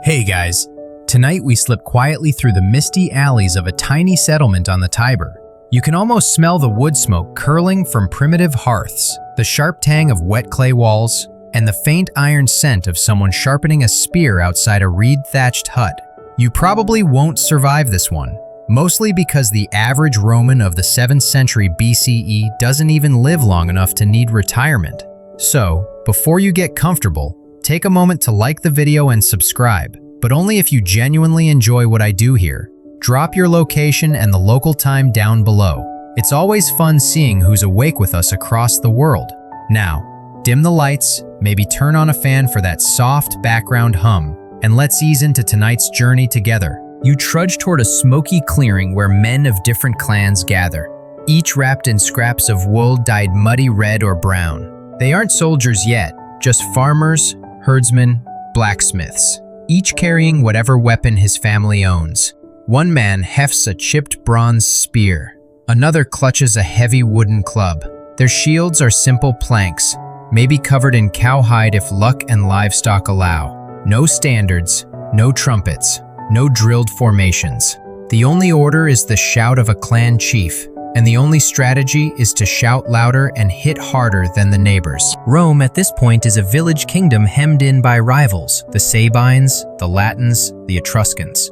Hey guys, tonight we slip quietly through the misty alleys of a tiny settlement on the Tiber. You can almost smell the wood smoke curling from primitive hearths, the sharp tang of wet clay walls, and the faint iron scent of someone sharpening a spear outside a reed-thatched hut. You probably won't survive this one, mostly because the average Roman of the 7th century BCE doesn't even live long enough to need retirement. So, before you get comfortable, take a moment to like the video and subscribe, but only if you genuinely enjoy what I do here. Drop your location and the local time down below. It's always fun seeing who's awake with us across the world. Now, dim the lights, maybe turn on a fan for that soft background hum, and let's ease into tonight's journey together. You trudge toward a smoky clearing where men of different clans gather, each wrapped in scraps of wool dyed muddy red or brown. They aren't soldiers yet, just farmers, herdsmen, blacksmiths, each carrying whatever weapon his family owns. One man hefts a chipped bronze spear. Another clutches a heavy wooden club. Their shields are simple planks, maybe covered in cowhide if luck and livestock allow. No standards, no trumpets, no drilled formations. The only order is the shout of a clan chief, and the only strategy is to shout louder and hit harder than the neighbors. Rome at this point is a village kingdom hemmed in by rivals, the Sabines, the Latins, the Etruscans.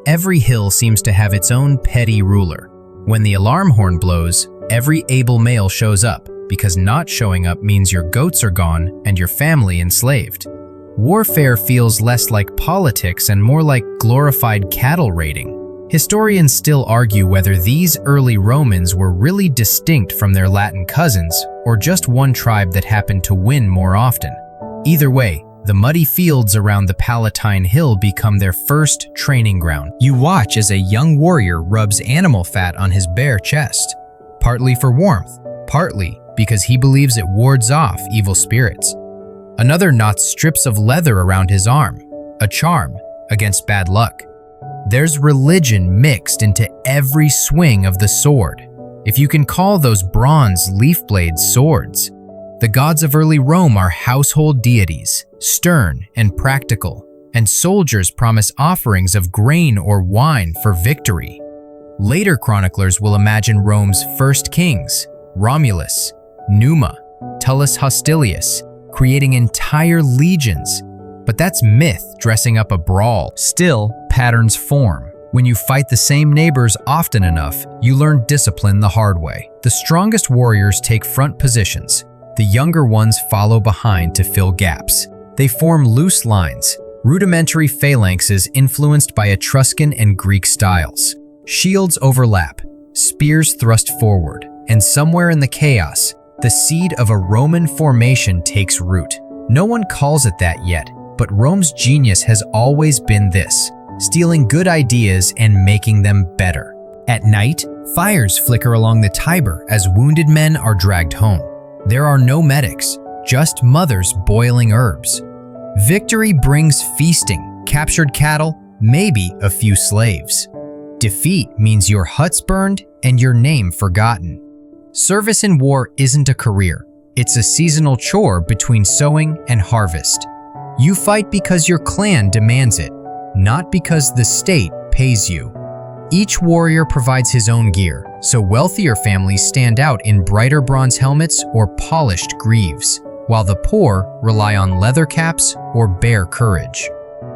Every hill seems to have its own petty ruler. When the alarm horn blows, every able male shows up, because not showing up means your goats are gone and your family enslaved. Warfare feels less like politics and more like glorified cattle raiding. Historians still argue whether these early Romans were really distinct from their Latin cousins or just one tribe that happened to win more often. Either way, the muddy fields around the Palatine Hill become their first training ground. You watch as a young warrior rubs animal fat on his bare chest, partly for warmth, partly because he believes it wards off evil spirits. Another knots strips of leather around his arm, a charm against bad luck. There's religion mixed into every swing of the sword, if you can call those bronze leaf blades swords. The gods of early Rome are household deities, stern and practical, and soldiers promise offerings of grain or wine for victory. Later chroniclers will imagine Rome's first kings, Romulus, Numa, Tullus Hostilius, creating entire legions. But that's myth dressing up a brawl. Still, patterns form. When you fight the same neighbors often enough, you learn discipline the hard way. The strongest warriors take front positions. The younger ones follow behind to fill gaps. They form loose lines, rudimentary phalanxes influenced by Etruscan and Greek styles. Shields overlap, spears thrust forward, and somewhere in the chaos, the seed of a Roman formation takes root. No one calls it that yet, but Rome's genius has always been this: stealing good ideas and making them better. At night, fires flicker along the Tiber as wounded men are dragged home. There are no medics, just mothers boiling herbs. Victory brings feasting, captured cattle, maybe a few slaves. Defeat means your hut's burned and your name forgotten. Service in war isn't a career. It's a seasonal chore between sowing and harvest. You fight because your clan demands it, not because the state pays you. Each warrior provides his own gear, so wealthier families stand out in brighter bronze helmets or polished greaves, while the poor rely on leather caps or bare courage.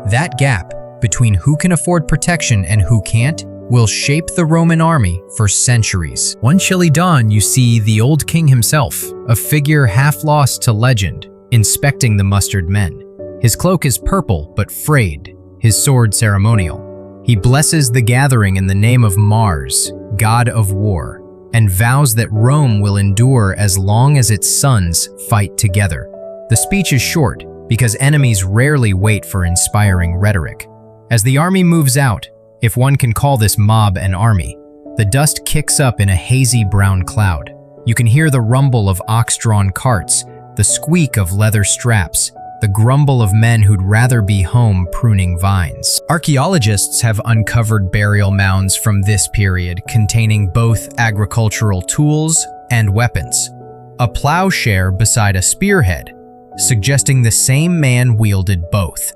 That gap between who can afford protection and who can't will shape the Roman army for centuries. One chilly dawn, you see the old king himself, a figure half lost to legend, inspecting the mustered men. His cloak is purple but frayed, his sword ceremonial. He blesses the gathering in the name of Mars, god of war, and vows that Rome will endure as long as its sons fight together. The speech is short because enemies rarely wait for inspiring rhetoric. As the army moves out, if one can call this mob an army, the dust kicks up in a hazy brown cloud. You can hear the rumble of ox-drawn carts, the squeak of leather straps, the grumble of men who'd rather be home pruning vines. Archaeologists have uncovered burial mounds from this period containing both agricultural tools and weapons. A plowshare beside a spearhead, suggesting the same man wielded both.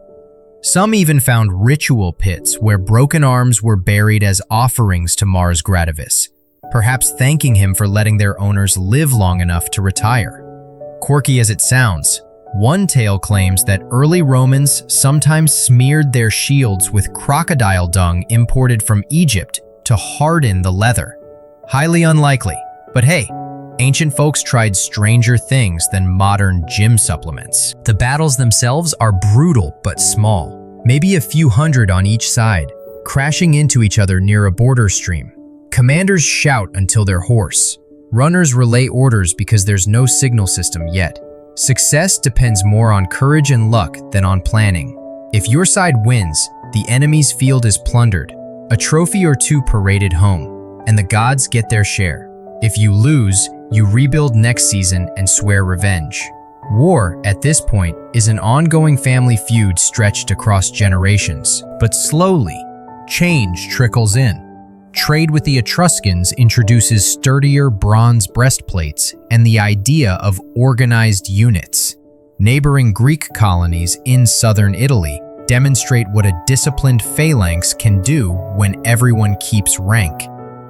Some even found ritual pits where broken arms were buried as offerings to Mars Gradavis, perhaps thanking him for letting their owners live long enough to retire. Quirky as it sounds, one tale claims that early Romans sometimes smeared their shields with crocodile dung imported from Egypt to harden the leather. Highly unlikely, but hey, ancient folks tried stranger things than modern gym supplements. The battles themselves are brutal but small, maybe a few hundred on each side, crashing into each other near a border stream. Commanders shout until they're hoarse. Runners relay orders because there's no signal system yet. Success depends more on courage and luck than on planning. If your side wins, the enemy's field is plundered, a trophy or two paraded home, and the gods get their share. If you lose, you rebuild next season and swear revenge. War, at this point, is an ongoing family feud stretched across generations. But slowly, change trickles in. Trade with the Etruscans introduces sturdier bronze breastplates and the idea of organized units. Neighboring Greek colonies in southern Italy demonstrate what a disciplined phalanx can do when everyone keeps rank.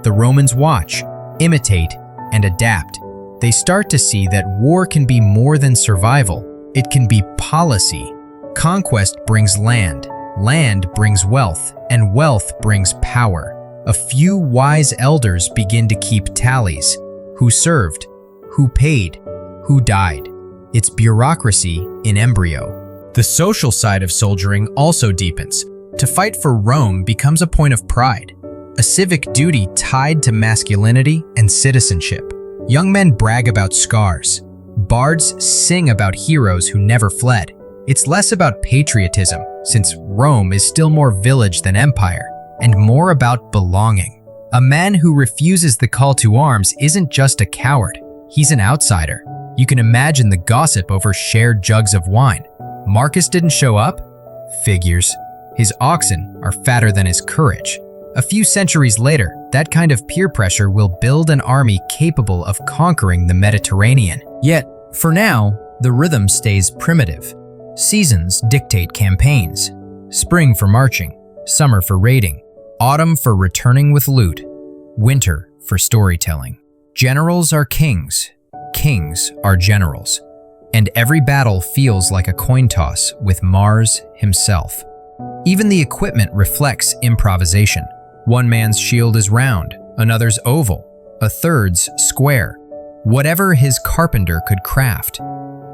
The Romans watch, imitate, and adapt. They start to see that war can be more than survival. It can be policy. Conquest brings land, land brings wealth, and wealth brings power. A few wise elders begin to keep tallies. Who served? Who paid? Who died? It's bureaucracy in embryo. The social side of soldiering also deepens. To fight for Rome becomes a point of pride, a civic duty tied to masculinity and citizenship. Young men brag about scars. Bards sing about heroes who never fled. It's less about patriotism, since Rome is still more village than empire, and more about belonging. A man who refuses the call to arms isn't just a coward, he's an outsider. You can imagine the gossip over shared jugs of wine. Marcus didn't show up? Figures. His oxen are fatter than his courage. A few centuries later, that kind of peer pressure will build an army capable of conquering the Mediterranean. Yet, for now, the rhythm stays primitive. Seasons dictate campaigns. Spring for marching, summer for raiding, autumn for returning with loot, winter for storytelling. Generals are kings, kings are generals, and every battle feels like a coin toss with Mars himself. Even the equipment reflects improvisation. One man's shield is round, another's oval, a third's square. Whatever his carpenter could craft.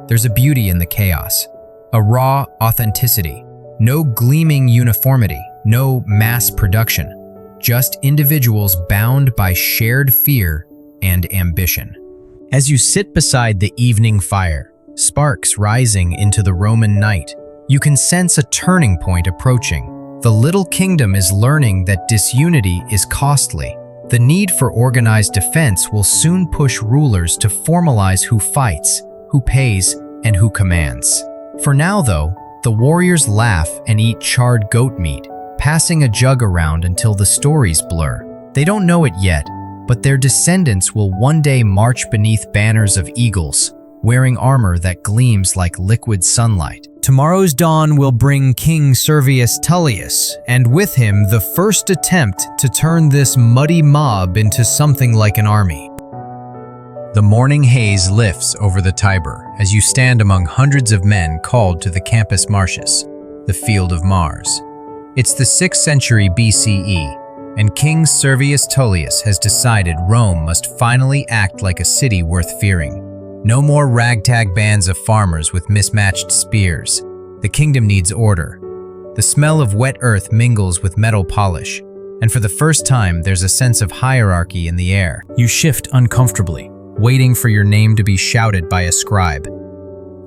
There's a beauty in the chaos, a raw authenticity, no gleaming uniformity, no mass production, just individuals bound by shared fear and ambition. As you sit beside the evening fire, sparks rising into the Roman night, you can sense a turning point approaching. The little kingdom is learning that disunity is costly. The need for organized defense will soon push rulers to formalize who fights, who pays, and who commands. For now, though, the warriors laugh and eat charred goat meat, passing a jug around until the stories blur. They don't know it yet, but their descendants will one day march beneath banners of eagles, wearing armor that gleams like liquid sunlight. Tomorrow's dawn will bring King Servius Tullius, and with him the first attempt to turn this muddy mob into something like an army. The morning haze lifts over the Tiber as you stand among hundreds of men called to the Campus Martius, the field of Mars. It's the 6th century BCE, and King Servius Tullius has decided Rome must finally act like a city worth fearing. No more ragtag bands of farmers with mismatched spears. The kingdom needs order. The smell of wet earth mingles with metal polish, and for the first time there's a sense of hierarchy in the air. You shift uncomfortably, waiting for your name to be shouted by a scribe.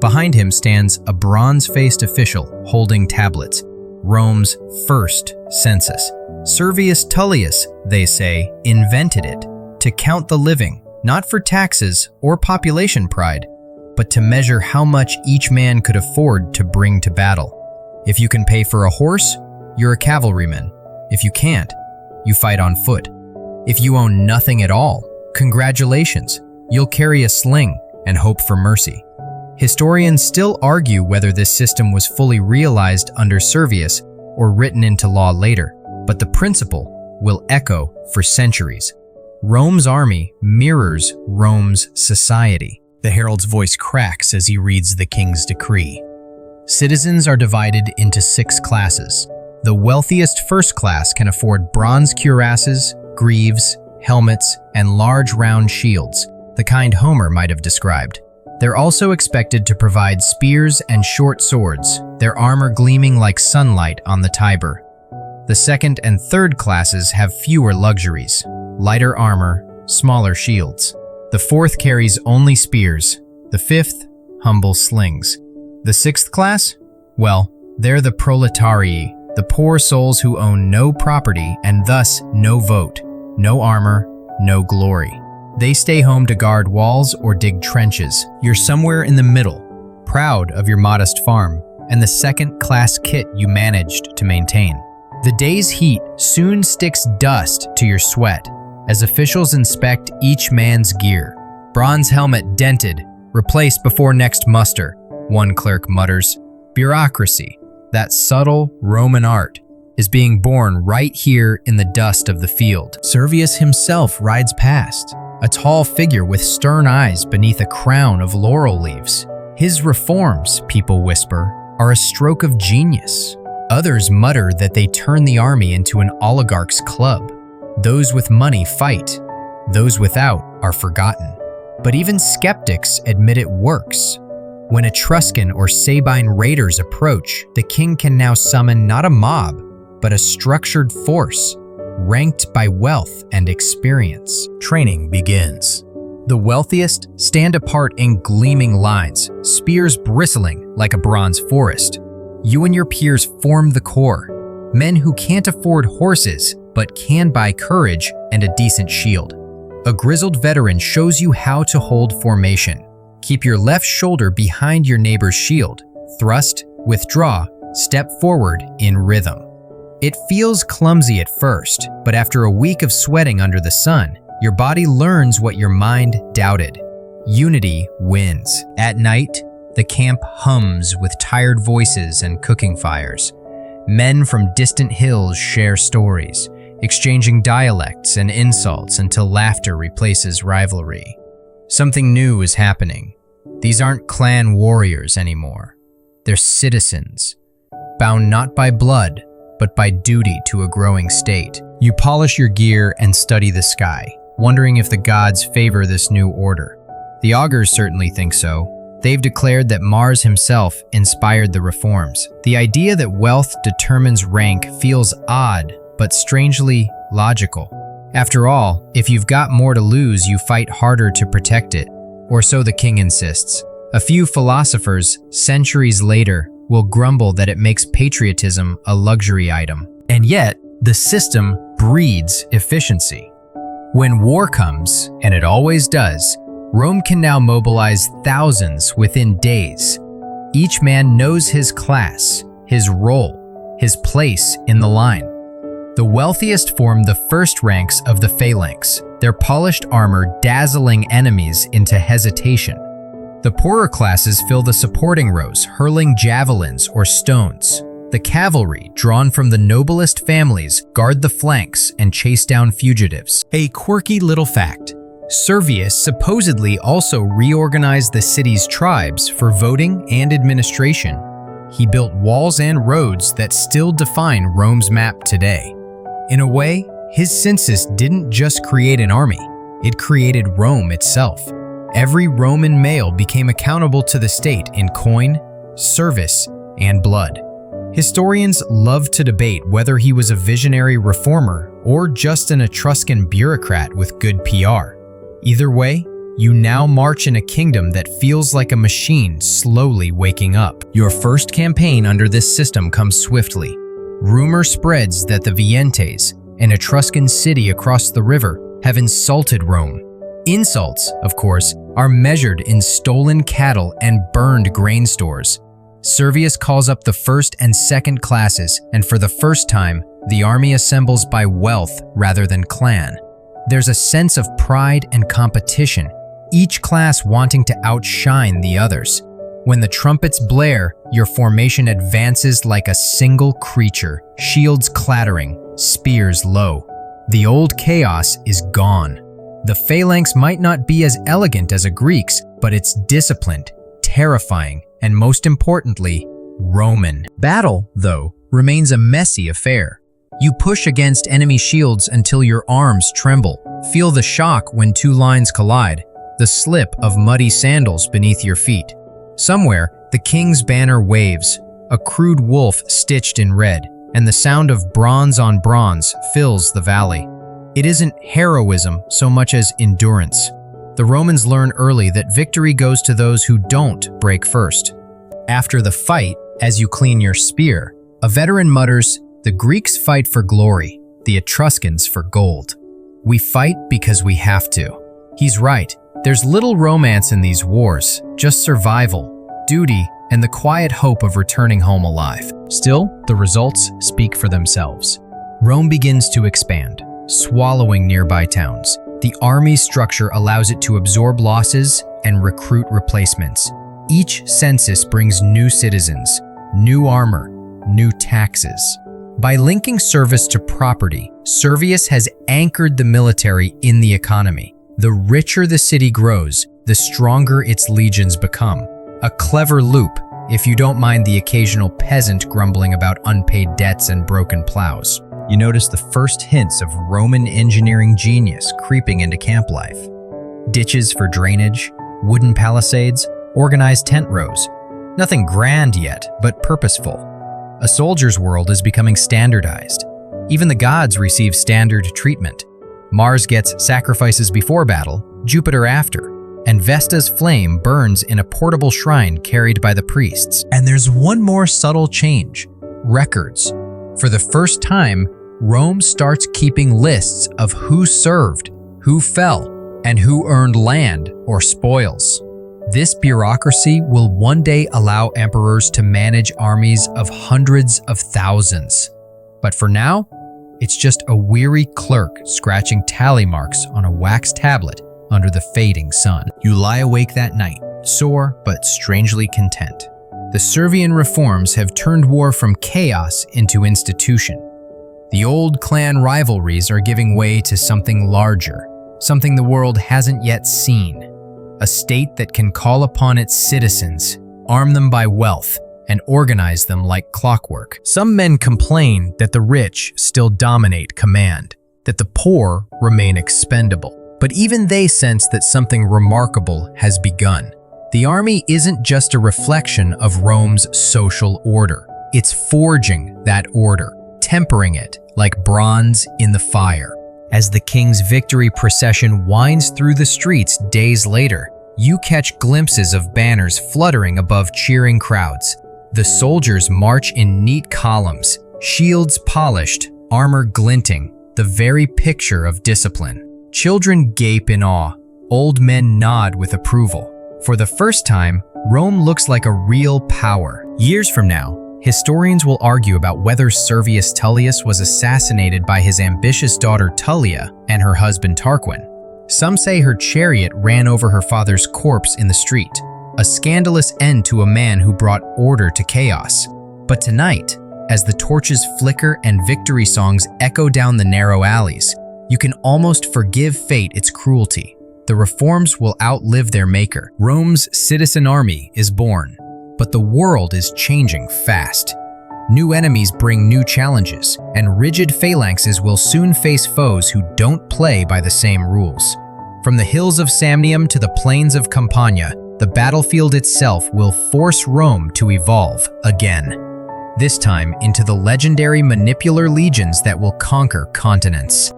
Behind him stands a bronze-faced official holding tablets, Rome's first census. Servius Tullius, they say, invented it to count the living, not for taxes or population pride, but to measure how much each man could afford to bring to battle. If you can pay for a horse, you're a cavalryman. If you can't, you fight on foot. If you own nothing at all, congratulations, you'll carry a sling and hope for mercy. Historians still argue whether this system was fully realized under Servius or written into law later, but the principle will echo for centuries. Rome's army mirrors Rome's society. The herald's voice cracks as he reads the king's decree. Citizens are divided into 6 classes. The wealthiest first class can afford bronze cuirasses, greaves, helmets, and large round shields, the kind Homer might have described. They're also expected to provide spears and short swords, their armor gleaming like sunlight on the Tiber. The second and third classes have fewer luxuries, lighter armor, smaller shields. The fourth carries only spears, the fifth, humble slings. The sixth class? Well, they're the proletarii, the poor souls who own no property and thus no vote, no armor, no glory. They stay home to guard walls or dig trenches. You're somewhere in the middle, proud of your modest farm and the second-class kit you managed to maintain. The day's heat soon sticks dust to your sweat as officials inspect each man's gear. Bronze helmet dented, replaced before next muster, one clerk mutters. Bureaucracy, that subtle Roman art, is being born right here in the dust of the field. Servius himself rides past, a tall figure with stern eyes beneath a crown of laurel leaves. His reforms, people whisper, are a stroke of genius. Others mutter that they turn the army into an oligarch's club. Those with money fight, those without are forgotten. But even skeptics admit it works. When Etruscan or Sabine raiders approach, the king can now summon not a mob, but a structured force, ranked by wealth and experience. Training begins. The wealthiest stand apart in gleaming lines, spears bristling like a bronze forest. You and your peers form the core, men who can't afford horses, but can buy courage and a decent shield. A grizzled veteran shows you how to hold formation. Keep your left shoulder behind your neighbor's shield. Thrust, withdraw, step forward in rhythm. It feels clumsy at first, but after a week of sweating under the sun, your body learns what your mind doubted. Unity wins. At night, the camp hums with tired voices and cooking fires. Men from distant hills share stories, exchanging dialects and insults until laughter replaces rivalry. Something new is happening. These aren't clan warriors anymore. They're citizens, bound not by blood, but by duty to a growing state. You polish your gear and study the sky, wondering if the gods favor this new order. The augurs certainly think so. They've declared that Mars himself inspired the reforms. The idea that wealth determines rank feels odd, but strangely logical. After all, if you've got more to lose, you fight harder to protect it, or so the king insists. A few philosophers, centuries later, will grumble that it makes patriotism a luxury item. And yet, the system breeds efficiency. When war comes, and it always does, Rome can now mobilize thousands within days. Each man knows his class, his role, his place in the line. The wealthiest form the first ranks of the phalanx, their polished armor dazzling enemies into hesitation. The poorer classes fill the supporting rows, hurling javelins or stones. The cavalry, drawn from the noblest families, guard the flanks and chase down fugitives. A quirky little fact: Servius supposedly also reorganized the city's tribes for voting and administration. He built walls and roads that still define Rome's map today. In a way, his census didn't just create an army, it created Rome itself. Every Roman male became accountable to the state in coin, service, and blood. Historians love to debate whether he was a visionary reformer or just an Etruscan bureaucrat with good PR. Either way, you now march in a kingdom that feels like a machine slowly waking up. Your first campaign under this system comes swiftly. Rumor spreads that the Veientes, an Etruscan city across the river, have insulted Rome. Insults, of course, are measured in stolen cattle and burned grain stores. Servius calls up the first and second classes, and for the first time, the army assembles by wealth rather than clan. There's a sense of pride and competition, each class wanting to outshine the others. When the trumpets blare, your formation advances like a single creature, shields clattering, spears low. The old chaos is gone. The phalanx might not be as elegant as a Greek's, but it's disciplined, terrifying, and most importantly, Roman. Battle, though, remains a messy affair. You push against enemy shields until your arms tremble. Feel the shock when two lines collide, the slip of muddy sandals beneath your feet. Somewhere, the king's banner waves, a crude wolf stitched in red, and the sound of bronze on bronze fills the valley. It isn't heroism so much as endurance. The Romans learn early that victory goes to those who don't break first. After the fight, as you clean your spear, a veteran mutters, "The Greeks fight for glory, the Etruscans for gold. We fight because we have to." He's right. There's little romance in these wars, just survival, duty, and the quiet hope of returning home alive. Still, the results speak for themselves. Rome begins to expand, swallowing nearby towns. The army's structure allows it to absorb losses and recruit replacements. Each census brings new citizens, new armor, new taxes. By linking service to property, Servius has anchored the military in the economy. The richer the city grows, the stronger its legions become. A clever loop, if you don't mind the occasional peasant grumbling about unpaid debts and broken plows. You notice the first hints of Roman engineering genius creeping into camp life. Ditches for drainage, wooden palisades, organized tent rows. Nothing grand yet, but purposeful. A soldier's world is becoming standardized. Even the gods receive standard treatment. Mars gets sacrifices before battle, Jupiter after, and Vesta's flame burns in a portable shrine carried by the priests. And there's one more subtle change: records. For the first time, Rome starts keeping lists of who served, who fell, and who earned land or spoils. This bureaucracy will one day allow emperors to manage armies of hundreds of thousands. But for now, it's just a weary clerk scratching tally marks on a wax tablet under the fading sun. You lie awake that night, sore but strangely content. The Servian reforms have turned war from chaos into institution. The old clan rivalries are giving way to something larger, something the world hasn't yet seen. A state that can call upon its citizens, arm them by wealth, and organize them like clockwork. Some men complain that the rich still dominate command, that the poor remain expendable. But even they sense that something remarkable has begun. The army isn't just a reflection of Rome's social order. It's forging that order, tempering it like bronze in the fire. As the king's victory procession winds through the streets days later, you catch glimpses of banners fluttering above cheering crowds. The soldiers march in neat columns, shields polished, armor glinting, the very picture of discipline. Children gape in awe, old men nod with approval. For the first time, Rome looks like a real power. Years from now, historians will argue about whether Servius Tullius was assassinated by his ambitious daughter Tullia and her husband Tarquin. Some say her chariot ran over her father's corpse in the street, a scandalous end to a man who brought order to chaos. But tonight, as the torches flicker and victory songs echo down the narrow alleys, you can almost forgive fate its cruelty. The reforms will outlive their maker. Rome's citizen army is born, but the world is changing fast. New enemies bring new challenges, and rigid phalanxes will soon face foes who don't play by the same rules. From the hills of Samnium to the plains of Campania, the battlefield itself will force Rome to evolve again. This time into the legendary manipular legions that will conquer continents.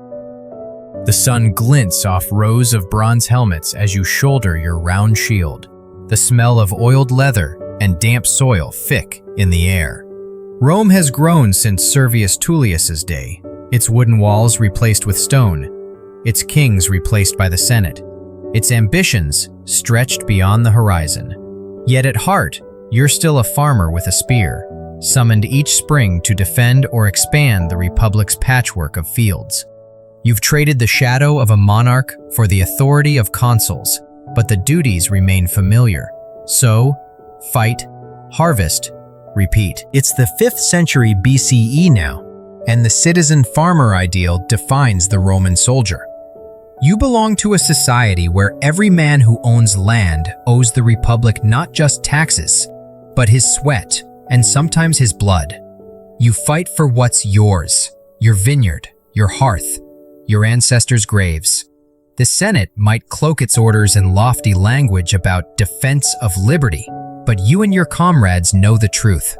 The sun glints off rows of bronze helmets as you shoulder your round shield, the smell of oiled leather and damp soil thick in the air. Rome has grown since Servius Tullius's day, its wooden walls replaced with stone, its kings replaced by the Senate, its ambitions stretched beyond the horizon. Yet at heart, you're still a farmer with a spear, summoned each spring to defend or expand the Republic's patchwork of fields. You've traded the shadow of a monarch for the authority of consuls, but the duties remain familiar. So, fight, harvest, repeat. It's the 5th century BCE now, and the citizen farmer ideal defines the Roman soldier. You belong to a society where every man who owns land owes the Republic not just taxes, but his sweat and sometimes his blood. You fight for what's yours, your vineyard, your hearth, your ancestors' graves. The Senate might cloak its orders in lofty language about defense of liberty, but you and your comrades know the truth.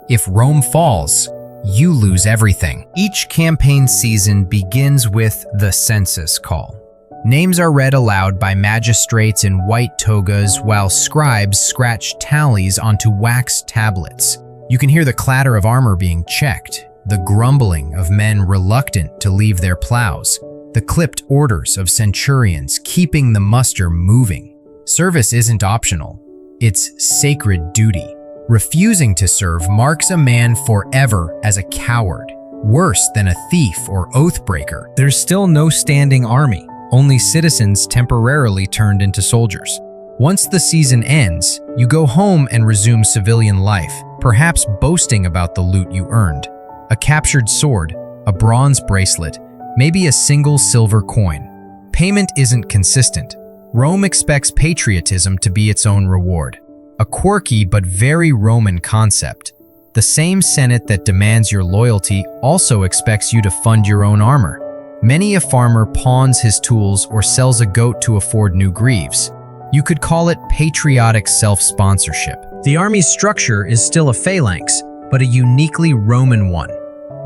If Rome falls, you lose everything. Each campaign season begins with the census call. Names are read aloud by magistrates in white togas while scribes scratch tallies onto wax tablets. You can hear the clatter of armor being checked, the grumbling of men reluctant to leave their plows, the clipped orders of centurions keeping the muster moving. Service isn't optional, it's sacred duty. Refusing to serve marks a man forever as a coward, worse than a thief or oath breaker. There's still no standing army, only citizens temporarily turned into soldiers. Once the season ends, you go home and resume civilian life, perhaps boasting about the loot you earned. A captured sword, a bronze bracelet, maybe a single silver coin. Payment isn't consistent. Rome expects patriotism to be its own reward. A quirky but very Roman concept. The same Senate that demands your loyalty also expects you to fund your own armor. Many a farmer pawns his tools or sells a goat to afford new greaves. You could call it patriotic self-sponsorship. The army's structure is still a phalanx, but a uniquely Roman one.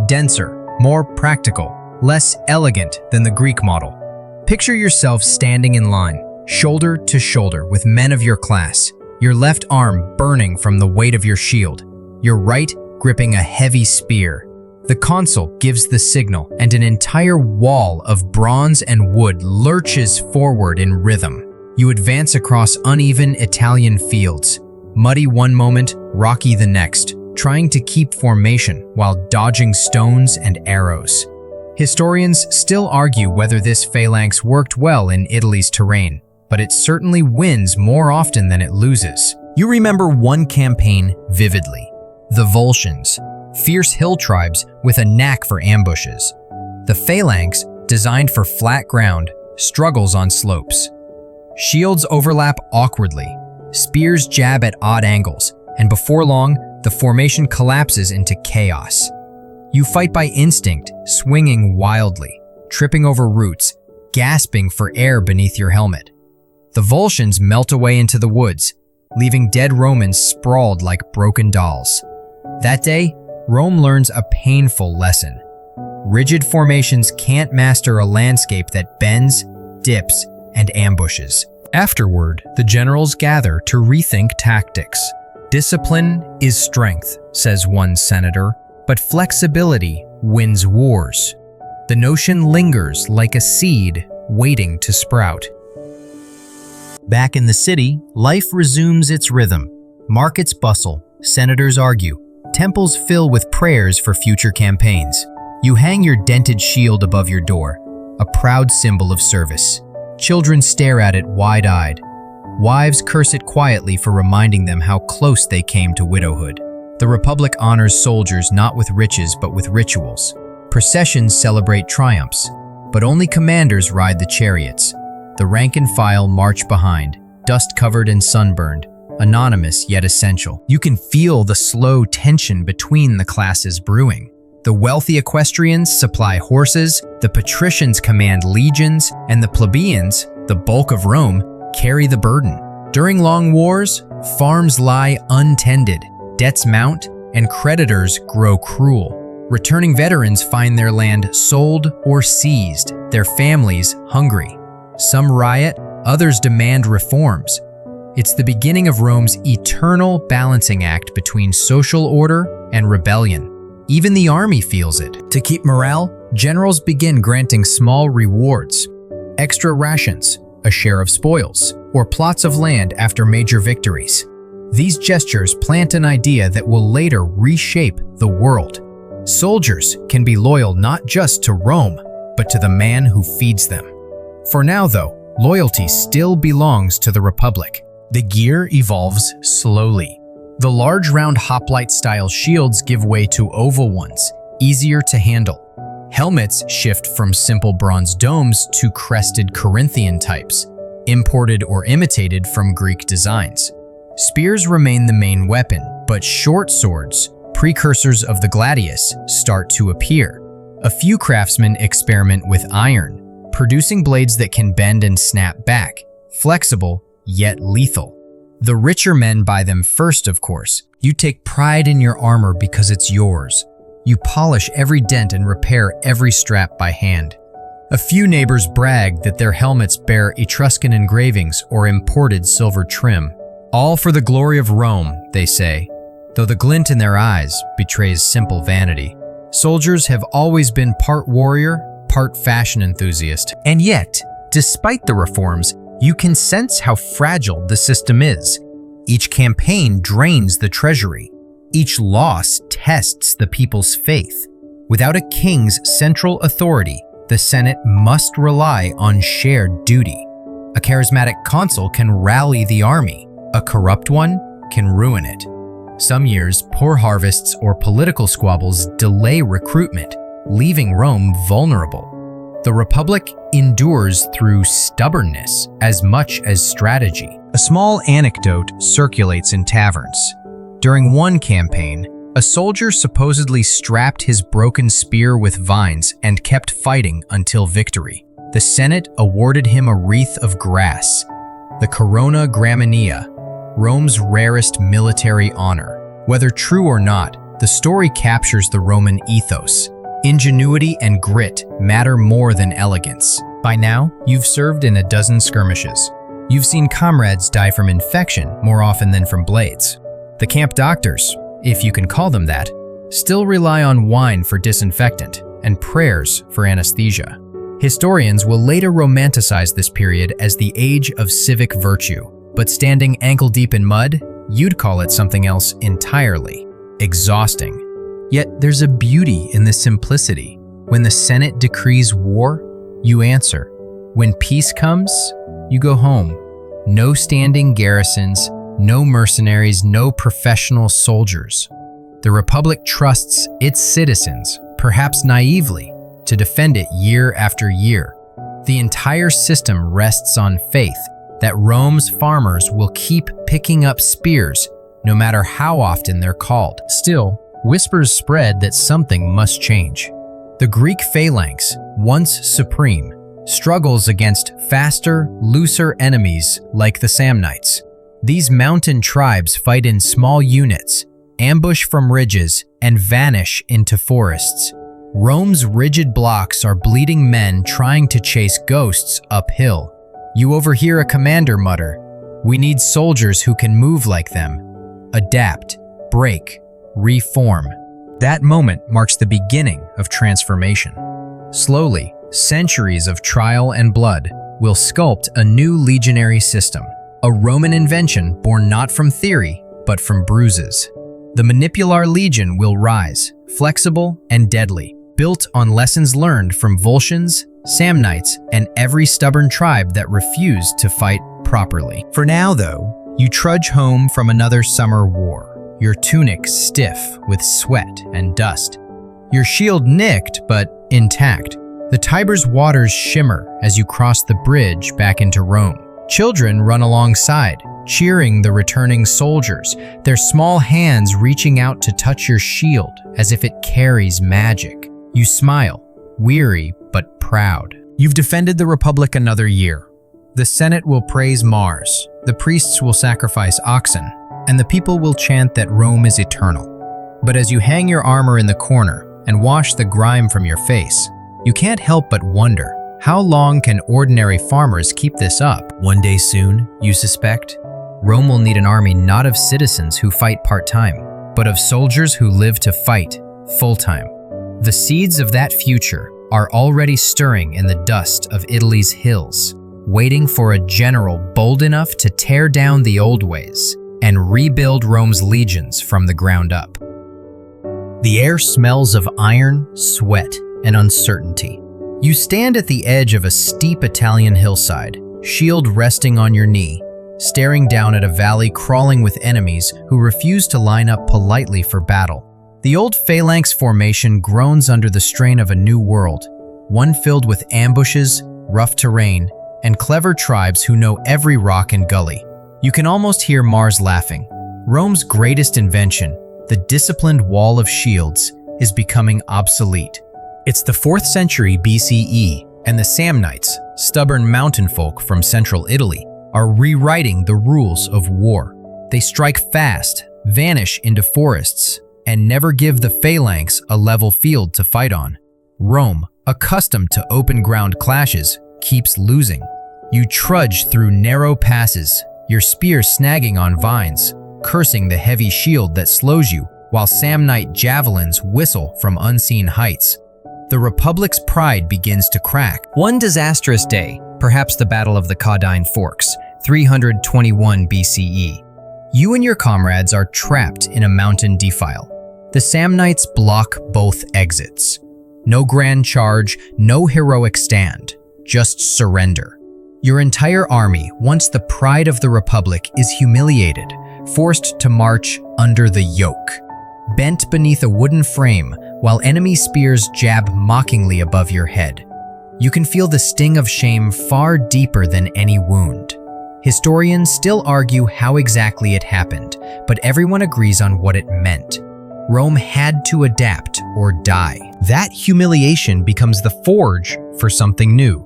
Denser, more practical, less elegant than the Greek model. Picture yourself standing in line, shoulder to shoulder with men of your class, your left arm burning from the weight of your shield, your right gripping a heavy spear. The consul gives the signal, and an entire wall of bronze and wood lurches forward in rhythm. You advance across uneven Italian fields, muddy one moment, rocky the next, trying to keep formation while dodging stones and arrows. Historians still argue whether this phalanx worked well in Italy's terrain, but it certainly wins more often than it loses. You remember one campaign vividly: the Volscians, fierce hill tribes with a knack for ambushes. The phalanx, designed for flat ground, struggles on slopes. Shields overlap awkwardly, spears jab at odd angles, and before long, the formation collapses into chaos. You fight by instinct, swinging wildly, tripping over roots, gasping for air beneath your helmet. The Volscians melt away into the woods, leaving dead Romans sprawled like broken dolls. That day, Rome learns a painful lesson. Rigid formations can't master a landscape that bends, dips, and ambushes. Afterward, the generals gather to rethink tactics. Discipline is strength, says one senator, but flexibility wins wars. The notion lingers like a seed waiting to sprout. Back in the city, life resumes its rhythm. Markets bustle, senators argue, temples fill with prayers for future campaigns. You hang your dented shield above your door, a proud symbol of service. Children stare at it wide-eyed. Wives curse it quietly for reminding them how close they came to widowhood. The Republic honors soldiers not with riches but with rituals. Processions celebrate triumphs, but only commanders ride the chariots. The rank and file march behind, dust-covered and sunburned, anonymous yet essential. You can feel the slow tension between the classes brewing. The wealthy equestrians supply horses, the patricians command legions, and the plebeians, the bulk of Rome, carry the burden. During long wars, farms lie untended, debts mount, and creditors grow cruel. Returning veterans find their land sold or seized, their families hungry. Some riot, others demand reforms. It's the beginning of Rome's eternal balancing act between social order and rebellion. Even the army feels it. To keep morale, generals begin granting small rewards, extra rations, a share of spoils, or plots of land after major victories. These gestures plant an idea that will later reshape the world. Soldiers can be loyal not just to Rome, but to the man who feeds them. For now, though, loyalty still belongs to the Republic. The gear evolves slowly. The large round hoplite-style shields give way to oval ones, easier to handle. Helmets shift from simple bronze domes to crested Corinthian types, imported or imitated from Greek designs. Spears remain the main weapon, but short swords, precursors of the gladius, start to appear. A few craftsmen experiment with iron, producing blades that can bend and snap back, flexible yet lethal. The richer men buy them first, of course. You take pride in your armor because it's yours. You polish every dent and repair every strap by hand. A few neighbors brag that their helmets bear Etruscan engravings or imported silver trim. All for the glory of Rome, they say, though the glint in their eyes betrays simple vanity. Soldiers have always been part warrior, part fashion enthusiast. And yet, despite the reforms, you can sense how fragile the system is. Each campaign drains the treasury. Each loss tests the people's faith. Without a king's central authority, the Senate must rely on shared duty. A charismatic consul can rally the army. A corrupt one can ruin it. Some years, poor harvests or political squabbles delay recruitment, leaving Rome vulnerable. The Republic endures through stubbornness as much as strategy. A small anecdote circulates in taverns. During one campaign, a soldier supposedly strapped his broken spear with vines and kept fighting until victory. The Senate awarded him a wreath of grass, the Corona Graminea, Rome's rarest military honor. Whether true or not, the story captures the Roman ethos. Ingenuity and grit matter more than elegance. By now, you've served in a dozen skirmishes. You've seen comrades die from infection more often than from blades. The camp doctors, if you can call them that, still rely on wine for disinfectant and prayers for anesthesia. Historians will later romanticize this period as the age of civic virtue, but standing ankle-deep in mud, you'd call it something else entirely: exhausting. Yet there's a beauty in the simplicity. When the Senate decrees war, you answer. When peace comes, you go home. No standing garrisons, no mercenaries, no professional soldiers. The Republic trusts its citizens, perhaps naively, to defend it year after year. The entire system rests on faith that Rome's farmers will keep picking up spears, no matter how often they're called. Still, whispers spread that something must change. The Greek phalanx, once supreme, struggles against faster, looser enemies like the Samnites. These mountain tribes fight in small units, ambush from ridges, and vanish into forests. Rome's rigid blocks are bleeding men trying to chase ghosts uphill. You overhear a commander mutter, "We need soldiers who can move like them, adapt, break, reform." That moment marks the beginning of transformation. Slowly, centuries of trial and blood will sculpt a new legionary system, a Roman invention born not from theory, but from bruises. The Manipular Legion will rise, flexible and deadly, built on lessons learned from Volscians, Samnites, and every stubborn tribe that refused to fight properly. For now, though, you trudge home from another summer war, your tunic stiff with sweat and dust, your shield nicked but intact. The Tiber's waters shimmer as you cross the bridge back into Rome. Children run alongside, cheering the returning soldiers, their small hands reaching out to touch your shield as if it carries magic. You smile, weary but proud. You've defended the Republic another year. The Senate will praise Mars, the priests will sacrifice oxen, and the people will chant that Rome is eternal. But as you hang your armor in the corner and wash the grime from your face, you can't help but wonder, how long can ordinary farmers keep this up? One day soon, you suspect, Rome will need an army not of citizens who fight part-time, but of soldiers who live to fight full-time. The seeds of that future are already stirring in the dust of Italy's hills, waiting for a general bold enough to tear down the old ways and rebuild Rome's legions from the ground up. The air smells of iron, sweat, and uncertainty. You stand at the edge of a steep Italian hillside, shield resting on your knee, staring down at a valley crawling with enemies who refuse to line up politely for battle. The old phalanx formation groans under the strain of a new world, one filled with ambushes, rough terrain, and clever tribes who know every rock and gully. You can almost hear Mars laughing. Rome's greatest invention, the disciplined wall of shields, is becoming obsolete. It's the 4th century BCE, and the Samnites, stubborn mountain folk from central Italy, are rewriting the rules of war. They strike fast, vanish into forests, and never give the phalanx a level field to fight on. Rome, accustomed to open ground clashes, keeps losing. You trudge through narrow passes, your spear snagging on vines, cursing the heavy shield that slows you, while Samnite javelins whistle from unseen heights. The Republic's pride begins to crack. One disastrous day, perhaps the Battle of the Caudine Forks, 321 BCE. You and your comrades are trapped in a mountain defile. The Samnites block both exits. No grand charge, no heroic stand, just surrender. Your entire army, once the pride of the Republic, is humiliated, forced to march under the yoke. Bent beneath a wooden frame, while enemy spears jab mockingly above your head. You can feel the sting of shame far deeper than any wound. Historians still argue how exactly it happened, but everyone agrees on what it meant. Rome had to adapt or die. That humiliation becomes the forge for something new,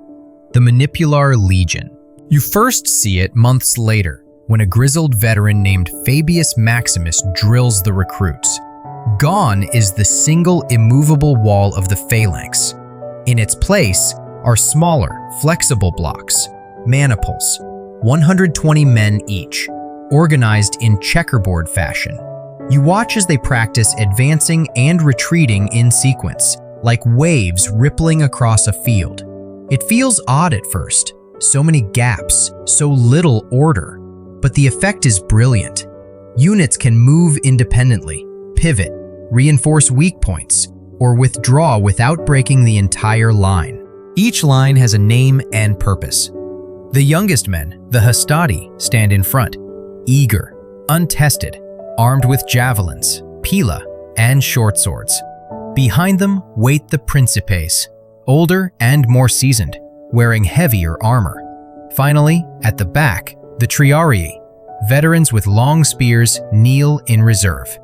the Manipular Legion. You first see it months later, when a grizzled veteran named Fabius Maximus drills the recruits. Gone is the single immovable wall of the phalanx. In its place are smaller, flexible blocks, maniples, 120 men each, organized in checkerboard fashion. You watch as they practice advancing and retreating in sequence, like waves rippling across a field. It feels odd at first, so many gaps, so little order, but the effect is brilliant. Units can move independently, pivot, reinforce weak points, or withdraw without breaking the entire line. Each line has a name and purpose. The youngest men, the hastati, stand in front, eager, untested, armed with javelins, pila, and short swords. Behind them wait the principes, older and more seasoned, wearing heavier armor. Finally, at the back, the triarii, veterans with long spears, kneel in reserve.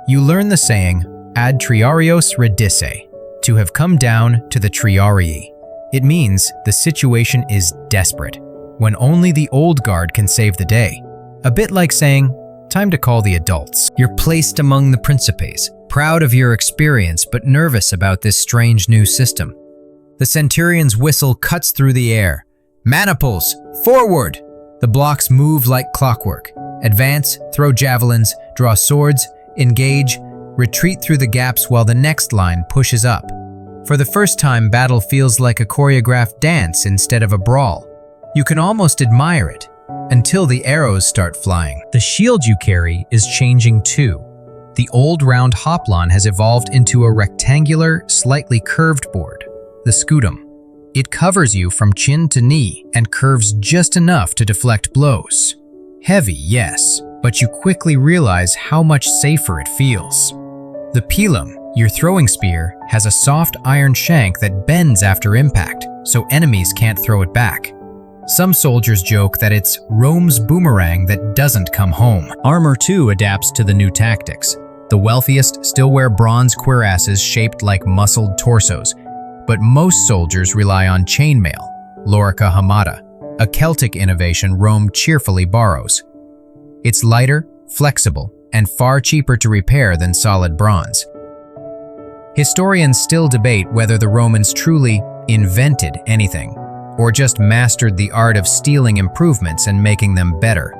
You learn the saying, ad triarios redisse, to have come down to the triarii. It means the situation is desperate, when only the old guard can save the day. A bit like saying, time to call the adults. You're placed among the principes, proud of your experience but nervous about this strange new system. The centurion's whistle cuts through the air. Maniples, forward! The blocks move like clockwork. Advance, throw javelins, draw swords, engage, retreat through the gaps while the next line pushes up. For the first time, battle feels like a choreographed dance instead of a brawl. You can almost admire it, until the arrows start flying. The shield you carry is changing too. The old round hoplon has evolved into a rectangular, slightly curved board, the scutum. It covers you from chin to knee and curves just enough to deflect blows. Heavy, yes, but you quickly realize how much safer it feels. The pilum, your throwing spear, has a soft iron shank that bends after impact, so enemies can't throw it back. Some soldiers joke that it's Rome's boomerang that doesn't come home. Armor too adapts to the new tactics. The wealthiest still wear bronze cuirasses shaped like muscled torsos, but most soldiers rely on chainmail, lorica hamata, a Celtic innovation Rome cheerfully borrows. It's lighter, flexible, and far cheaper to repair than solid bronze. Historians still debate whether the Romans truly invented anything, or just mastered the art of stealing improvements and making them better.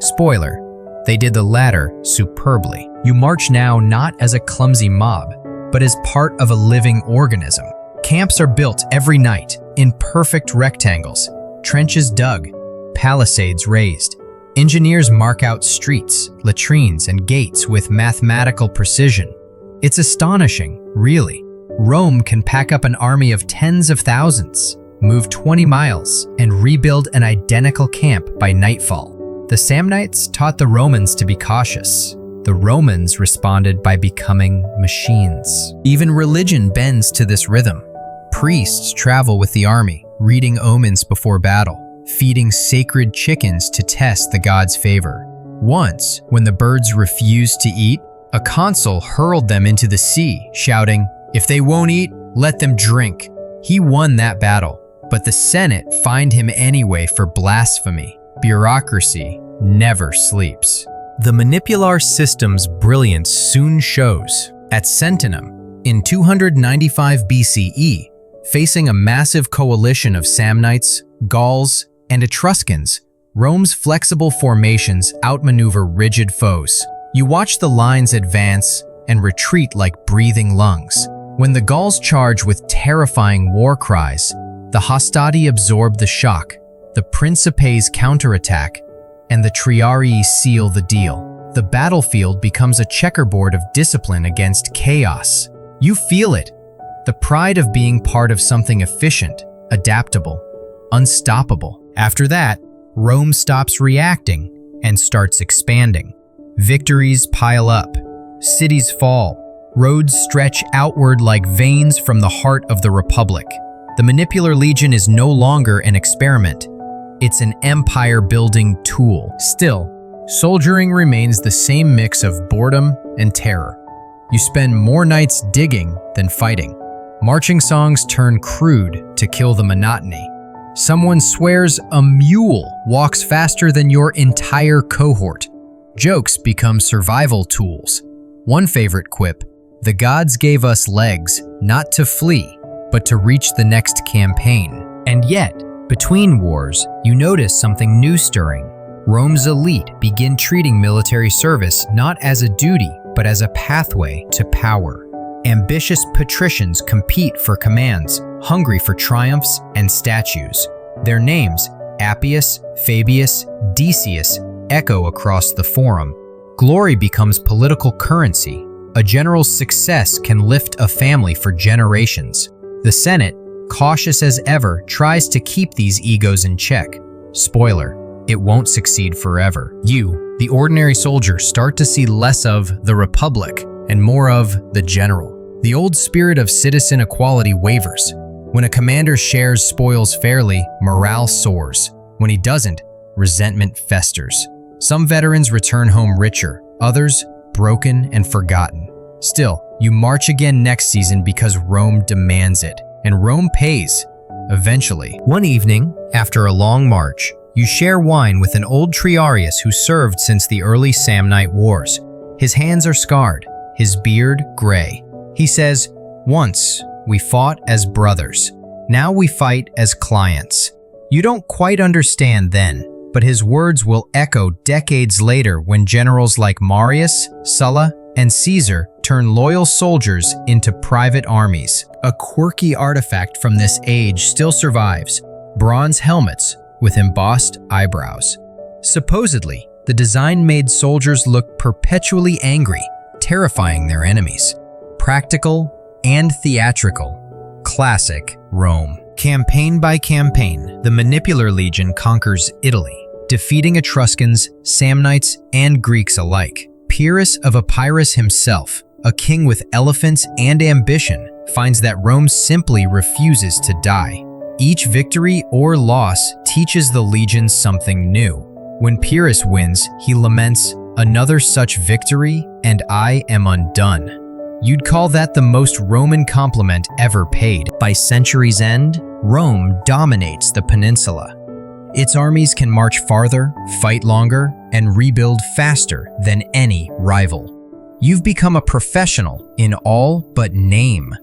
Spoiler, they did the latter superbly. You march now not as a clumsy mob, but as part of a living organism. Camps are built every night in perfect rectangles, trenches dug, palisades raised. Engineers mark out streets, latrines, and gates with mathematical precision. It's astonishing, really. Rome can pack up an army of tens of thousands, move 20 miles, and rebuild an identical camp by nightfall. The Samnites taught the Romans to be cautious. The Romans responded by becoming machines. Even religion bends to this rhythm. Priests travel with the army, reading omens before battle, feeding sacred chickens to test the gods' favor. Once, when the birds refused to eat, a consul hurled them into the sea, shouting, "If they won't eat, let them drink." He won that battle, but the Senate fined him anyway for blasphemy. Bureaucracy never sleeps. The manipular system's brilliance soon shows. At Sentinum, in 295 BCE, facing a massive coalition of Samnites, Gauls, and Etruscans, Rome's flexible formations outmaneuver rigid foes. You watch the lines advance and retreat like breathing lungs. When the Gauls charge with terrifying war cries, the Hastati absorb the shock, the Principes counterattack, and the Triarii seal the deal. The battlefield becomes a checkerboard of discipline against chaos. You feel it, the pride of being part of something efficient, adaptable, unstoppable. After that, Rome stops reacting and starts expanding. Victories pile up, cities fall, roads stretch outward like veins from the heart of the Republic. The Manipular Legion is no longer an experiment. It's an empire-building tool. Still, soldiering remains the same mix of boredom and terror. You spend more nights digging than fighting. Marching songs turn crude to kill the monotony. Someone swears a mule walks faster than your entire cohort. Jokes become survival tools. One favorite quip, "The gods gave us legs, not to flee, but to reach the next campaign." And yet, between wars, you notice something new stirring. Rome's elite begin treating military service not as a duty, but as a pathway to power. Ambitious patricians compete for commands, hungry for triumphs and statues. Their names, Appius, Fabius, Decius, echo across the forum. Glory becomes political currency. A general's success can lift a family for generations. The Senate, cautious as ever, tries to keep these egos in check. Spoiler, it won't succeed forever. You, the ordinary soldier, start to see less of the Republic and more of the general. The old spirit of citizen equality wavers. When a commander shares spoils fairly, morale soars. When he doesn't, resentment festers. Some veterans return home richer, others broken and forgotten. Still, you march again next season because Rome demands it, and Rome pays, eventually. One evening, after a long march, you share wine with an old Triarius who served since the early Samnite Wars. His hands are scarred, his beard gray. He says, "Once, we fought as brothers. Now we fight as clients." You don't quite understand then, but his words will echo decades later when generals like Marius, Sulla, and Caesar turn loyal soldiers into private armies. A quirky artifact from this age still survives: bronze helmets with embossed eyebrows. Supposedly, the design made soldiers look perpetually angry, terrifying their enemies. Practical and theatrical. Classic Rome. Campaign by campaign, the Manipular Legion conquers Italy, defeating Etruscans, Samnites, and Greeks alike. Pyrrhus of Epirus himself, a king with elephants and ambition, finds that Rome simply refuses to die. Each victory or loss teaches the legions something new. When Pyrrhus wins, he laments, "Another such victory, and I am undone." You'd call that the most Roman compliment ever paid. By century's end, Rome dominates the peninsula. Its armies can march farther, fight longer, and rebuild faster than any rival. You've become a professional in all but name.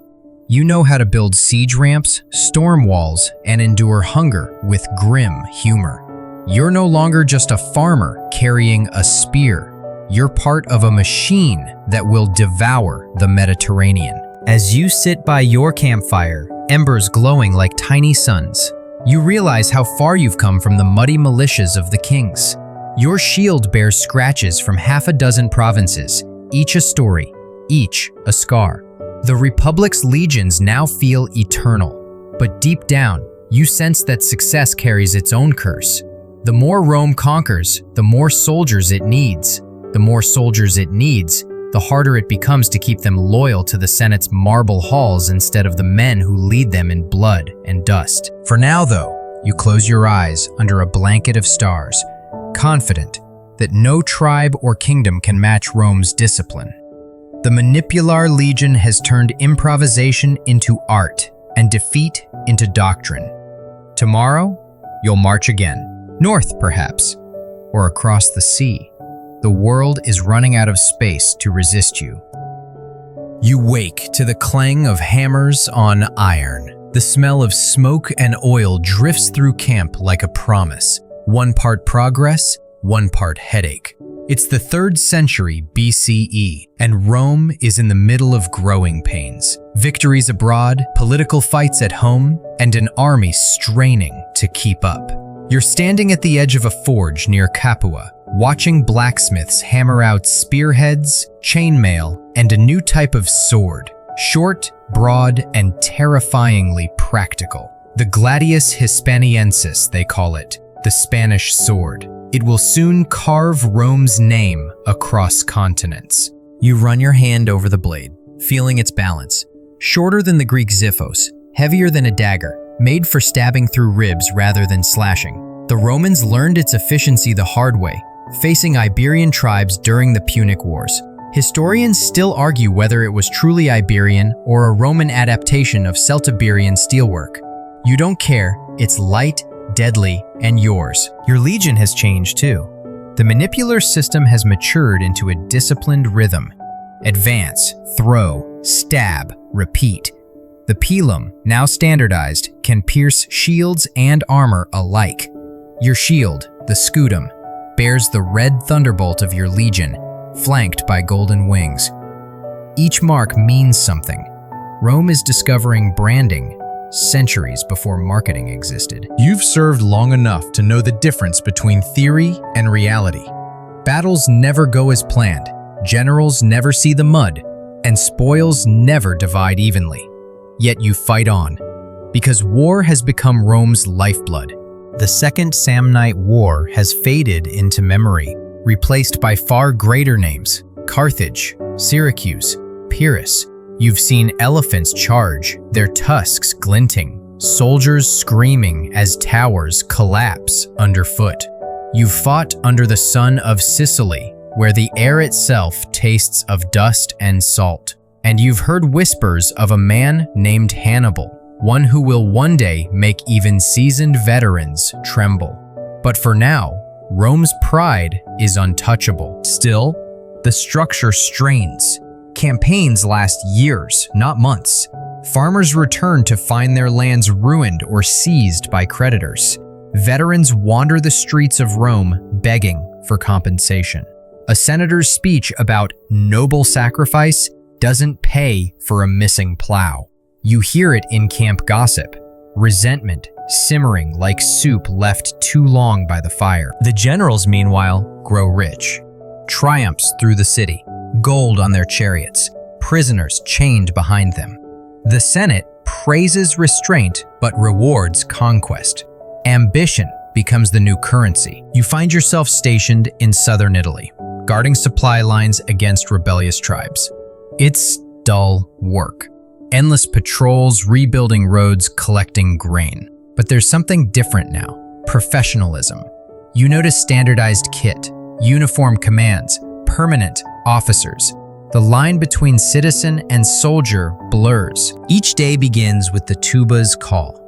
You know how to build siege ramps, storm walls, and endure hunger with grim humor. You're no longer just a farmer carrying a spear. You're part of a machine that will devour the Mediterranean. As you sit by your campfire, embers glowing like tiny suns, you realize how far you've come from the muddy militias of the kings. Your shield bears scratches from half a dozen provinces, each a story, each a scar. The Republic's legions now feel eternal, but deep down, you sense that success carries its own curse. The more Rome conquers, the more soldiers it needs. The more soldiers it needs, the harder it becomes to keep them loyal to the Senate's marble halls instead of the men who lead them in blood and dust. For now, though, you close your eyes under a blanket of stars, confident that no tribe or kingdom can match Rome's discipline. The Manipular Legion has turned improvisation into art and defeat into doctrine. Tomorrow, you'll march again, north perhaps, or across the sea. The world is running out of space to resist you. You wake to the clang of hammers on iron. The smell of smoke and oil drifts through camp like a promise. One part progress, one part headache. It's the 3rd century BCE, and Rome is in the middle of growing pains. Victories abroad, political fights at home, and an army straining to keep up. You're standing at the edge of a forge near Capua, watching blacksmiths hammer out spearheads, chainmail, and a new type of sword. Short, broad, and terrifyingly practical. The Gladius Hispaniensis, they call it, the Spanish sword. It will soon carve Rome's name across continents. You run your hand over the blade, feeling its balance. Shorter than the Greek xiphos, heavier than a dagger, made for stabbing through ribs rather than slashing. The Romans learned its efficiency the hard way, facing Iberian tribes during the Punic Wars. Historians still argue whether it was truly Iberian or a Roman adaptation of Celtiberian steelwork. You don't care, it's light, deadly, and yours. Your legion has changed too. The manipular system has matured into a disciplined rhythm. Advance, throw, stab, repeat. The pilum, now standardized, can pierce shields and armor alike. Your shield, the scutum, bears the red thunderbolt of your legion, flanked by golden wings. Each mark means something. Rome is discovering branding centuries before marketing existed. You've served long enough to know the difference between theory and reality. Battles never go as planned, generals never see the mud, and spoils never divide evenly. Yet you fight on, because war has become Rome's lifeblood. The Second Samnite War has faded into memory, replaced by far greater names: Carthage, Syracuse, Pyrrhus. You've seen elephants charge, their tusks glinting, soldiers screaming as towers collapse underfoot. You've fought under the sun of Sicily, where the air itself tastes of dust and salt. And you've heard whispers of a man named Hannibal, one who will one day make even seasoned veterans tremble. But for now, Rome's pride is untouchable. Still, the structure strains. Campaigns last years, not months. Farmers return to find their lands ruined or seized by creditors. Veterans wander the streets of Rome begging for compensation. A senator's speech about noble sacrifice doesn't pay for a missing plow. You hear it in camp gossip, resentment simmering like soup left too long by the fire. The generals, meanwhile, grow rich. Triumphs through the city, gold on their chariots, prisoners chained behind them. The Senate praises restraint but rewards conquest. Ambition becomes the new currency. You find yourself stationed in southern Italy, guarding supply lines against rebellious tribes. It's dull work. Endless patrols, rebuilding roads, collecting grain. But there's something different now: professionalism. You notice standardized kit, uniform commands, permanent officers. The line between citizen and soldier blurs. Each day begins with the tuba's call.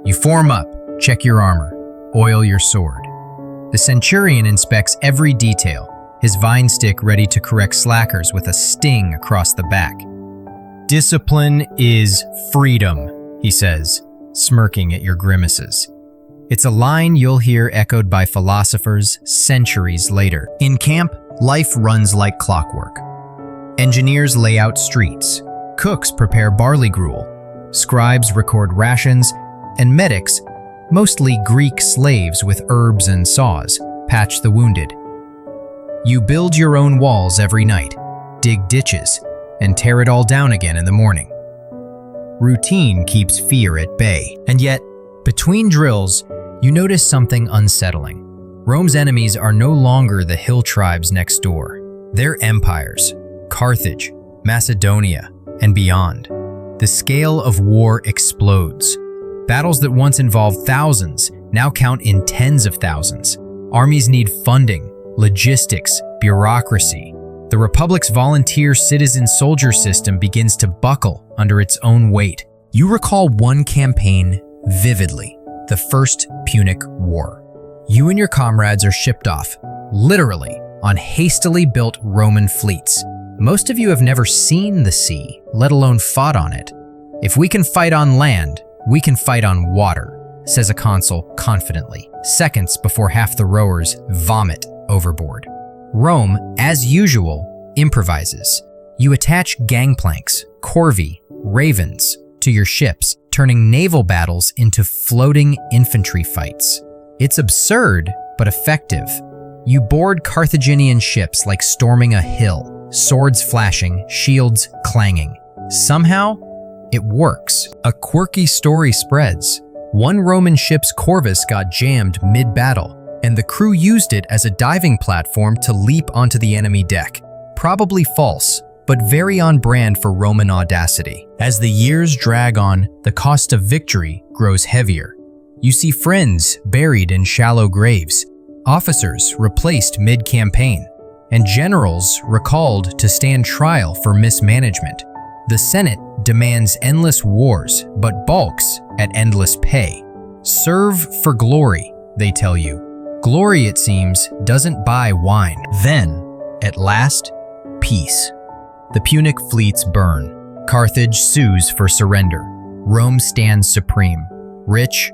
You form up, check your armor, oil your sword. The centurion inspects every detail, his vine stick ready to correct slackers with a sting across the back. "Discipline is freedom," he says, smirking at your grimaces. It's a line you'll hear echoed by philosophers centuries later. In camp, life runs like clockwork. Engineers lay out streets, cooks prepare barley gruel, scribes record rations, and medics, mostly Greek slaves with herbs and saws, patch the wounded. You build your own walls every night, dig ditches, and tear it all down again in the morning. Routine keeps fear at bay. And yet, between drills, you notice something unsettling. Rome's enemies are no longer the hill tribes next door. They're empires, Carthage, Macedonia, and beyond. The scale of war explodes. Battles that once involved thousands now count in tens of thousands. Armies need funding, logistics, bureaucracy. The Republic's volunteer citizen soldier system begins to buckle under its own weight. You recall one campaign vividly, the First Punic War. You and your comrades are shipped off, literally, on hastily built Roman fleets. Most of you have never seen the sea, let alone fought on it. If we can fight on land, we can fight on water, says a consul confidently, seconds before half the rowers vomit overboard. Rome, as usual, improvises. You attach gangplanks, corvée, ravens to your ships, turning naval battles into floating infantry fights. It's absurd, but effective. You board Carthaginian ships like storming a hill, swords flashing, shields clanging. Somehow, it works. A quirky story spreads. One Roman ship's corvus got jammed mid-battle, and the crew used it as a diving platform to leap onto the enemy deck. Probably false, but very on brand for Roman audacity. As the years drag on, the cost of victory grows heavier. You see friends buried in shallow graves, officers replaced mid-campaign, and generals recalled to stand trial for mismanagement. The Senate demands endless wars, but balks at endless pay. Serve for glory, they tell you. Glory, it seems, doesn't buy wine. Then, at last, peace. The Punic fleets burn. Carthage sues for surrender. Rome stands supreme, rich,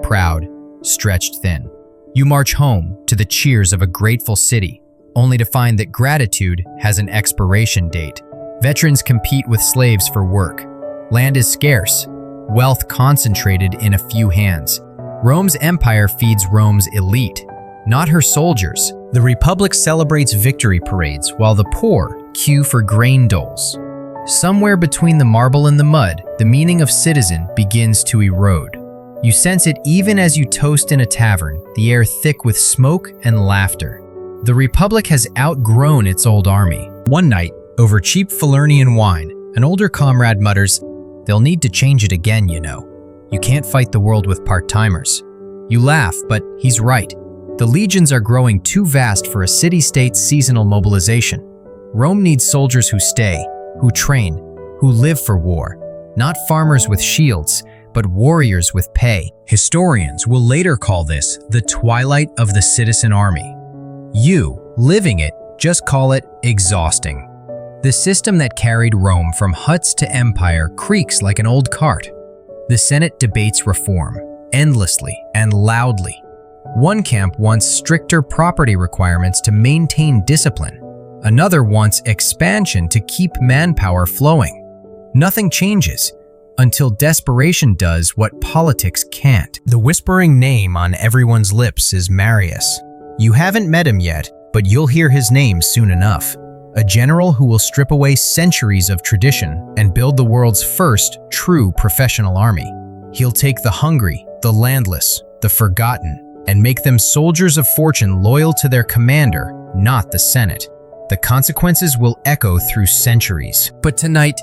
proud, stretched thin. You march home to the cheers of a grateful city, only to find that gratitude has an expiration date. Veterans compete with slaves for work. Land is scarce, wealth concentrated in a few hands. Rome's empire feeds Rome's elite, not her soldiers. The Republic celebrates victory parades while the poor queue for grain doles. Somewhere between the marble and the mud, the meaning of citizen begins to erode. You sense it even as you toast in a tavern, the air thick with smoke and laughter. The Republic has outgrown its old army. One night, over cheap Falernian wine, an older comrade mutters, "They'll need to change it again, you know. You can't fight the world with part-timers." You laugh, but he's right. The legions are growing too vast for a city-state's seasonal mobilization. Rome needs soldiers who stay, who train, who live for war. Not farmers with shields, but warriors with pay. Historians will later call this the twilight of the citizen army. You, living it, just call it exhausting. The system that carried Rome from huts to empire creaks like an old cart. The Senate debates reform, endlessly and loudly. One camp wants stricter property requirements to maintain discipline. Another wants expansion to keep manpower flowing. Nothing changes until desperation does what politics can't. The whispering name on everyone's lips is Marius. You haven't met him yet, but you'll hear his name soon enough. A general who will strip away centuries of tradition and build the world's first true professional army. He'll take the hungry, the landless, the forgotten, and make them soldiers of fortune loyal to their commander, not the Senate. The consequences will echo through centuries. But tonight,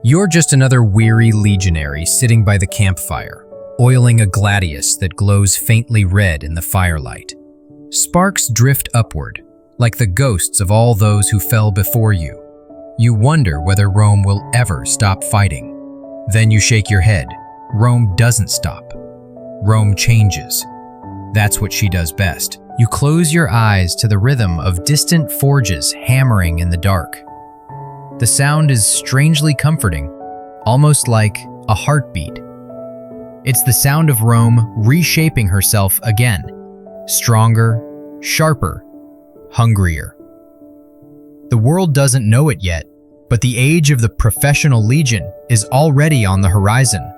you're just another weary legionary sitting by the campfire, oiling a gladius that glows faintly red in the firelight. Sparks drift upward, like the ghosts of all those who fell before you. You wonder whether Rome will ever stop fighting. Then you shake your head. Rome doesn't stop. Rome changes. That's what she does best. You close your eyes to the rhythm of distant forges hammering in the dark. The sound is strangely comforting, almost like a heartbeat. It's the sound of Rome reshaping herself again, stronger, sharper, hungrier. The world doesn't know it yet, but the age of the professional legion is already on the horizon,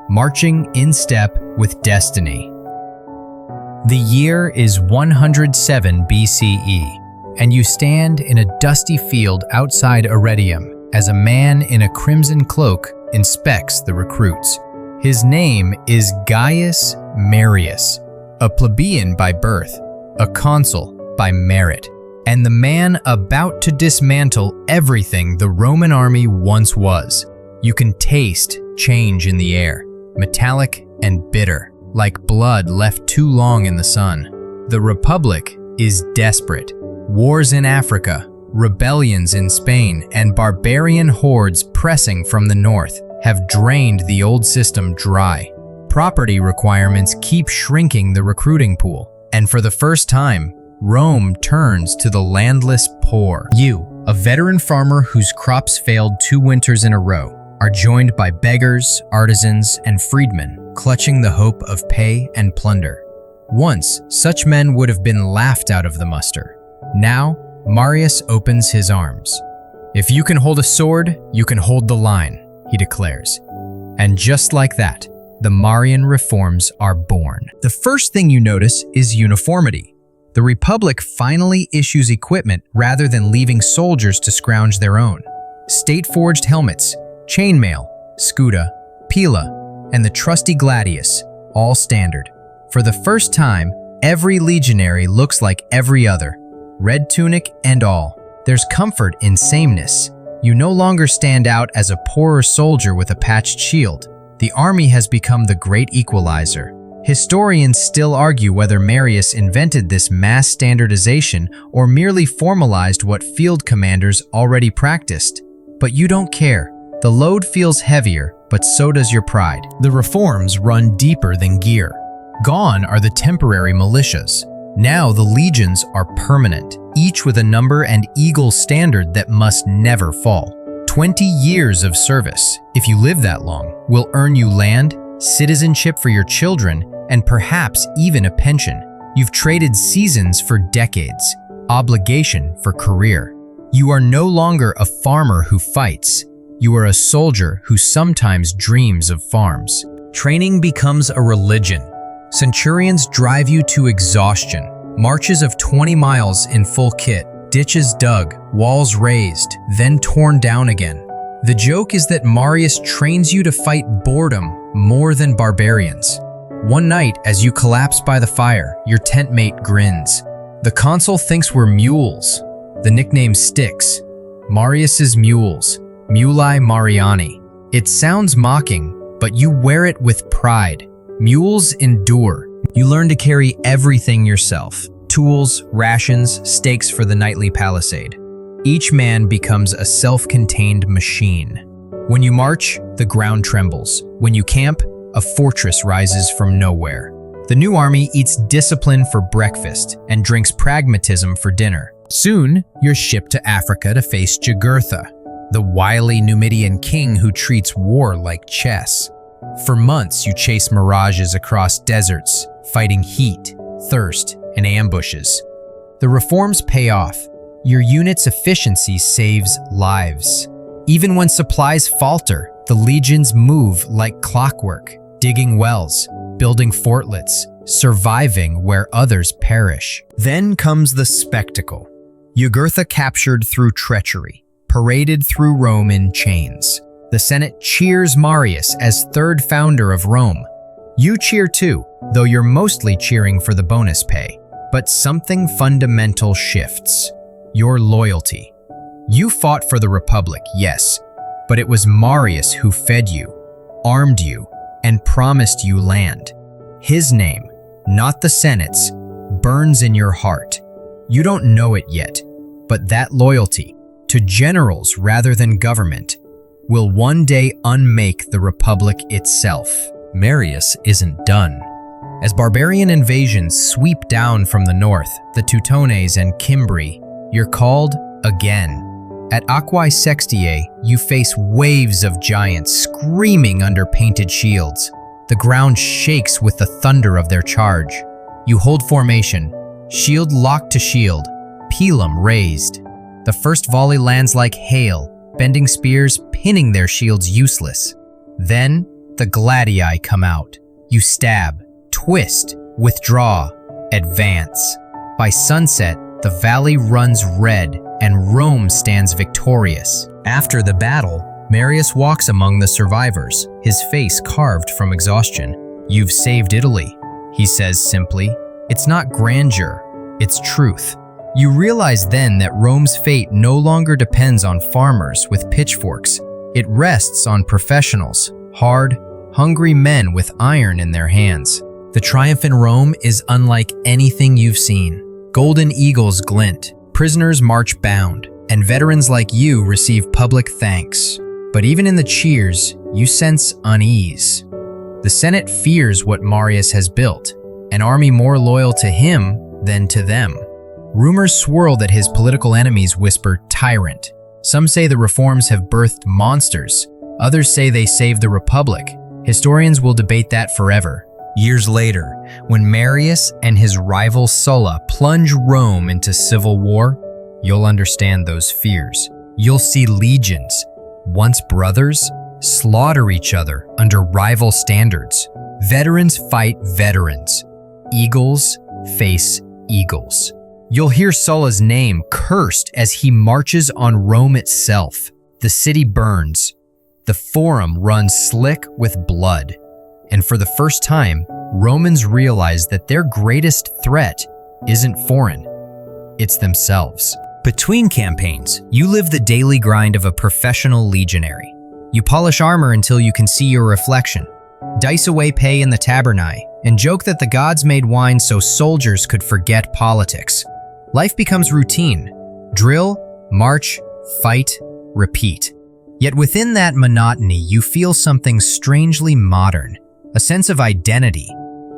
marching in step with destiny. The year is 107 BCE, and you stand in a dusty field outside Arretium as a man in a crimson cloak inspects the recruits. His name is Gaius Marius, a plebeian by birth, a consul by merit, and the man about to dismantle everything the Roman army once was. You can taste change in the air, metallic and bitter, like blood left too long in the sun. The Republic is desperate. Wars in Africa, rebellions in Spain, and barbarian hordes pressing from the north have drained the old system dry. Property requirements keep shrinking the recruiting pool, and for the first time, Rome turns to the landless poor. You, a veteran farmer whose crops failed 2 winters in a row, are joined by beggars, artisans, and freedmen, clutching the hope of pay and plunder. Once, such men would have been laughed out of the muster. Now, Marius opens his arms. "If you can hold a sword, you can hold the line," he declares. And just like that, the Marian reforms are born. The first thing you notice is uniformity. The Republic finally issues equipment rather than leaving soldiers to scrounge their own. State-forged helmets, chainmail, scuda, pila, and the trusty gladius, all standard. For the first time, every legionary looks like every other, red tunic and all. There's comfort in sameness. You no longer stand out as a poorer soldier with a patched shield. The army has become the great equalizer. Historians still argue whether Marius invented this mass standardization or merely formalized what field commanders already practiced. But you don't care. The load feels heavier, but so does your pride. The reforms run deeper than gear. Gone are the temporary militias. Now the legions are permanent, each with a number and eagle standard that must never fall. 20 years of service, if you live that long, will earn you land, citizenship for your children, and perhaps even a pension. You've traded seasons for decades, obligation for career. You are no longer a farmer who fights. You are a soldier who sometimes dreams of farms. Training becomes a religion. Centurions drive you to exhaustion. Marches of 20 miles in full kit, ditches dug, walls raised, then torn down again. The joke is that Marius trains you to fight boredom more than barbarians. One night, as you collapse by the fire, your tent mate grins. The consul thinks we're mules. The nickname sticks. Marius's mules, Muli Mariani. It sounds mocking, but you wear it with pride. Mules endure. You learn to carry everything yourself. Tools, rations, stakes for the nightly palisade. Each man becomes a self-contained machine. When you march, the ground trembles. When you camp, a fortress rises from nowhere. The new army eats discipline for breakfast and drinks pragmatism for dinner. Soon, you're shipped to Africa to face Jugurtha, the wily Numidian king who treats war like chess. For months, you chase mirages across deserts, fighting heat, thirst, and ambushes. The reforms pay off. Your unit's efficiency saves lives. Even when supplies falter, the legions move like clockwork, digging wells, building fortlets, surviving where others perish. Then comes the spectacle. Jugurtha captured through treachery, paraded through Rome in chains. The Senate cheers Marius as third founder of Rome. You cheer too, though you're mostly cheering for the bonus pay. But something fundamental shifts. Your loyalty. You fought for the Republic, yes, but it was Marius who fed you, armed you, and promised you land. His name, not the Senate's, burns in your heart. You don't know it yet, but that loyalty, to generals rather than government, will one day unmake the Republic itself. Marius isn't done. As barbarian invasions sweep down from the north, the Teutones and Cimbri, you're called again. At Aquae Sextiae, you face waves of giants screaming under painted shields. The ground shakes with the thunder of their charge. You hold formation, shield locked to shield, pilum raised. The first volley lands like hail, bending spears, pinning their shields useless. Then, the gladii come out. You stab, twist, withdraw, advance. By sunset, the valley runs red and Rome stands victorious. After the battle, Marius walks among the survivors, his face carved from exhaustion. "You've saved Italy," he says simply. It's not grandeur, its truth. You realize then that Rome's fate no longer depends on farmers with pitchforks. It rests on professionals, hard, hungry men with iron in their hands. The triumph in Rome is unlike anything you've seen. Golden eagles glint, prisoners march bound, and veterans like you receive public thanks. But even in the cheers, you sense unease. The Senate fears what Marius has built, an army more loyal to him than to them. Rumors swirl that his political enemies whisper tyrant. Some say the reforms have birthed monsters. Others say they saved the Republic. Historians will debate that forever. Years later, when Marius and his rival Sulla plunge Rome into civil war, you'll understand those fears. You'll see legions, once brothers, slaughter each other under rival standards. Veterans fight veterans. Eagles face eagles. You'll hear Sulla's name cursed as he marches on Rome itself. The city burns. The Forum runs slick with blood. And for the first time, Romans realize that their greatest threat isn't foreign, it's themselves. Between campaigns, you live the daily grind of a professional legionary. You polish armor until you can see your reflection, dice away pay in the tabernae, and joke that the gods made wine so soldiers could forget politics. Life becomes routine. Drill, march, fight, repeat. Yet within that monotony, you feel something strangely modern, a sense of identity.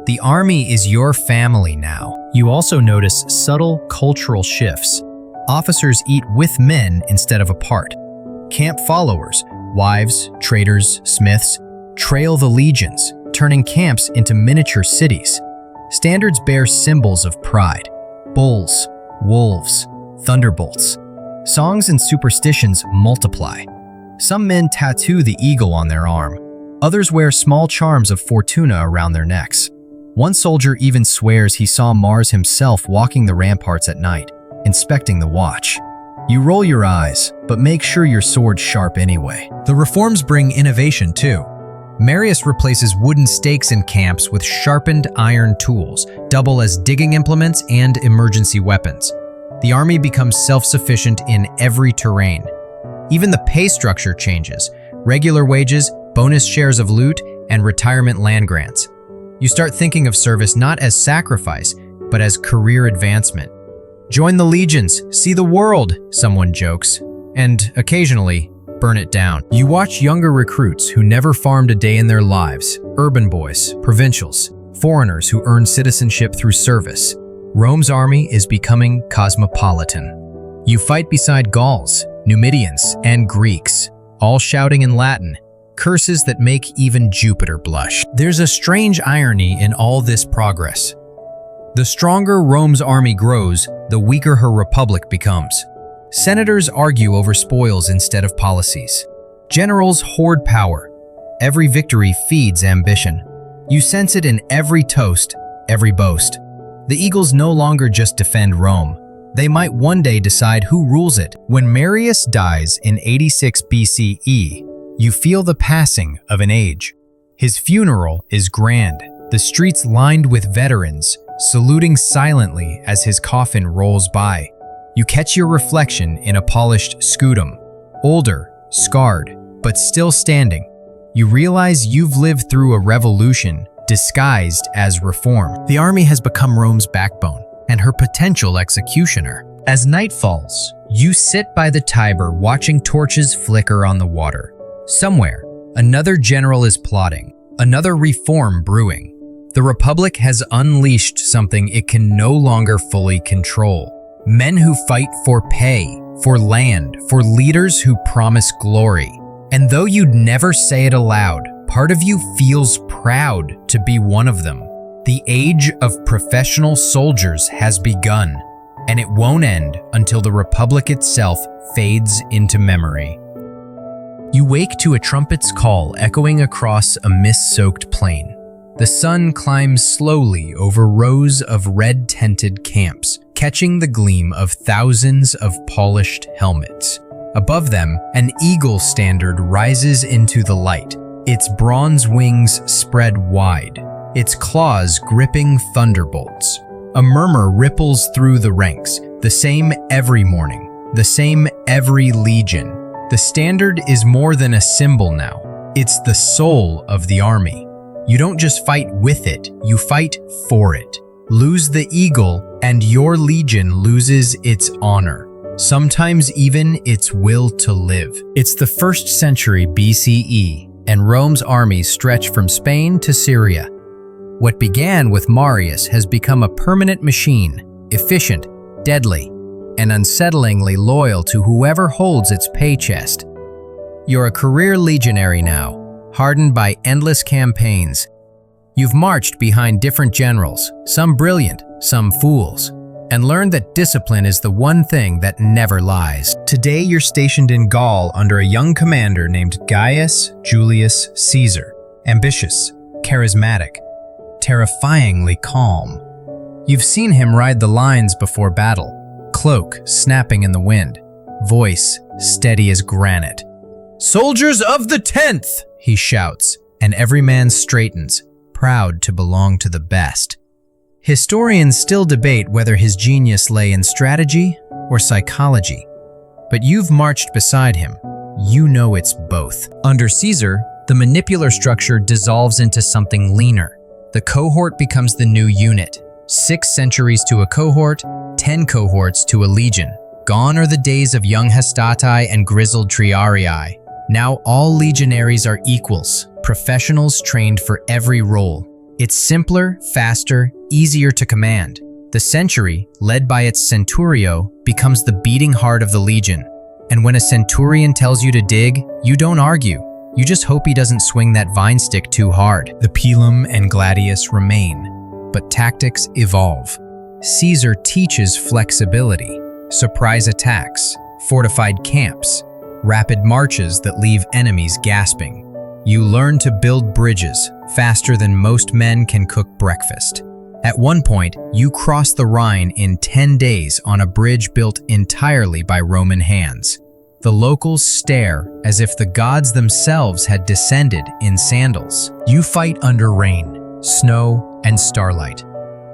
The army is your family now. You also notice subtle cultural shifts. Officers eat with men instead of apart. Camp followers, wives, traders, smiths, trail the legions, turning camps into miniature cities. Standards bear symbols of pride: bulls, wolves, thunderbolts. Songs and superstitions multiply. Some men tattoo the eagle on their arm. Others wear small charms of Fortuna around their necks. One soldier even swears he saw Mars himself walking the ramparts at night, inspecting the watch. You roll your eyes, but make sure your sword's sharp anyway. The reforms bring innovation too. Marius replaces wooden stakes in camps with sharpened iron tools, double as digging implements and emergency weapons. The army becomes self-sufficient in every terrain. Even the pay structure changes: regular wages, bonus shares of loot, and retirement land grants. You start thinking of service not as sacrifice, but as career advancement. Join the legions, see the world, someone jokes, and occasionally burn it down. You watch younger recruits who never farmed a day in their lives, urban boys, provincials, foreigners who earn citizenship through service. Rome's army is becoming cosmopolitan. You fight beside Gauls, Numidians, and Greeks, all shouting in Latin, curses that make even Jupiter blush. There's a strange irony in all this progress. The stronger Rome's army grows, the weaker her republic becomes. Senators argue over spoils instead of policies. Generals hoard power. Every victory feeds ambition. You sense it in every toast, every boast. The eagles no longer just defend Rome. They might one day decide who rules it. When Marius dies in 86 BCE, you feel the passing of an age. His funeral is grand, the streets lined with veterans, saluting silently as his coffin rolls by. You catch your reflection in a polished scutum, older, scarred, but still standing. You realize you've lived through a revolution disguised as reform. The army has become Rome's backbone and her potential executioner. As night falls, you sit by the Tiber watching torches flicker on the water. Somewhere, another general is plotting, another reform brewing. The Republic has unleashed something it can no longer fully control. Men who fight for pay, for land, for leaders who promise glory. And though you'd never say it aloud, part of you feels proud to be one of them. The age of professional soldiers has begun, and it won't end until the Republic itself fades into memory. You wake to a trumpet's call echoing across a mist-soaked plain. The sun climbs slowly over rows of red-tented camps, catching the gleam of thousands of polished helmets. Above them, an eagle standard rises into the light, its bronze wings spread wide, its claws gripping thunderbolts. A murmur ripples through the ranks, the same every morning, the same every legion. The standard is more than a symbol now. It's the soul of the army. You don't just fight with it, you fight for it. Lose the eagle, and your legion loses its honor, sometimes even its will to live. It's the 1st century BCE, and Rome's armies stretch from Spain to Syria. What began with Marius has become a permanent machine, efficient, deadly, and unsettlingly loyal to whoever holds its pay chest. You're a career legionary now, hardened by endless campaigns. You've marched behind different generals, some brilliant, some fools, and learned that discipline is the one thing that never lies. Today you're stationed in Gaul under a young commander named Gaius Julius Caesar, ambitious, charismatic, terrifyingly calm. You've seen him ride the lines before battle, cloak snapping in the wind, voice steady as granite. "Soldiers of the 10th!" he shouts, and every man straightens, proud to belong to the best. Historians still debate whether his genius lay in strategy or psychology, but you've marched beside him. You know it's both. Under Caesar, the manipular structure dissolves into something leaner. The cohort becomes the new unit. 6 centuries to a cohort, 10 cohorts to a legion. Gone are the days of young Hastati and grizzled Triarii. Now all legionaries are equals, professionals trained for every role. It's simpler, faster, easier to command. The century, led by its centurio, becomes the beating heart of the legion. And when a centurion tells you to dig, you don't argue. You just hope he doesn't swing that vine stick too hard. The pilum and gladius remain, but tactics evolve. Caesar teaches flexibility, surprise attacks, fortified camps, rapid marches that leave enemies gasping. You learn to build bridges faster than most men can cook breakfast. At one point, you cross the Rhine in 10 days on a bridge built entirely by Roman hands. The locals stare as if the gods themselves had descended in sandals. You fight under rain, snow, and starlight.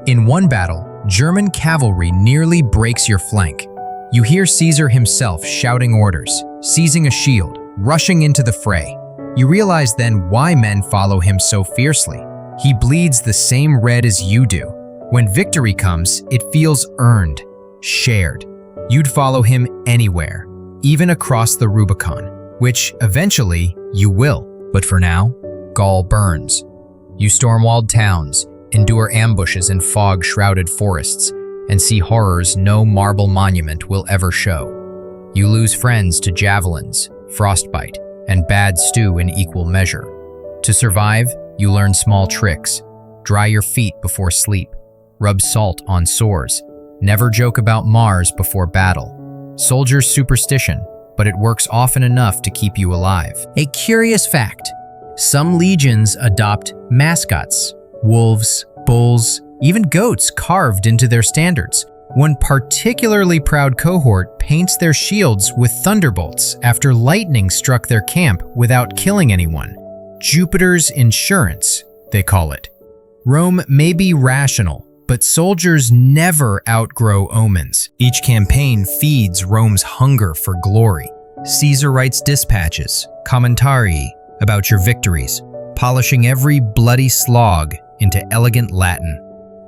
In one battle, German cavalry nearly breaks your flank. You hear Caesar himself shouting orders, seizing a shield, rushing into the fray. You realize then why men follow him so fiercely. He bleeds the same red as you do. When victory comes, it feels earned, shared. You'd follow him anywhere, even across the Rubicon, which eventually you will. But for now, Gaul burns. You storm walled towns, endure ambushes in fog-shrouded forests, and see horrors no marble monument will ever show. You lose friends to javelins, frostbite, and bad stew in equal measure. To survive, you learn small tricks. Dry your feet before sleep. Rub salt on sores. Never joke about Mars before battle. Soldier's superstition, but it works often enough to keep you alive. A curious fact: some legions adopt mascots, wolves, bulls, even goats carved into their standards. One particularly proud cohort paints their shields with thunderbolts after lightning struck their camp without killing anyone. Jupiter's insurance, they call it. Rome may be rational, but soldiers never outgrow omens. Each campaign feeds Rome's hunger for glory. Caesar writes dispatches, commentarii, about your victories, polishing every bloody slog into elegant Latin.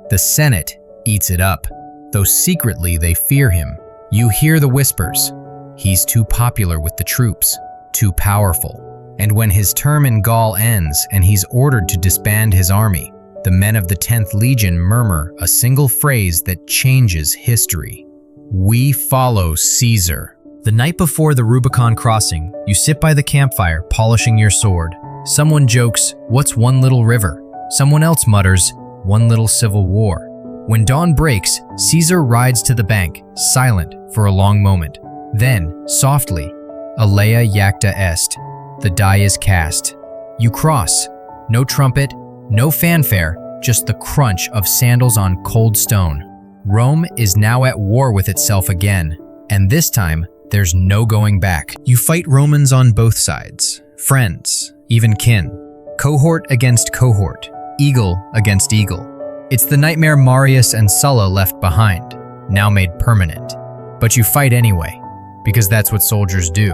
The Senate eats it up, though secretly they fear him. You hear the whispers. He's too popular with the troops, too powerful. And when his term in Gaul ends and he's ordered to disband his army, the men of the 10th Legion murmur a single phrase that changes history. We follow Caesar. The night before the Rubicon crossing, you sit by the campfire polishing your sword. Someone jokes, "What's one little river?" Someone else mutters, "One little civil war." When dawn breaks, Caesar rides to the bank, silent for a long moment. Then, softly, Alea jacta est. The die is cast. You cross. No trumpet, no fanfare, just the crunch of sandals on cold stone. Rome is now at war with itself again, and this time, there's no going back. You fight Romans on both sides, friends, even kin, cohort against cohort, eagle against eagle. It's the nightmare Marius and Sulla left behind, now made permanent. But you fight anyway, because that's what soldiers do.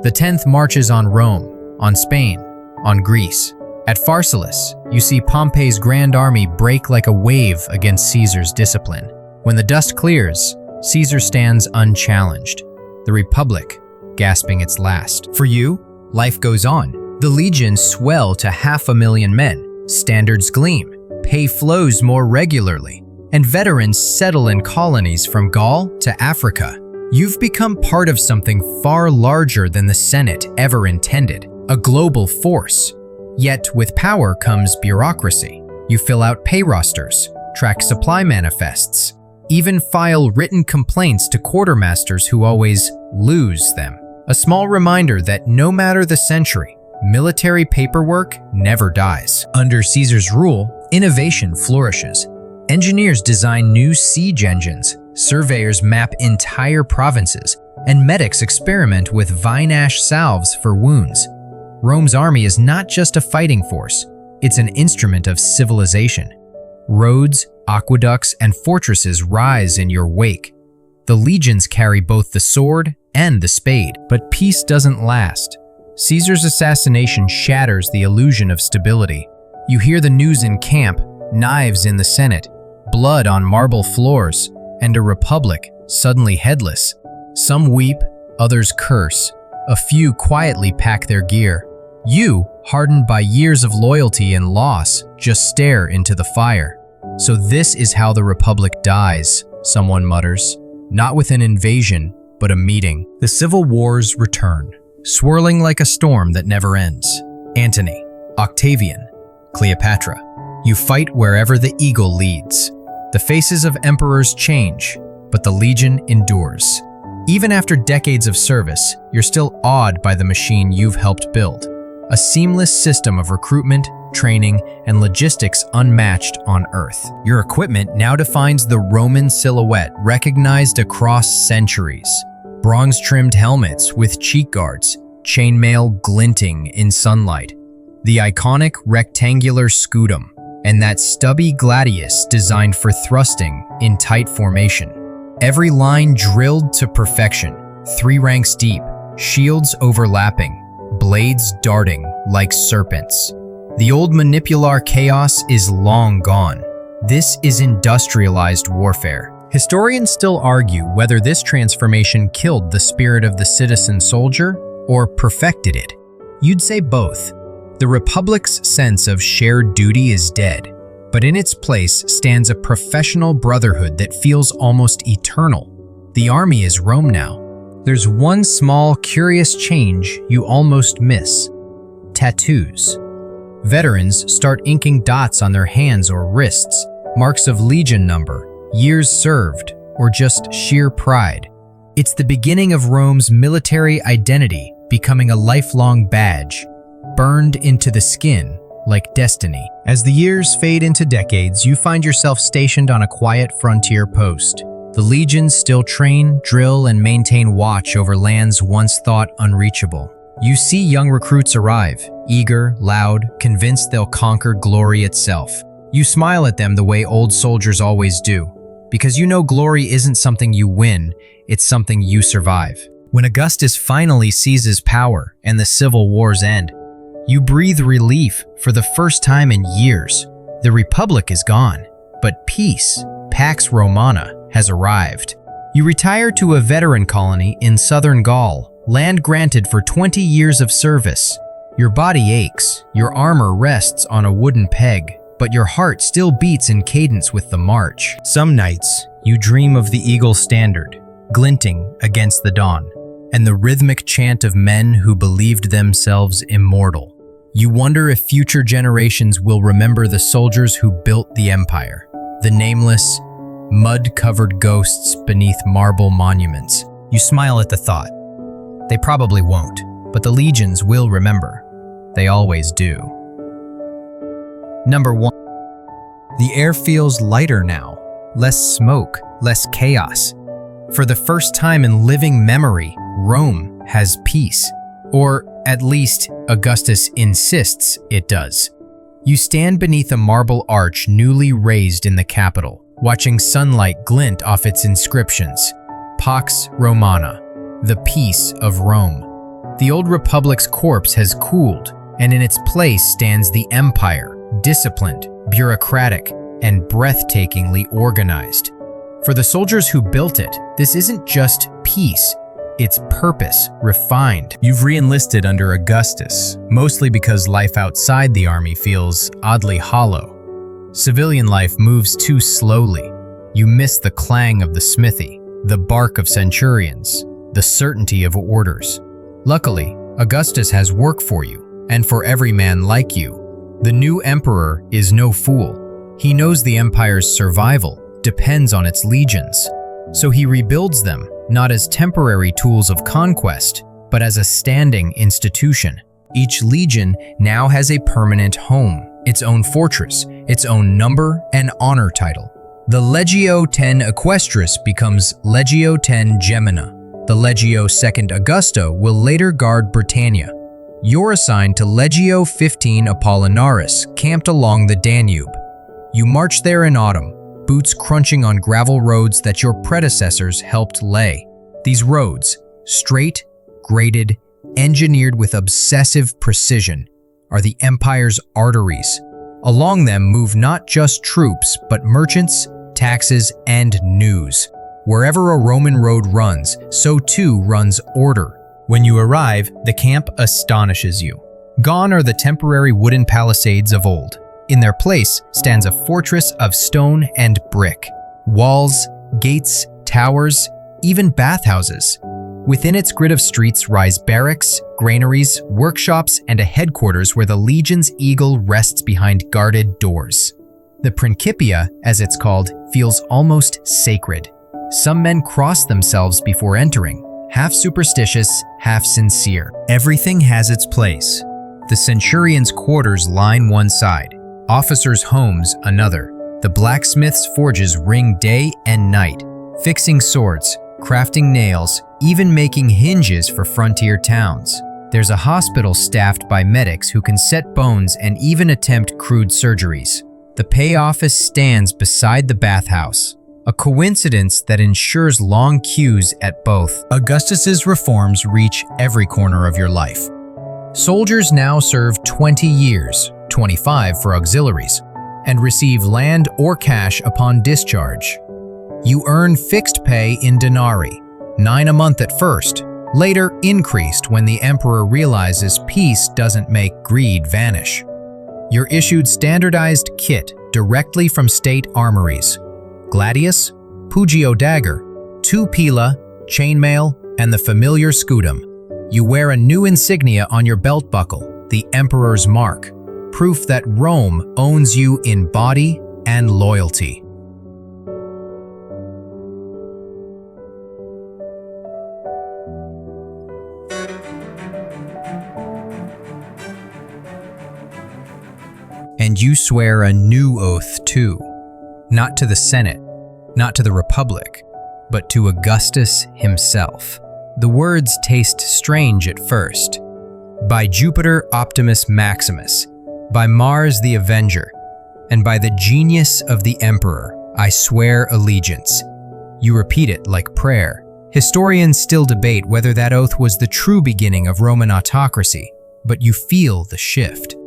The 10th marches on Rome, on Spain, on Greece. At Pharsalus, you see Pompey's grand army break like a wave against Caesar's discipline. When the dust clears, Caesar stands unchallenged, the Republic gasping its last. For you, life goes on. The legions swell to 500,000 men, standards gleam, pay flows more regularly, and veterans settle in colonies from Gaul to Africa. You've become part of something far larger than the Senate ever intended, a global force. Yet with power comes bureaucracy. You fill out pay rosters, track supply manifests, even file written complaints to quartermasters who always lose them. A small reminder that no matter the century, military paperwork never dies. Under Caesar's rule, innovation flourishes. Engineers design new siege engines, surveyors map entire provinces, and medics experiment with vine ash salves for wounds. Rome's army is not just a fighting force, it's an instrument of civilization. Roads, aqueducts, and fortresses rise in your wake. The legions carry both the sword and the spade. But peace doesn't last. Caesar's assassination shatters the illusion of stability. You hear the news in camp, knives in the Senate, blood on marble floors, and a republic suddenly headless. Some weep, others curse. A few quietly pack their gear. You, hardened by years of loyalty and loss, just stare into the fire. So this is how the Republic dies, someone mutters. Not with an invasion, but a meeting. The civil wars return, swirling like a storm that never ends. Antony, Octavian, Cleopatra. You fight wherever the eagle leads. The faces of emperors change, but the legion endures. Even after decades of service, you're still awed by the machine you've helped build. A seamless system of recruitment, training, and logistics unmatched on Earth. Your equipment now defines the Roman silhouette recognized across centuries. Bronze-trimmed helmets with cheek guards, chainmail glinting in sunlight, the iconic rectangular scutum, and that stubby gladius designed for thrusting in tight formation. Every line drilled to perfection, 3 ranks deep, shields overlapping, blades darting like serpents. The old manipular chaos is long gone. This is industrialized warfare. Historians still argue whether this transformation killed the spirit of the citizen soldier or perfected it. You'd say both. The Republic's sense of shared duty is dead, but in its place stands a professional brotherhood that feels almost eternal. The army is Rome now. There's one small, curious change you almost miss. Tattoos. Veterans start inking dots on their hands or wrists, marks of legion number, years served, or just sheer pride. It's the beginning of Rome's military identity becoming a lifelong badge, burned into the skin like destiny. As the years fade into decades, you find yourself stationed on a quiet frontier post. The legions still train, drill, and maintain watch over lands once thought unreachable. You see young recruits arrive, eager, loud, convinced they'll conquer glory itself. You smile at them the way old soldiers always do, because you know glory isn't something you win, it's something you survive. When Augustus finally seizes power and the civil wars end, you breathe relief for the first time in years. The Republic is gone, but peace, Pax Romana, has arrived. You retire to a veteran colony in southern Gaul, land granted for 20 years of service. Your body aches, your armor rests on a wooden peg, but your heart still beats in cadence with the march. Some nights, you dream of the Eagle Standard, glinting against the dawn, and the rhythmic chant of men who believed themselves immortal. You wonder if future generations will remember the soldiers who built the empire, the nameless, mud-covered ghosts beneath marble monuments. You smile at the thought. They probably won't, but the legions will remember. They always do. Number 1. The air feels lighter now. Less smoke, less chaos. For the first time in living memory, Rome has peace. Or at least Augustus insists it does. You stand beneath a marble arch newly raised in the capital, watching sunlight glint off its inscriptions. Pax Romana, the peace of Rome. The old republic's corpse has cooled, and in its place stands the empire, disciplined, bureaucratic, and breathtakingly organized. For the soldiers who built it, this isn't just peace, it's purpose, refined. You've re-enlisted under Augustus, mostly because life outside the army feels oddly hollow. Civilian life moves too slowly. You miss the clang of the smithy, the bark of centurions, the certainty of orders. Luckily, Augustus has work for you, and for every man like you. The new emperor is no fool. He knows the empire's survival depends on its legions, so he rebuilds them, not as temporary tools of conquest, but as a standing institution. Each legion now has a permanent home, its own fortress, its own number and honor title. The Legio X Equestris becomes Legio X Gemina. The Legio II Augusto will later guard Britannia. You're assigned to Legio XV Apollinaris, camped along the Danube. You march there in autumn, boots crunching on gravel roads that your predecessors helped lay. These roads, straight, graded, engineered with obsessive precision, are the empire's arteries. Along them move not just troops, but merchants, taxes, and news. Wherever a Roman road runs, so too runs order. When you arrive, the camp astonishes you. Gone are the temporary wooden palisades of old. In their place stands a fortress of stone and brick. Walls, gates, towers, even bathhouses. Within its grid of streets rise barracks, granaries, workshops, and a headquarters where the legion's eagle rests behind guarded doors. The Principia, as it's called, feels almost sacred. Some men cross themselves before entering, half superstitious, half sincere. Everything has its place. The centurion's quarters line one side, officers' homes another. The blacksmith's forges ring day and night, fixing swords, crafting nails, even making hinges for frontier towns. There's a hospital staffed by medics who can set bones and even attempt crude surgeries. The pay office stands beside the bathhouse, a coincidence that ensures long queues at both. Augustus's reforms reach every corner of your life. Soldiers now serve 20 years, 25 for auxiliaries, and receive land or cash upon discharge. You earn fixed pay in denarii, 9 a month at first, later increased when the emperor realizes peace doesn't make greed vanish. You're issued standardized kit directly from state armories: gladius, pugio dagger, 2 pila, chainmail, and the familiar scutum. You wear a new insignia on your belt buckle, the emperor's mark, proof that Rome owns you in body and loyalty. And you swear a new oath too, not to the Senate, not to the Republic, but to Augustus himself. The words taste strange at first. By Jupiter Optimus Maximus, by Mars the Avenger, and by the genius of the Emperor, I swear allegiance. You repeat it like prayer. Historians still debate whether that oath was the true beginning of Roman autocracy, but you feel the shift.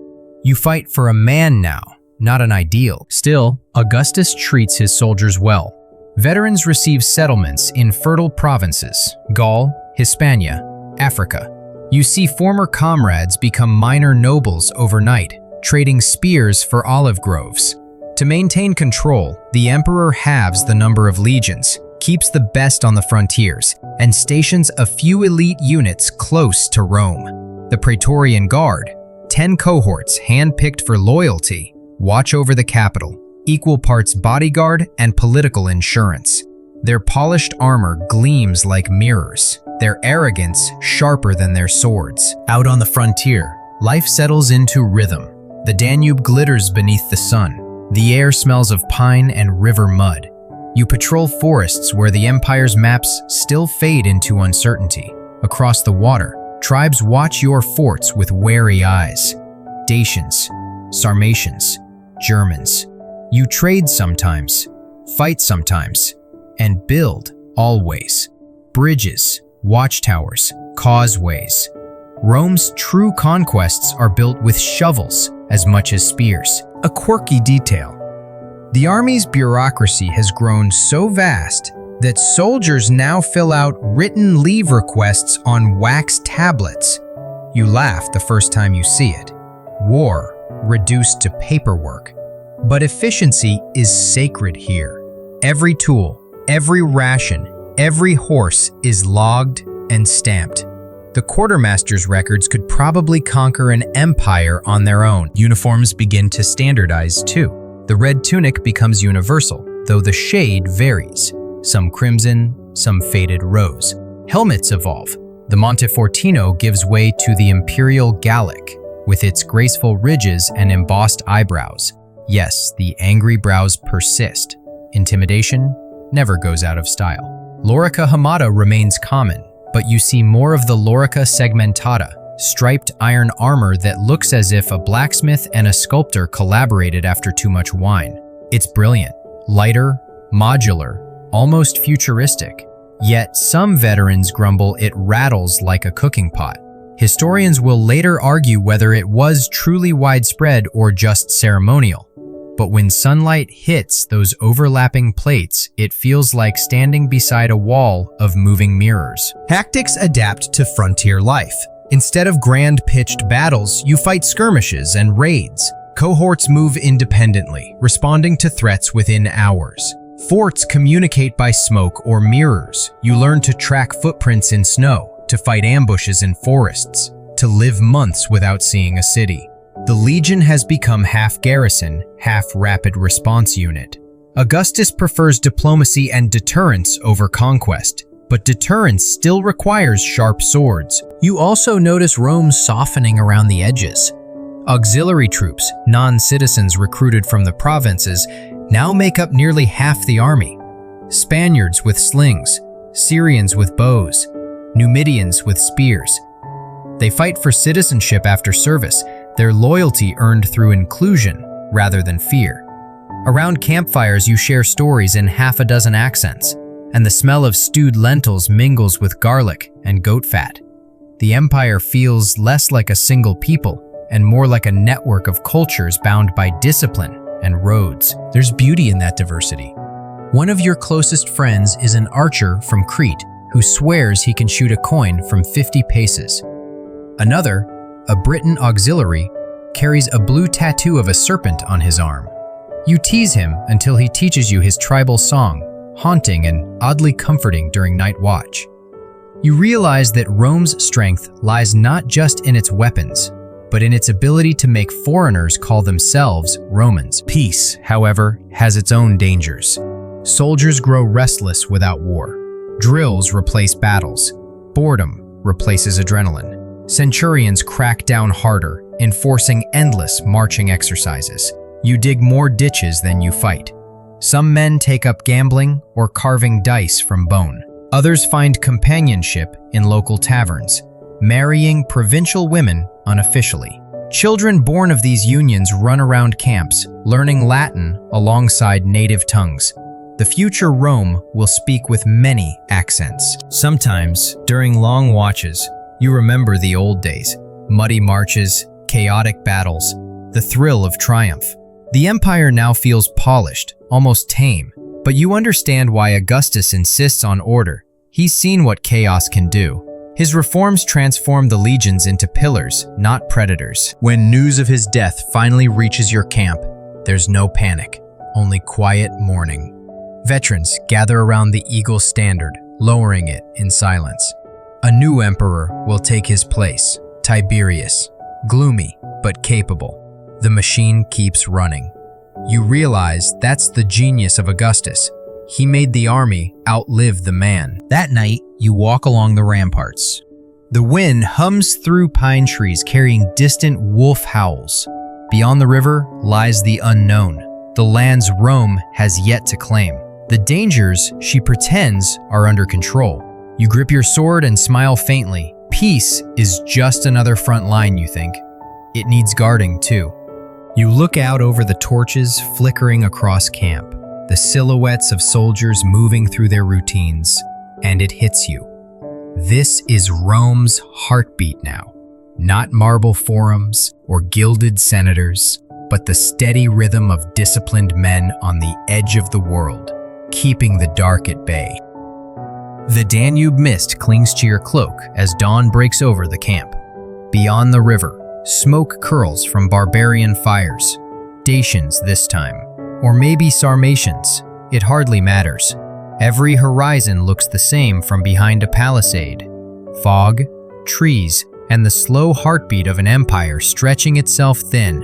You fight for a man now, not an ideal. Still, Augustus treats his soldiers well. Veterans receive settlements in fertile provinces: Gaul, Hispania, Africa. You see former comrades become minor nobles overnight, trading spears for olive groves. To maintain control, the emperor halves the number of legions, keeps the best on the frontiers, and stations a few elite units close to Rome. The Praetorian Guard, 10 cohorts hand-picked for loyalty, watch over the capital, equal parts bodyguard and political insurance. Their polished armor gleams like mirrors, their arrogance sharper than their swords. Out on the frontier, life settles into rhythm. The Danube glitters beneath the sun. The air smells of pine and river mud. You patrol forests where the empire's maps still fade into uncertainty. Across the water, tribes watch your forts with wary eyes. Dacians, Sarmatians, Germans. You trade sometimes, fight sometimes, and build always. Bridges, watchtowers, causeways. Rome's true conquests are built with shovels as much as spears. A quirky detail. The army's bureaucracy has grown so vast that soldiers now fill out written leave requests on wax tablets. You laugh the first time you see it. War reduced to paperwork. But efficiency is sacred here. Every tool, every ration, every horse is logged and stamped. The quartermaster's records could probably conquer an empire on their own. Uniforms begin to standardize too. The red tunic becomes universal, though the shade varies. Some crimson, some faded rose. Helmets evolve. The Montefortino gives way to the imperial Gallic, with its graceful ridges and embossed eyebrows. Yes, the angry brows persist. Intimidation never goes out of style. Lorica hamata remains common, but you see more of the Lorica segmentata, striped iron armor that looks as if a blacksmith and a sculptor collaborated after too much wine. It's brilliant, lighter, modular, almost futuristic. Yet some veterans grumble it rattles like a cooking pot. Historians will later argue whether it was truly widespread or just ceremonial. But when sunlight hits those overlapping plates, it feels like standing beside a wall of moving mirrors. Tactics adapt to frontier life. Instead of grand pitched battles, you fight skirmishes and raids. Cohorts move independently, responding to threats within hours. Forts communicate by smoke or mirrors. You learn to track footprints in snow, to fight ambushes in forests, to live months without seeing a city. The Legion has become half garrison, half rapid response unit. Augustus prefers diplomacy and deterrence over conquest, but deterrence still requires sharp swords. You also notice Rome softening around the edges. Auxiliary troops, non-citizens recruited from the provinces, now make up nearly half the army. Spaniards with slings, Syrians with bows, Numidians with spears. They fight for citizenship after service, their loyalty earned through inclusion rather than fear. Around campfires you share stories in half a dozen accents, and the smell of stewed lentils mingles with garlic and goat fat. The empire feels less like a single people and more like a network of cultures bound by discipline and roads. There's beauty in that diversity. One of your closest friends is an archer from Crete who swears he can shoot a coin from 50 paces. Another, a Briton auxiliary, carries a blue tattoo of a serpent on his arm. You tease him until he teaches you his tribal song, haunting and oddly comforting during night watch. You realize that Rome's strength lies not just in its weapons, but in its ability to make foreigners call themselves Romans. Peace, however, has its own dangers. Soldiers grow restless without war. Drills replace battles. Boredom replaces adrenaline. Centurions crack down harder, enforcing endless marching exercises. You dig more ditches than you fight. Some men take up gambling or carving dice from bone. Others find companionship in local taverns, marrying provincial women unofficially. Children born of these unions run around camps, learning Latin alongside native tongues. The future Rome will speak with many accents. Sometimes, during long watches, you remember the old days, muddy marches, chaotic battles, the thrill of triumph. The empire now feels polished, almost tame, but you understand why Augustus insists on order. He's seen what chaos can do. His reforms transform the legions into pillars, not predators. When news of his death finally reaches your camp, there's no panic, only quiet mourning. Veterans gather around the eagle standard, lowering it in silence. A new emperor will take his place, Tiberius, gloomy but capable. The machine keeps running. You realize that's the genius of Augustus. He made the army outlive the man. That night, you walk along the ramparts. The wind hums through pine trees carrying distant wolf howls. Beyond the river lies the unknown, the lands Rome has yet to claim. The dangers, she pretends, are under control. You grip your sword and smile faintly. Peace is just another front line, you think. It needs guarding, too. You look out over the torches flickering across camp, the silhouettes of soldiers moving through their routines, and it hits you. This is Rome's heartbeat now. Not marble forums or gilded senators, but the steady rhythm of disciplined men on the edge of the world, keeping the dark at bay. The Danube mist clings to your cloak as dawn breaks over the camp. Beyond the river, smoke curls from barbarian fires. Dacians this time, or maybe Sarmatians, it hardly matters. Every horizon looks the same from behind a palisade. Fog, trees, and the slow heartbeat of an empire stretching itself thin.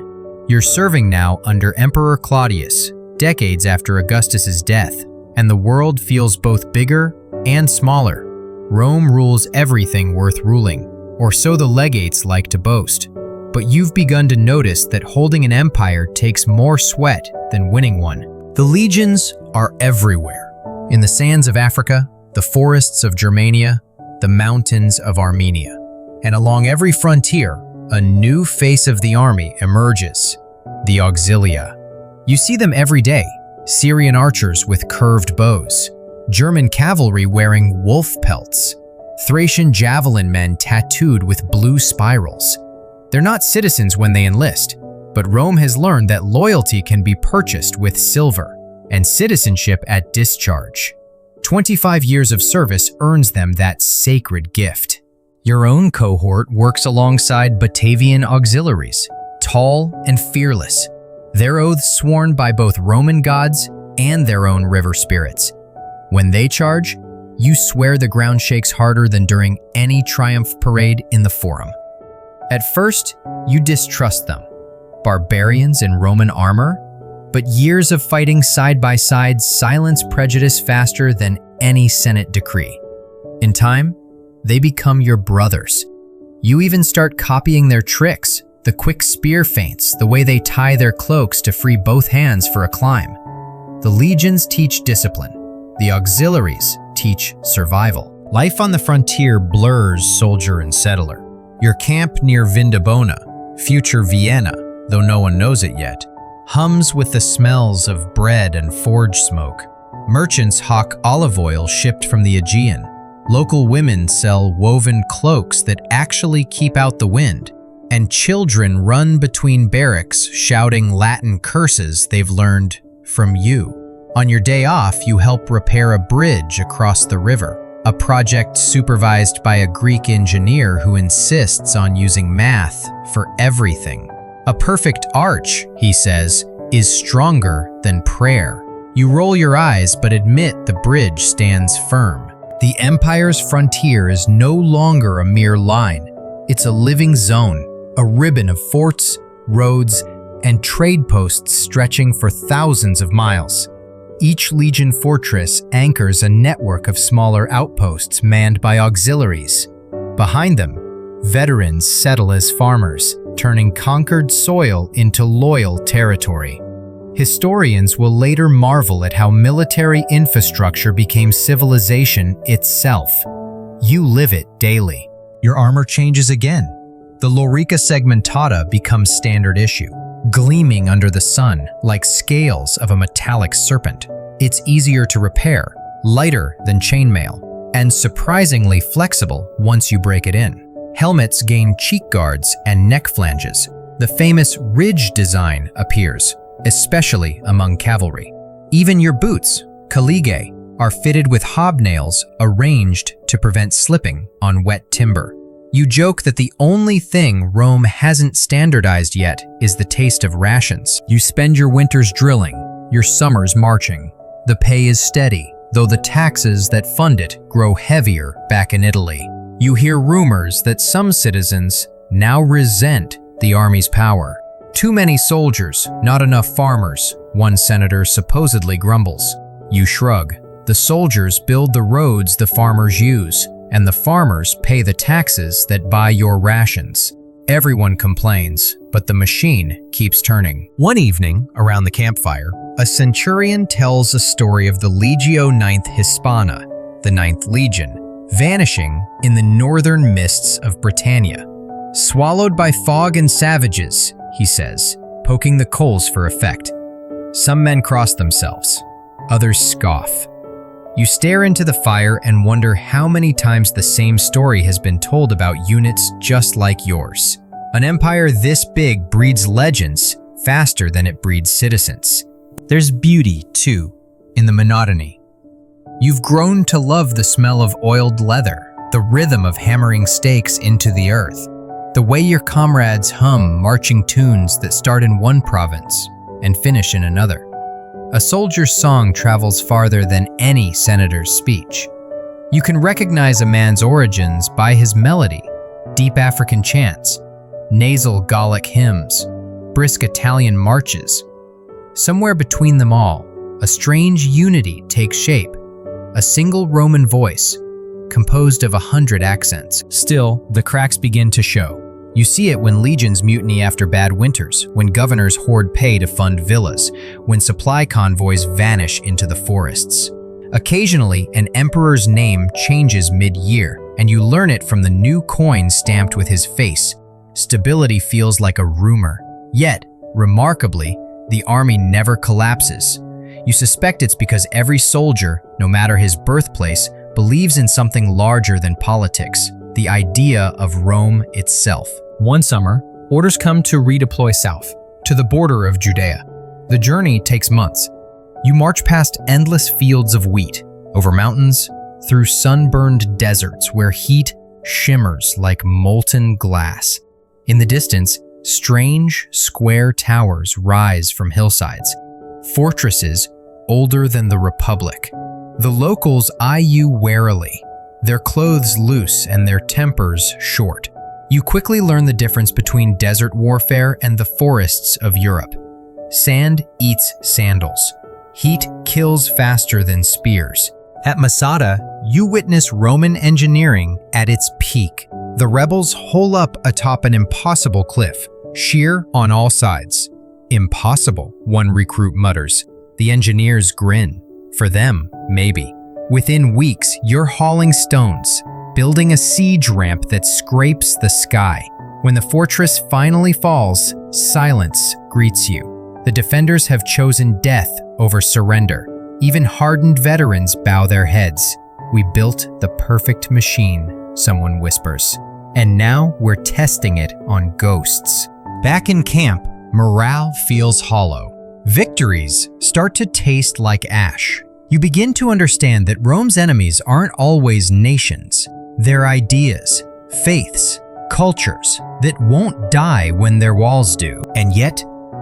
You're serving now under Emperor Claudius, decades after Augustus's death, and the world feels both bigger and smaller. Rome rules everything worth ruling, or so the legates like to boast. But you've begun to notice that holding an empire takes more sweat than winning one. The legions are everywhere. In the sands of Africa, the forests of Germania, the mountains of Armenia. And along every frontier, a new face of the army emerges, the auxilia. You see them every day, Syrian archers with curved bows, German cavalry wearing wolf pelts, Thracian javelin men tattooed with blue spirals. They're not citizens when they enlist, but Rome has learned that loyalty can be purchased with silver, and citizenship at discharge. 25 years of service earns them that sacred gift. Your own cohort works alongside Batavian auxiliaries, tall and fearless, their oaths sworn by both Roman gods and their own river spirits. When they charge, you swear the ground shakes harder than during any triumph parade in the Forum. At first, you distrust them, barbarians in Roman armor, but years of fighting side by side silence prejudice faster than any Senate decree. In time, they become your brothers. You even start copying their tricks, the quick spear feints, the way they tie their cloaks to free both hands for a climb. The legions teach discipline. The auxiliaries teach survival. Life on the frontier blurs soldier and settler. Your camp near Vindobona, future Vienna, though no one knows it yet, hums with the smells of bread and forge smoke. Merchants hawk olive oil shipped from the Aegean. Local women sell woven cloaks that actually keep out the wind. And children run between barracks shouting Latin curses they've learned from you. On your day off, you help repair a bridge across the river, a project supervised by a Greek engineer who insists on using math for everything. A perfect arch, he says, is stronger than prayer. You roll your eyes but admit the bridge stands firm. The empire's frontier is no longer a mere line. It's a living zone, a ribbon of forts, roads, and trade posts stretching for thousands of miles. Each legion fortress anchors a network of smaller outposts manned by auxiliaries. Behind them, veterans settle as farmers, turning conquered soil into loyal territory. Historians will later marvel at how military infrastructure became civilization itself. You live it daily. Your armor changes again. The lorica segmentata becomes standard issue, gleaming under the sun like scales of a metallic serpent. It's easier to repair, lighter than chainmail, and surprisingly flexible once you break it in. Helmets gain cheek guards and neck flanges. The famous ridge design appears, especially among cavalry. Even your boots, caligae, are fitted with hobnails arranged to prevent slipping on wet timber. You joke that the only thing Rome hasn't standardized yet is the taste of rations. You spend your winters drilling, your summers marching. The pay is steady, though the taxes that fund it grow heavier back in Italy. You hear rumors that some citizens now resent the army's power. Too many soldiers, not enough farmers, one senator supposedly grumbles. You shrug. The soldiers build the roads the farmers use, and the farmers pay the taxes that buy your rations. Everyone complains, but the machine keeps turning. One evening, around the campfire, a centurion tells a story of the Legio IX Hispana, the Ninth Legion, vanishing in the northern mists of Britannia. Swallowed by fog and savages, he says, poking the coals for effect. Some men cross themselves, others scoff. You stare into the fire and wonder how many times the same story has been told about units just like yours. An empire this big breeds legends faster than it breeds citizens. There's beauty, too, in the monotony. You've grown to love the smell of oiled leather, the rhythm of hammering stakes into the earth, the way your comrades hum marching tunes that start in one province and finish in another. A soldier's song travels farther than any senator's speech. You can recognize a man's origins by his melody, deep African chants, nasal Gallic hymns, brisk Italian marches. Somewhere between them all, a strange unity takes shape, a single Roman voice, composed of 100 accents. Still, the cracks begin to show. You see it when legions mutiny after bad winters, when governors hoard pay to fund villas, when supply convoys vanish into the forests. Occasionally, an emperor's name changes mid-year, and you learn it from the new coin stamped with his face. Stability feels like a rumor. Yet, remarkably, the army never collapses. You suspect it's because every soldier, no matter his birthplace, believes in something larger than politics, the idea of Rome itself. One summer, orders come to redeploy south, to the border of Judea. The journey takes months. You march past endless fields of wheat, over mountains, through sunburned deserts where heat shimmers like molten glass. In the distance, strange, square towers rise from hillsides, fortresses older than the Republic. The locals eye you warily, their clothes loose and their tempers short. You quickly learn the difference between desert warfare and the forests of Europe. Sand eats sandals. Heat kills faster than spears. At Masada, you witness Roman engineering at its peak. The rebels hole up atop an impossible cliff, sheer on all sides. Impossible, one recruit mutters. The engineers grin. For them, maybe. Within weeks, you're hauling stones, building a siege ramp that scrapes the sky. When the fortress finally falls, silence greets you. The defenders have chosen death over surrender. Even hardened veterans bow their heads. We built the perfect machine, someone whispers. And now we're testing it on ghosts. Back in camp, morale feels hollow. Victories start to taste like ash. You begin to understand that Rome's enemies aren't always nations. They're ideas, faiths, cultures that won't die when their walls do. And yet,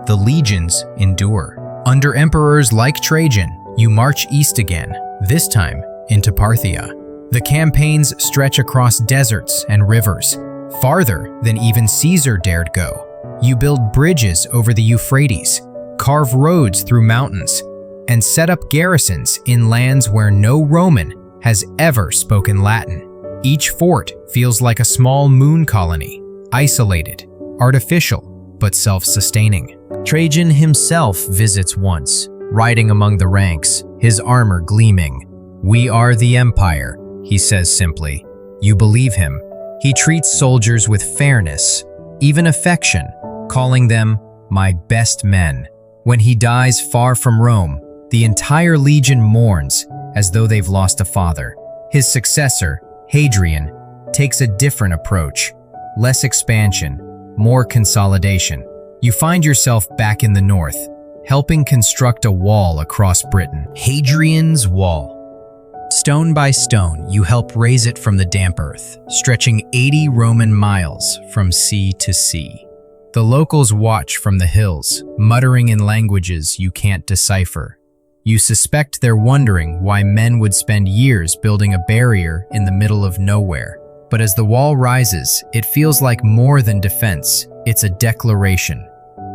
the legions endure. Under emperors like Trajan, you march east again, this time into Parthia. The campaigns stretch across deserts and rivers, farther than even Caesar dared go. You build bridges over the Euphrates, carve roads through mountains, and set up garrisons in lands where no Roman has ever spoken Latin. Each fort feels like a small moon colony, isolated, artificial, but self-sustaining. Trajan himself visits once, riding among the ranks, his armor gleaming. "We are the empire," he says simply. You believe him. He treats soldiers with fairness, even affection, calling them my best men. When he dies far from Rome, the entire legion mourns as though they've lost a father. His successor, Hadrian, takes a different approach. Less expansion, more consolidation. You find yourself back in the north, helping construct a wall across Britain. Hadrian's Wall. Stone by stone, you help raise it from the damp earth, stretching 80 Roman miles from sea to sea. The locals watch from the hills, muttering in languages you can't decipher. You suspect they're wondering why men would spend years building a barrier in the middle of nowhere. But as the wall rises, it feels like more than defense. It's a declaration.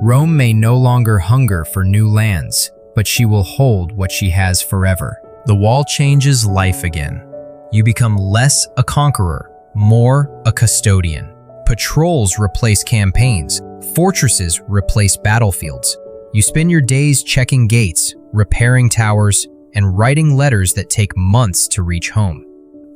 Rome may no longer hunger for new lands, but she will hold what she has forever. The wall changes life again. You become less a conqueror, more a custodian. Patrols replace campaigns. Fortresses replace battlefields. You spend your days checking gates, repairing towers, and writing letters that take months to reach home.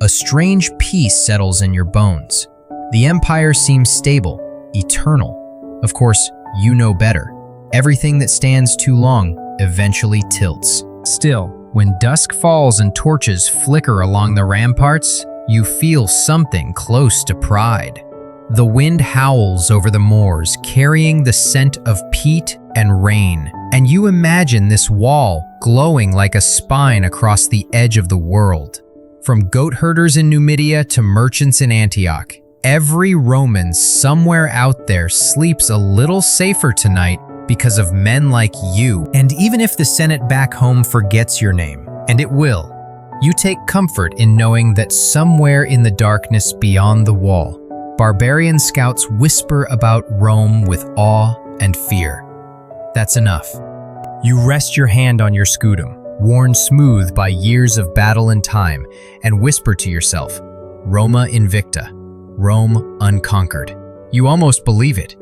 A strange peace settles in your bones. The empire seems stable, eternal. Of course, you know better. Everything that stands too long eventually tilts. Still, when dusk falls and torches flicker along the ramparts, you feel something close to pride. The wind howls over the moors, carrying the scent of peat and rain, and you imagine this wall glowing like a spine across the edge of the world. From goat herders in Numidia to merchants in Antioch, every Roman somewhere out there sleeps a little safer tonight because of men like you. And even if the Senate back home forgets your name, and it will, you take comfort in knowing that somewhere in the darkness beyond the wall, barbarian scouts whisper about Rome with awe and fear. That's enough. You rest your hand on your scutum, worn smooth by years of battle and time, and whisper to yourself, Roma invicta, Rome unconquered. You almost believe it.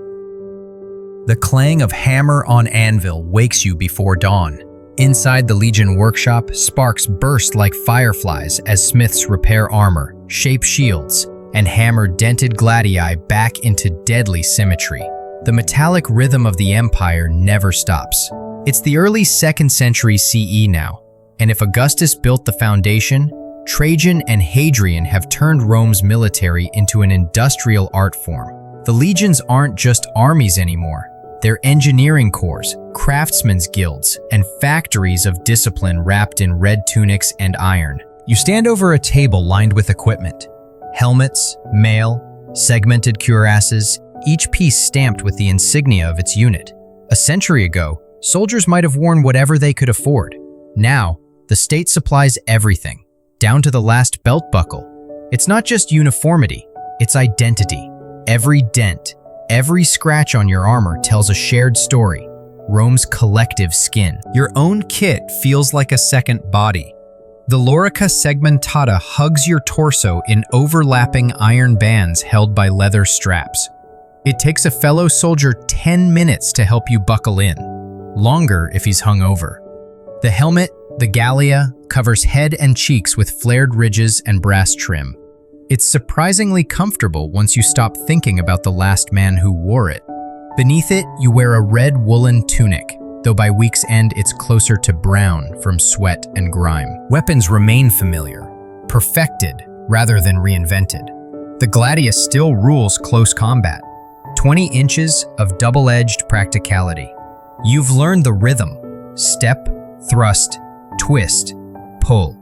The clang of hammer on anvil wakes you before dawn. Inside the Legion workshop, sparks burst like fireflies as smiths repair armor, shape shields, and hammer dented gladii back into deadly symmetry. The metallic rhythm of the Empire never stops. It's the early 2nd century CE now, and if Augustus built the foundation, Trajan and Hadrian have turned Rome's military into an industrial art form. The legions aren't just armies anymore. They're engineering corps, craftsmen's guilds, and factories of discipline wrapped in red tunics and iron. You stand over a table lined with equipment. Helmets, mail, segmented cuirasses, each piece stamped with the insignia of its unit. A century ago, soldiers might have worn whatever they could afford. Now, the state supplies everything, down to the last belt buckle. It's not just uniformity, it's identity. Every dent, every scratch on your armor tells a shared story, Rome's collective skin. Your own kit feels like a second body. The lorica segmentata hugs your torso in overlapping iron bands held by leather straps. It takes a fellow soldier 10 minutes to help you buckle in, longer if he's hungover. The helmet, the gallia, covers head and cheeks with flared ridges and brass trim. It's surprisingly comfortable once you stop thinking about the last man who wore it. Beneath it, you wear a red woolen tunic, though by week's end it's closer to brown from sweat and grime. Weapons remain familiar, perfected rather than reinvented. The gladius still rules close combat, 20 inches of double-edged practicality. You've learned the rhythm: step, thrust, twist, pull.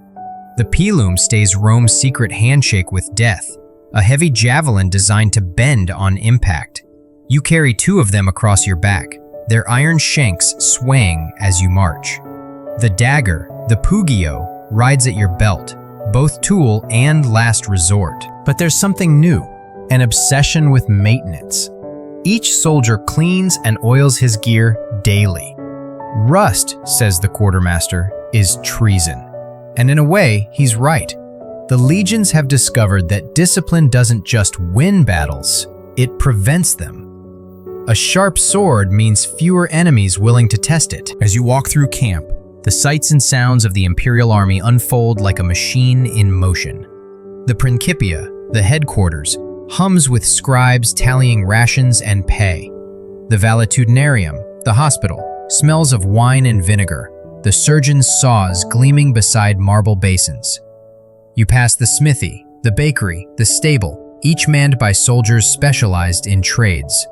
The pilum stays Rome's secret handshake with death, a heavy javelin designed to bend on impact. You carry 2 of them across your back, their iron shanks swaying as you march. The dagger, the pugio, rides at your belt, both tool and last resort. But there's something new, an obsession with maintenance. Each soldier cleans and oils his gear daily. Rust, says the quartermaster, is treason. And in a way, he's right. The legions have discovered that discipline doesn't just win battles, it prevents them. A sharp sword means fewer enemies willing to test it. As you walk through camp, the sights and sounds of the Imperial Army unfold like a machine in motion. The Principia, the headquarters, hums with scribes tallying rations and pay. The Valetudinarium, the hospital, smells of wine and vinegar, the surgeon's saws gleaming beside marble basins. You pass the smithy, the bakery, the stable, each manned by soldiers specialized in trades.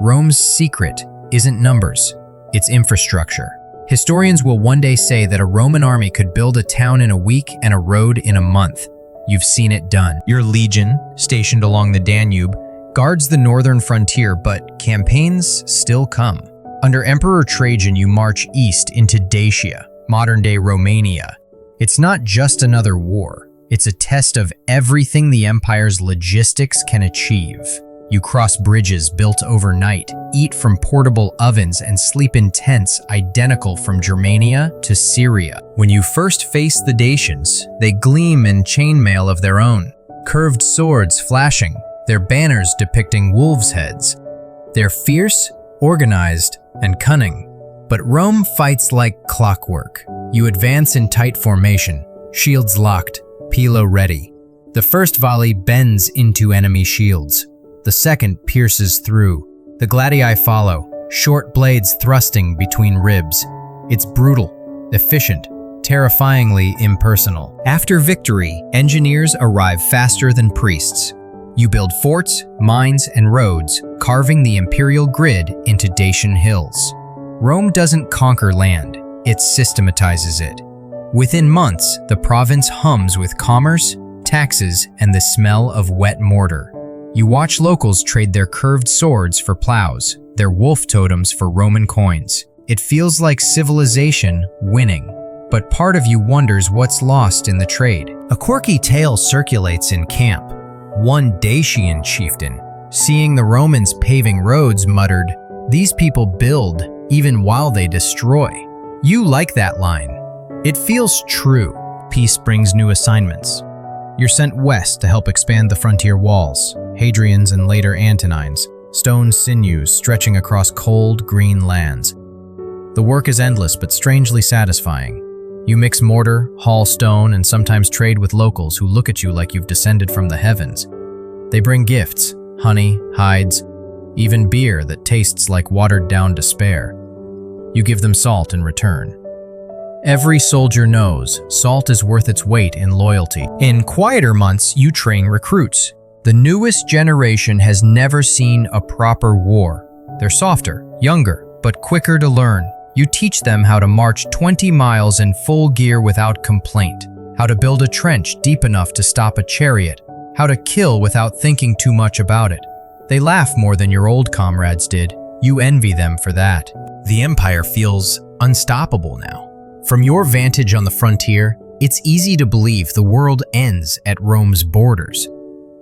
Rome's secret isn't numbers, it's infrastructure. Historians will one day say that a Roman army could build a town in a week and a road in a month. You've seen it done. Your legion, stationed along the Danube, guards the northern frontier, but campaigns still come. Under Emperor Trajan, you march east into Dacia, modern-day Romania. It's not just another war. It's a test of everything the empire's logistics can achieve. You cross bridges built overnight, eat from portable ovens, and sleep in tents identical from Germania to Syria. When you first face the Dacians, they gleam in chainmail of their own, curved swords flashing, their banners depicting wolves' heads. They're fierce, organized, and cunning. But Rome fights like clockwork. You advance in tight formation, shields locked, pilo ready. The first volley bends into enemy shields. The second pierces through. The gladii follow, short blades thrusting between ribs. It's brutal, efficient, terrifyingly impersonal. After victory, engineers arrive faster than priests. You build forts, mines, and roads, carving the imperial grid into Dacian hills. Rome doesn't conquer land, it systematizes it. Within months, the province hums with commerce, taxes, and the smell of wet mortar. You watch locals trade their curved swords for plows, their wolf totems for Roman coins. It feels like civilization winning, but part of you wonders what's lost in the trade. A quirky tale circulates in camp. One Dacian chieftain, seeing the Romans paving roads, muttered, "These people build even while they destroy." You like that line. It feels true. Peace brings new assignments. You're sent west to help expand the frontier walls, Hadrian's and later Antonines, stone sinews stretching across cold, green lands. The work is endless but strangely satisfying. You mix mortar, haul stone, and sometimes trade with locals who look at you like you've descended from the heavens. They bring gifts, honey, hides, even beer that tastes like watered-down despair. You give them salt in return. Every soldier knows salt is worth its weight in loyalty. In quieter months, you train recruits. The newest generation has never seen a proper war. They're softer, younger, but quicker to learn. You teach them how to march 20 miles in full gear without complaint, how to build a trench deep enough to stop a chariot, how to kill without thinking too much about it. They laugh more than your old comrades did. You envy them for that. The empire feels unstoppable now. From your vantage on the frontier, it's easy to believe the world ends at Rome's borders.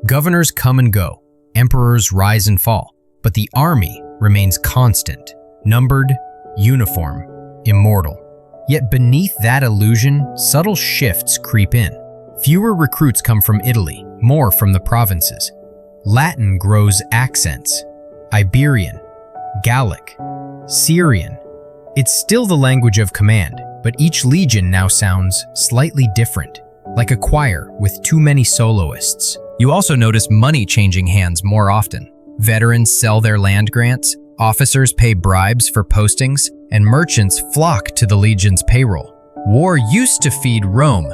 Governors come and go, emperors rise and fall, but the army remains constant, numbered, uniform, immortal. Yet beneath that illusion, subtle shifts creep in. Fewer recruits come from Italy, more from the provinces. Latin grows accents, Iberian, Gallic, Syrian. It's still the language of command, but each legion now sounds slightly different, like a choir with too many soloists. You also notice money changing hands more often. Veterans sell their land grants, officers pay bribes for postings, and merchants flock to the legion's payroll. War used to feed Rome.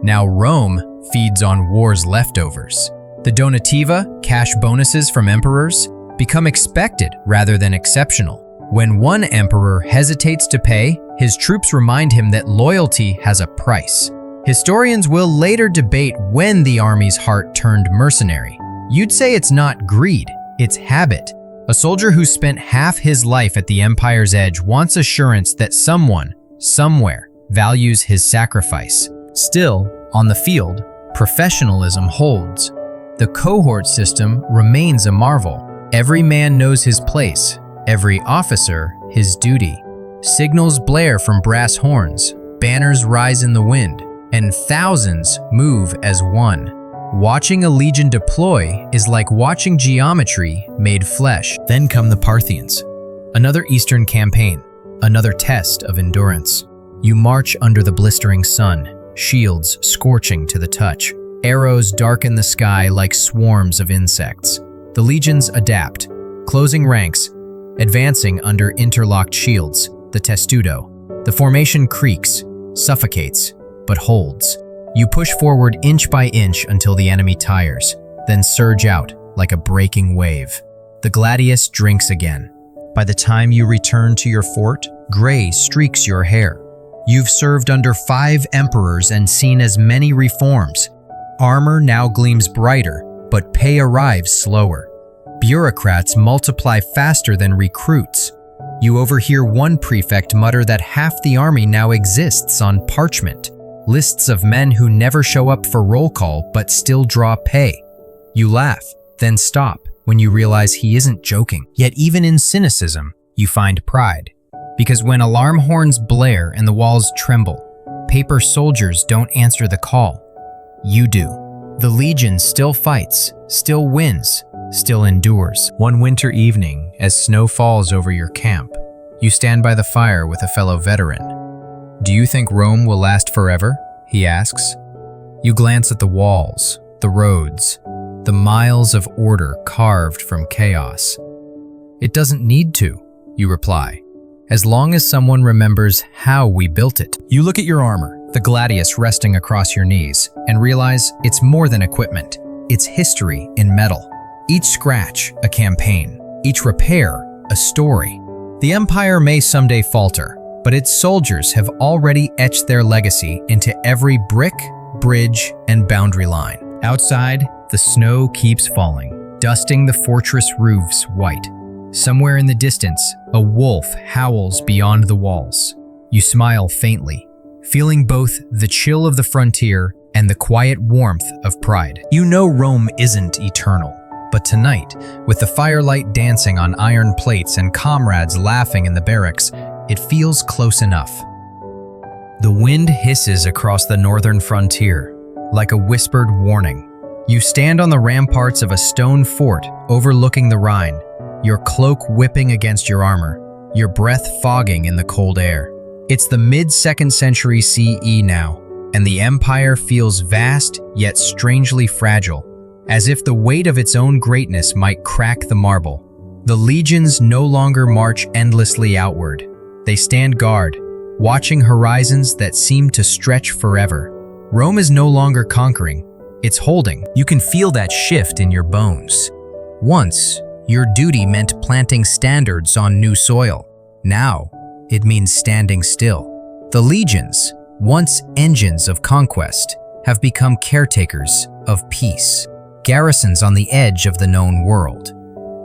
Now Rome feeds on war's leftovers. The donativa, cash bonuses from emperors, become expected rather than exceptional. When one emperor hesitates to pay, his troops remind him that loyalty has a price. Historians will later debate when the army's heart turned mercenary. You'd say it's not greed, it's habit. A soldier who spent half his life at the empire's edge wants assurance that someone, somewhere, values his sacrifice. Still, on the field, professionalism holds. The cohort system remains a marvel. Every man knows his place, every officer his duty. Signals blare from brass horns, banners rise in the wind, and thousands move as one. Watching a legion deploy is like watching geometry made flesh. Then come the Parthians. Another Eastern campaign, another test of endurance. You march under the blistering sun, shields scorching to the touch. Arrows darken the sky like swarms of insects. The legions adapt, closing ranks, advancing under interlocked shields, the testudo. The formation creaks, suffocates, but holds. You push forward inch by inch until the enemy tires, then surge out like a breaking wave. The gladius drinks again. By the time you return to your fort, gray streaks your hair. You've served under 5 emperors and seen as many reforms. Armor now gleams brighter, but pay arrives slower. Bureaucrats multiply faster than recruits. You overhear one prefect mutter that half the army now exists on parchment. Lists of men who never show up for roll call but still draw pay. You laugh, then stop when you realize he isn't joking. Yet even in cynicism, you find pride. Because when alarm horns blare and the walls tremble, paper soldiers don't answer the call. You do. The legion still fights, still wins, still endures. One winter evening, as snow falls over your camp, you stand by the fire with a fellow veteran. "Do you think Rome will last forever?" he asks. You glance at the walls, the roads, the miles of order carved from chaos. It doesn't need to. you reply. As long as someone remembers how we built it. You look at your armor, the gladius resting across your knees, and realize it's more than equipment. It's history in metal. Each scratch, a campaign. Each repair, a story. The Empire may someday falter, but its soldiers have already etched their legacy into every brick, bridge, and boundary line. Outside, the snow keeps falling, dusting the fortress roofs white. Somewhere in the distance, a wolf howls beyond the walls. You smile faintly, feeling both the chill of the frontier and the quiet warmth of pride. You know Rome isn't eternal, but tonight, with the firelight dancing on iron plates and comrades laughing in the barracks, it feels close enough. The wind hisses across the northern frontier, like a whispered warning. You stand on the ramparts of a stone fort overlooking the Rhine, your cloak whipping against your armor, your breath fogging in the cold air. It's the mid-2nd century CE now, and the Empire feels vast yet strangely fragile, as if the weight of its own greatness might crack the marble. The legions no longer march endlessly outward. They stand guard, watching horizons that seem to stretch forever. Rome is no longer conquering, it's holding. You can feel that shift in your bones. Once, your duty meant planting standards on new soil. Now, it means standing still. The legions, once engines of conquest, have become caretakers of peace, garrisons on the edge of the known world.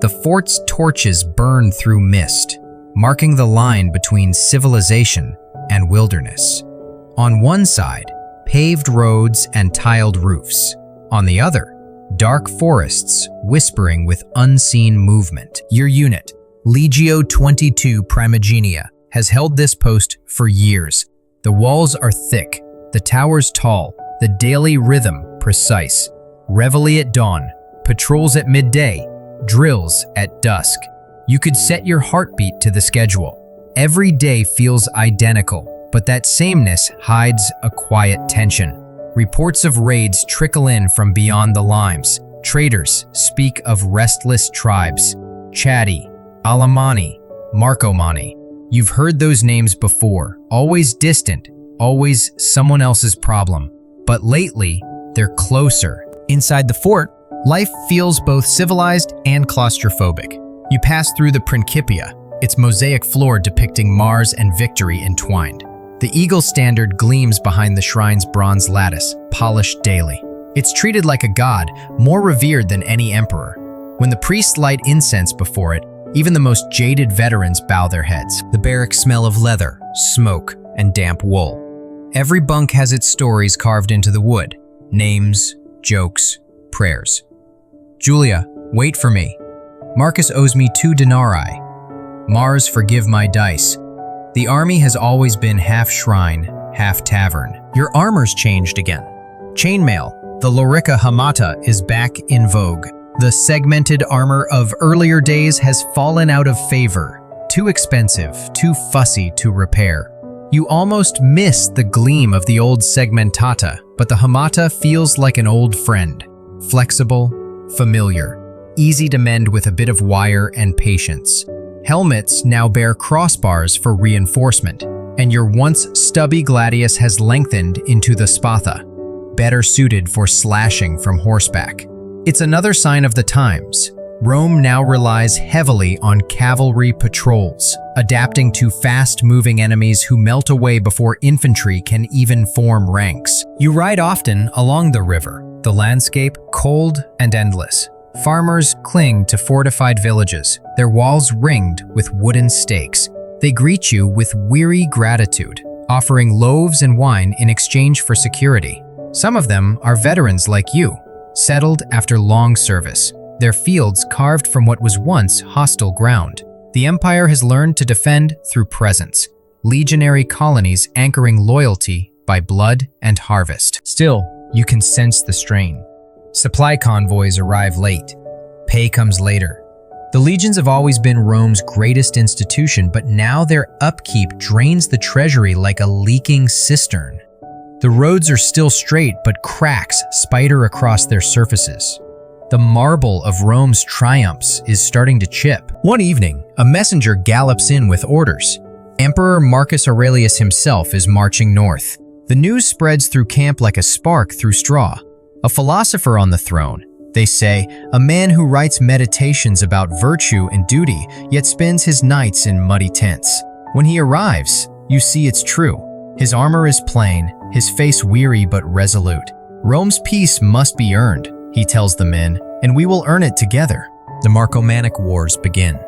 The fort's torches burn through mist, marking the line between civilization and wilderness. On one side, paved roads and tiled roofs. On the other, dark forests whispering with unseen movement. Your unit, Legio 22 Primigenia, has held this post for years. The walls are thick, the towers tall, the daily rhythm precise. Reveille at dawn, patrols at midday, drills at dusk. You could set your heartbeat to the schedule. Every day feels identical, but that sameness hides a quiet tension. Reports of raids trickle in from beyond the limes. Traders speak of restless tribes. Chatti, Alemanni, Marcomanni. You've heard those names before, always distant, always someone else's problem. But lately, they're closer. Inside the fort, life feels both civilized and claustrophobic. You pass through the Principia, its mosaic floor depicting Mars and victory entwined. The eagle standard gleams behind the shrine's bronze lattice, polished daily. It's treated like a god, more revered than any emperor. When the priests light incense before it, even the most jaded veterans bow their heads. The barracks smell of leather, smoke, and damp wool. Every bunk has its stories carved into the wood. Names, jokes, prayers. Julia, wait for me. Marcus owes me 2 denarii. Mars, forgive my dice. The army has always been half shrine, half tavern. Your armor's changed again. Chainmail, the Lorica Hamata, is back in vogue. The segmented armor of earlier days has fallen out of favor. Too expensive, too fussy to repair. You almost miss the gleam of the old segmentata, but the Hamata feels like an old friend. Flexible, familiar, easy to mend with a bit of wire and patience. Helmets now bear crossbars for reinforcement, and your once stubby gladius has lengthened into the spatha, better suited for slashing from horseback. It's another sign of the times. Rome now relies heavily on cavalry patrols, adapting to fast-moving enemies who melt away before infantry can even form ranks. You ride often along the river, the landscape cold and endless. Farmers cling to fortified villages, their walls ringed with wooden stakes. They greet you with weary gratitude, offering loaves and wine in exchange for security. Some of them are veterans like you, settled after long service, their fields carved from what was once hostile ground. The Empire has learned to defend through presence, legionary colonies anchoring loyalty by blood and harvest. Still, you can sense the strain. Supply convoys arrive late. Pay comes later. The legions have always been Rome's greatest institution, but now their upkeep drains the treasury like a leaking cistern. The roads are still straight, but cracks spider across their surfaces. The marble of Rome's triumphs is starting to chip. One evening, a messenger gallops in with orders. Emperor Marcus Aurelius himself is marching north. The news spreads through camp like a spark through straw. A philosopher on the throne, they say, a man who writes meditations about virtue and duty, yet spends his nights in muddy tents. When he arrives, you see it's true. His armor is plain, his face weary but resolute. Rome's peace must be earned, he tells the men, and we will earn it together. The Marcomannic Wars begin.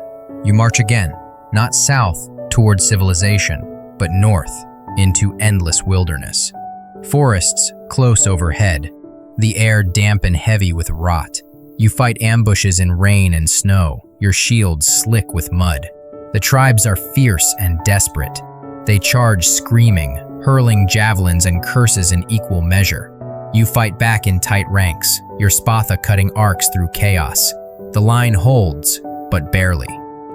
You march again, not south toward civilization, but north into endless wilderness. Forests close overhead, the air damp and heavy with rot. You fight ambushes in rain and snow, your shields slick with mud. The tribes are fierce and desperate. They charge screaming, hurling javelins and curses in equal measure. You fight back in tight ranks, your spatha cutting arcs through chaos. The line holds, but barely.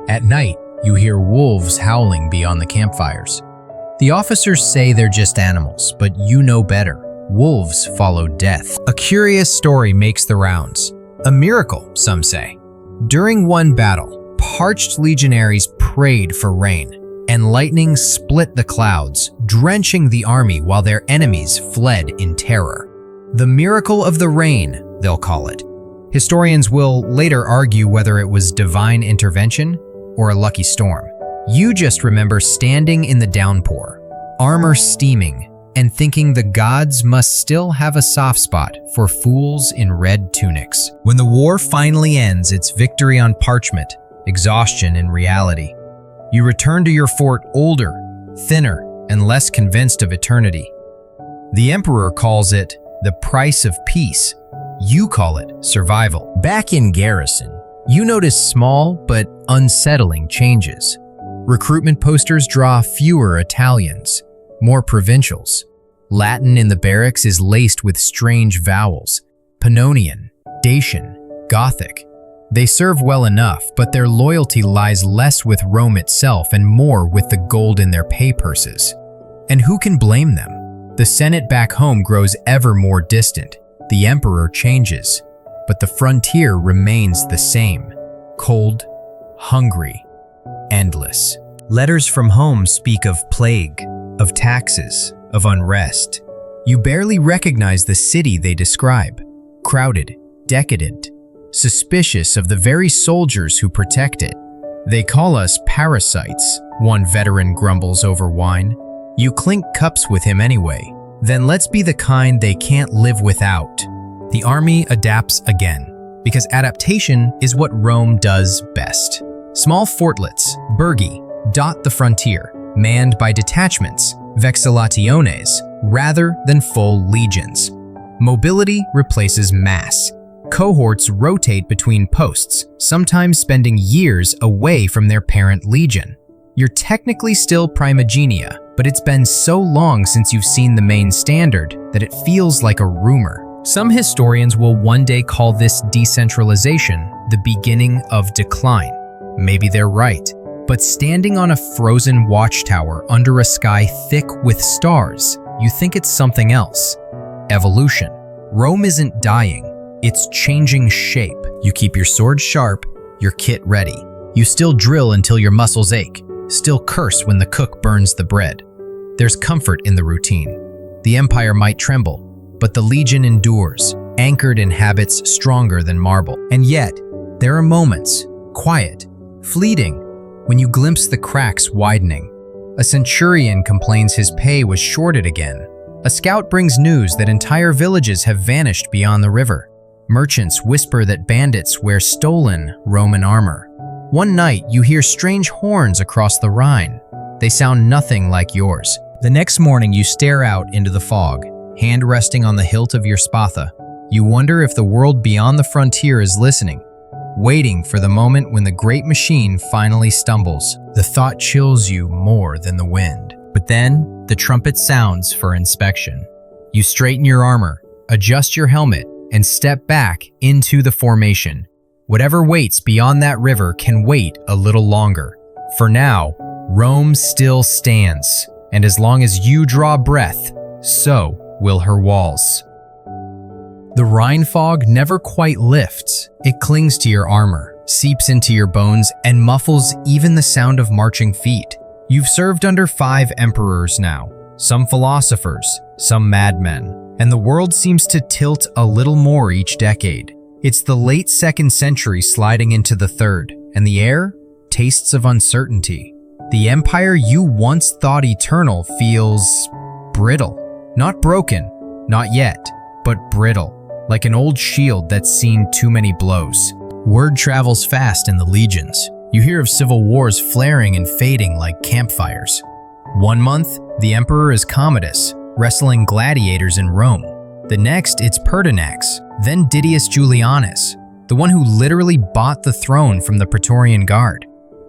At night, you hear wolves howling beyond the campfires. The officers say they're just animals, but you know better. Wolves follow death. A curious story makes the rounds. A miracle, some say. During one battle, parched legionaries prayed for rain, and lightning split the clouds, drenching the army while their enemies fled in terror. The miracle of the rain, they'll call it. Historians will later argue whether it was divine intervention or a lucky storm. You just remember standing in the downpour, armor steaming, and thinking the gods must still have a soft spot for fools in red tunics. When the war finally ends, it's victory on parchment, exhaustion in reality. You return to your fort older, thinner, and less convinced of eternity. The emperor calls it the price of peace. You call it survival. Back in garrison, you notice small but unsettling changes. Recruitment posters draw fewer Italians, more provincials. Latin in the barracks is laced with strange vowels: Pannonian, Dacian, Gothic. They serve well enough, but their loyalty lies less with Rome itself and more with the gold in their pay purses. And who can blame them? The Senate back home grows ever more distant. The emperor changes, but the frontier remains the same: cold, hungry, endless. Letters from home speak of plague, of taxes, of unrest. You barely recognize the city they describe: crowded, decadent, suspicious of the very soldiers who protect it. They call us parasites, one veteran grumbles over wine. You clink cups with him anyway. Then let's be the kind they can't live without. The army adapts again, because adaptation is what Rome does best. Small fortlets, burgi, dot the frontier, manned by detachments, vexellationes, rather than full legions. Mobility replaces mass. Cohorts rotate between posts, sometimes spending years away from their parent legion. You're technically still primogenia, but it's been so long since you've seen the main standard that it feels like a rumor. Some historians will one day call this decentralization the beginning of decline. Maybe they're right, but standing on a frozen watchtower under a sky thick with stars, you think it's something else. Evolution. Rome isn't dying, it's changing shape. You keep your sword sharp, your kit ready. You still drill until your muscles ache, still curse when the cook burns the bread. There's comfort in the routine. The empire might tremble, but the legion endures, anchored in habits stronger than marble. And yet, there are moments, quiet, fleeting, when you glimpse the cracks widening. A centurion complains his pay was shorted again. A scout brings news that entire villages have vanished beyond the river. Merchants whisper that bandits wear stolen Roman armor. One night, you hear strange horns across the Rhine. They sound nothing like yours. The next morning, you stare out into the fog, hand resting on the hilt of your spatha. You wonder if the world beyond the frontier is listening, waiting for the moment when the great machine finally stumbles. The thought chills you more than the wind. But then, the trumpet sounds for inspection. You straighten your armor, adjust your helmet, and step back into the formation. Whatever waits beyond that river can wait a little longer. For now, Rome still stands, and as long as you draw breath, so will her walls. The Rhine fog never quite lifts. It clings to your armor, seeps into your bones, and muffles even the sound of marching feet. You've served under 5 emperors now, some philosophers, some madmen, and the world seems to tilt a little more each decade. It's the late 2nd century sliding into the 3rd, and the air tastes of uncertainty. The empire you once thought eternal feels brittle. Not broken, not yet, but brittle, like an old shield that's seen too many blows. Word travels fast in the legions. You hear of civil wars flaring and fading like campfires. One month, the emperor is Commodus, wrestling gladiators in Rome. The next, it's Pertinax, then Didius Julianus, the one who literally bought the throne from the Praetorian Guard.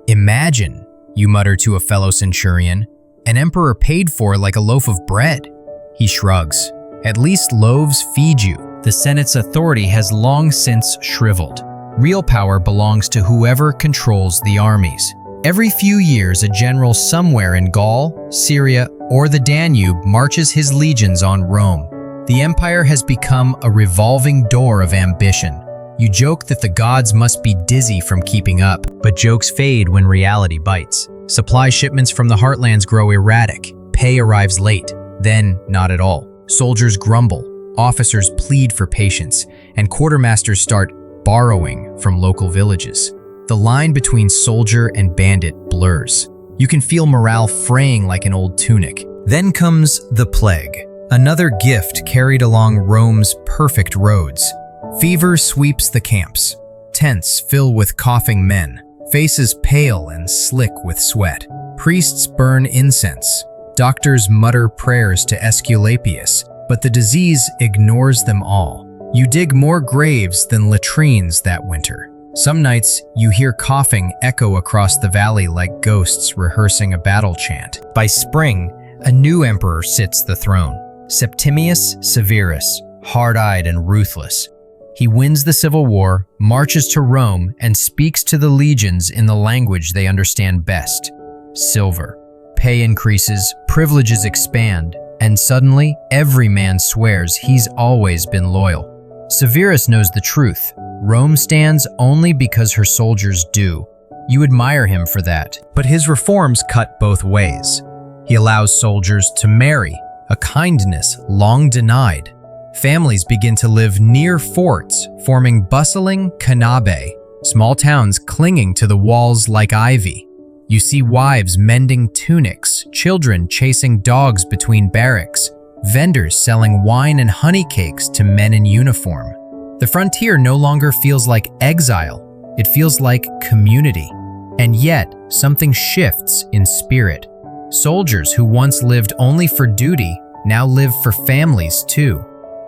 Imagine, you mutter to a fellow centurion, an emperor paid for like a loaf of bread. He shrugs. At least loaves feed you. The Senate's authority has long since shriveled. Real power belongs to whoever controls the armies. Every few years, a general somewhere in Gaul, Syria, or the Danube marches his legions on Rome. The empire has become a revolving door of ambition. You joke that the gods must be dizzy from keeping up, but jokes fade when reality bites. Supply shipments from the heartlands grow erratic. Pay arrives late, then not at all. Soldiers grumble, officers plead for patience, and quartermasters start borrowing from local villages. The line between soldier and bandit blurs. You can feel morale fraying like an old tunic. Then comes the plague, another gift carried along Rome's perfect roads. Fever sweeps the camps. Tents fill with coughing men, faces pale and slick with sweat. Priests burn incense. Doctors mutter prayers to Aesculapius, but the disease ignores them all. You dig more graves than latrines that winter. Some nights, you hear coughing echo across the valley like ghosts rehearsing a battle chant. By spring, a new emperor sits the throne, Septimius Severus, hard-eyed and ruthless. He wins the civil war, marches to Rome, and speaks to the legions in the language they understand best: silver. Pay increases, privileges expand, and suddenly every man swears he's always been loyal. Severus knows the truth. Rome stands only because her soldiers do. You admire him for that, but his reforms cut both ways. He allows soldiers to marry, a kindness long denied. Families begin to live near forts, forming bustling canabe, small towns clinging to the walls like ivy. You see wives mending tunics, children chasing dogs between barracks, vendors selling wine and honey cakes to men in uniform. The frontier no longer feels like exile, it feels like community. And yet, something shifts in spirit. Soldiers who once lived only for duty now live for families too.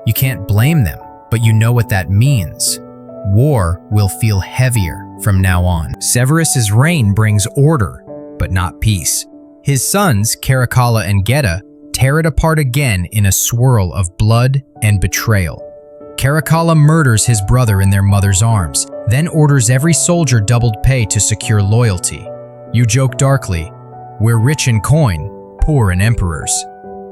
You can't blame them, but you know what that means. War will feel heavier from now on. Severus's reign brings order, but not peace. His sons, Caracalla and Geta, tear it apart again in a swirl of blood and betrayal. Caracalla murders his brother in their mother's arms, then orders every soldier doubled pay to secure loyalty. You joke darkly, "We're rich in coin, poor in emperors."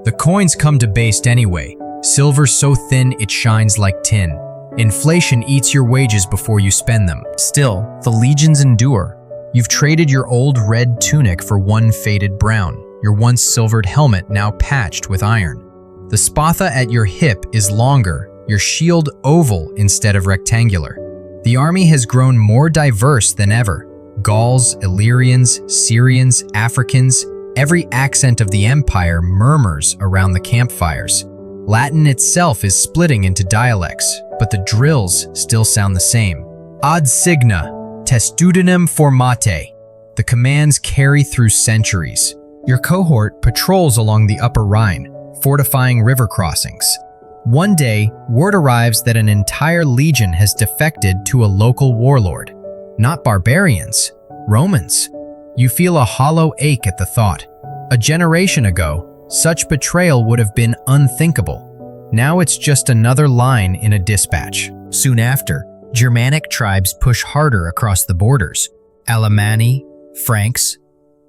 The coins come debased anyway, silver so thin it shines like tin. Inflation eats your wages before you spend them. Still, the legions endure. You've traded your old red tunic for one faded brown, your once silvered helmet now patched with iron. The spatha at your hip is longer, your shield oval instead of rectangular. The army has grown more diverse than ever. Gauls, Illyrians, Syrians, Africans, every accent of the empire murmurs around the campfires. Latin itself is splitting into dialects, but the drills still sound the same. Ad signa, testudinem formate. The commands carry through centuries. Your cohort patrols along the upper Rhine, fortifying river crossings. One day, word arrives that an entire legion has defected to a local warlord. Not barbarians, Romans. You feel a hollow ache at the thought. A generation ago, such betrayal would have been unthinkable. Now it's just another line in a dispatch. Soon after, Germanic tribes push harder across the borders. Alemanni, Franks,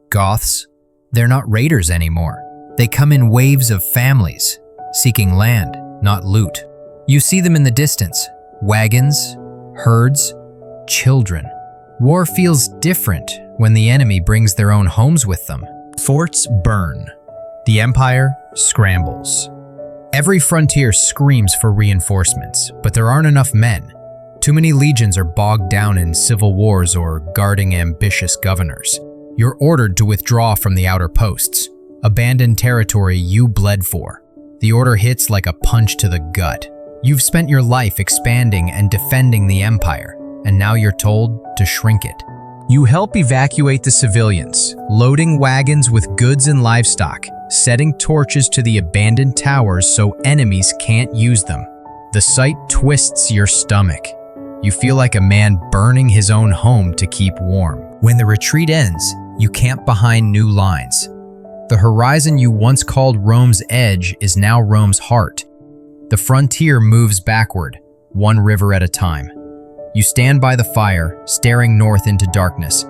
Goths. They're not raiders anymore. They come in waves of families, seeking land, not loot. You see them in the distance. Wagons, herds, children. War feels different when the enemy brings their own homes with them. Forts burn. The Empire scrambles. Every frontier screams for reinforcements, but there aren't enough men. Too many legions are bogged down in civil wars or guarding ambitious governors. You're ordered to withdraw from the outer posts, abandon territory you bled for. The order hits like a punch to the gut. You've spent your life expanding and defending the Empire, and now you're told to shrink it. You help evacuate the civilians, loading wagons with goods and livestock, setting torches to the abandoned towers so enemies can't use them. The sight twists your stomach. You feel like a man burning his own home to keep warm. When the retreat ends, you camp behind new lines. The horizon you once called Rome's edge is now Rome's heart. The frontier moves backward, one river at a time. You stand by the fire, staring north into darkness,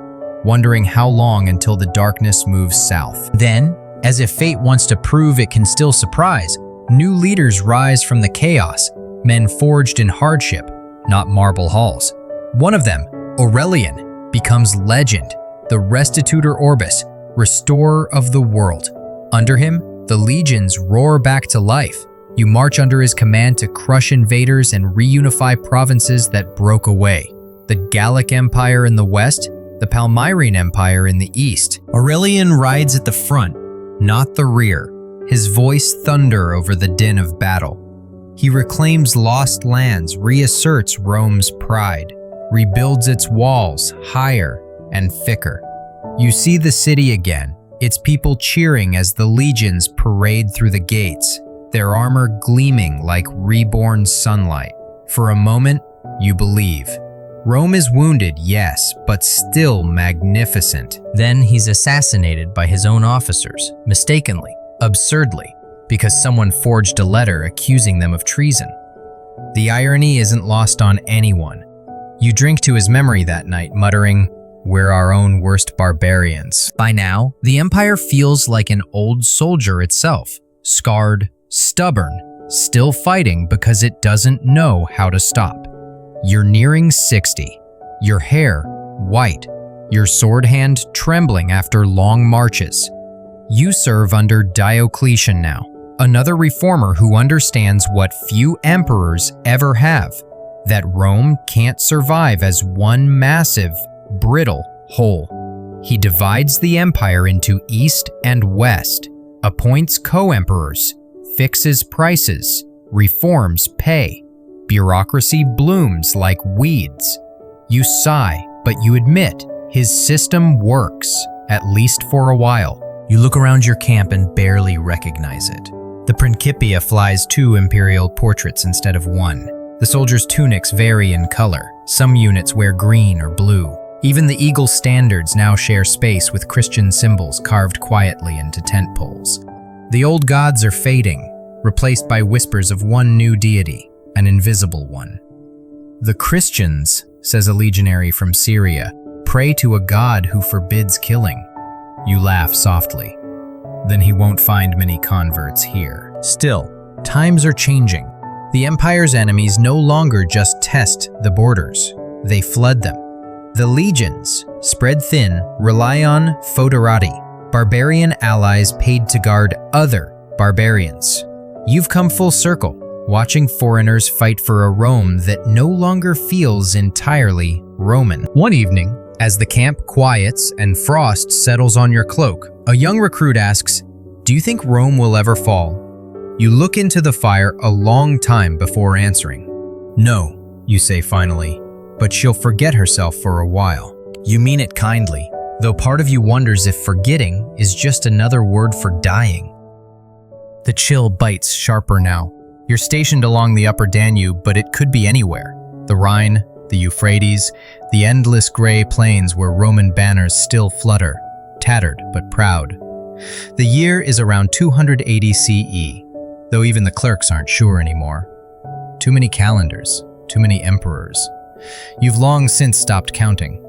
wondering how long until the darkness moves south. Then, as if fate wants to prove it can still surprise, new leaders rise from the chaos, men forged in hardship, not marble halls. One of them, Aurelian, becomes legend, the Restitutor Orbis, restorer of the world. Under him, the legions roar back to life. You march under his command to crush invaders and reunify provinces that broke away. The Gallic Empire in the west, the Palmyrene Empire in the east. Aurelian rides at the front, not the rear, his voice thunder over the din of battle. He reclaims lost lands, reasserts Rome's pride, rebuilds its walls higher and thicker. You see the city again, its people cheering as the legions parade through the gates, their armor gleaming like reborn sunlight. For a moment, you believe. Rome is wounded, yes, but still magnificent. Then he's assassinated by his own officers, mistakenly, absurdly, because someone forged a letter accusing them of treason. The irony isn't lost on anyone. You drink to his memory that night, muttering, "We're our own worst barbarians." By now, the Empire feels like an old soldier itself, scarred, stubborn, still fighting because it doesn't know how to stop. You're nearing 60, your hair white, your sword hand trembling after long marches. You serve under Diocletian now, another reformer who understands what few emperors ever have, that Rome can't survive as one massive, brittle whole. He divides the empire into east and west, appoints co-emperors, fixes prices, reforms pay. Bureaucracy blooms like weeds. You sigh, but you admit his system works, at least for a while. You look around your camp and barely recognize it. The Principia flies 2 imperial portraits instead of 1. The soldiers' tunics vary in color. Some units wear green or blue. Even the eagle standards now share space with Christian symbols carved quietly into tent poles. The old gods are fading, replaced by whispers of one new deity, an invisible one. The Christians, says a legionary from Syria, pray to a god who forbids killing. You laugh softly. Then he won't find many converts here. Still, times are changing. The Empire's enemies no longer just test the borders. They flood them. The legions, spread thin, rely on foederati, barbarian allies paid to guard other barbarians. You've come full circle, watching foreigners fight for a Rome that no longer feels entirely Roman. One evening, as the camp quiets and frost settles on your cloak, a young recruit asks, "Do you think Rome will ever fall?" You look into the fire a long time before answering. "No," you say finally, "but she'll forget herself for a while." You mean it kindly, though part of you wonders if forgetting is just another word for dying. The chill bites sharper now. You're stationed along the upper Danube, but it could be anywhere. The Rhine, the Euphrates, the endless gray plains where Roman banners still flutter, tattered but proud. The year is around 280 CE, though even the clerks aren't sure anymore. Too many calendars, too many emperors. You've long since stopped counting.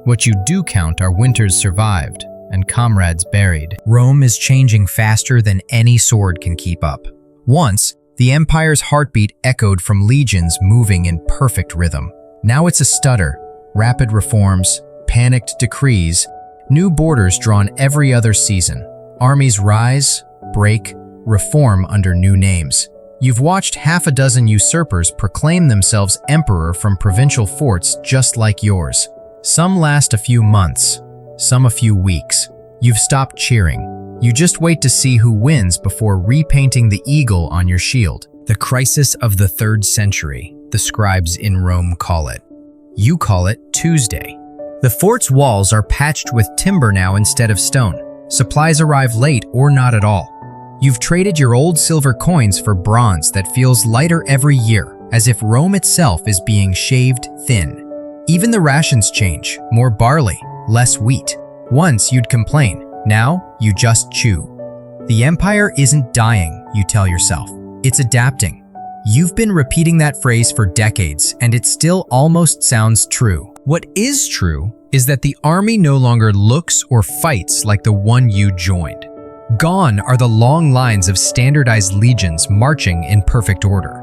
What you do count are winters survived and comrades buried. Rome is changing faster than any sword can keep up. Once, The empire's heartbeat echoed from legions moving in perfect rhythm. Now it's a stutter, rapid reforms, panicked decrees, new borders drawn every other season. Armies rise, break, reform under new names. You've watched half a dozen usurpers proclaim themselves emperor from provincial forts just like yours. Some last a few months, some a few weeks. You've stopped cheering. You just wait to see who wins before repainting the eagle on your shield. The crisis of the 3rd century, the scribes in Rome call it. You call it Tuesday. The fort's walls are patched with timber now instead of stone. Supplies arrive late or not at all. You've traded your old silver coins for bronze that feels lighter every year, as if Rome itself is being shaved thin. Even the rations change, more barley, less wheat. Once you'd complain, now you just chew. The empire isn't dying, you tell yourself. It's adapting. You've been repeating that phrase for decades, and it still almost sounds true. What is true is that the army no longer looks or fights like the one you joined. Gone are the long lines of standardized legions marching in perfect order.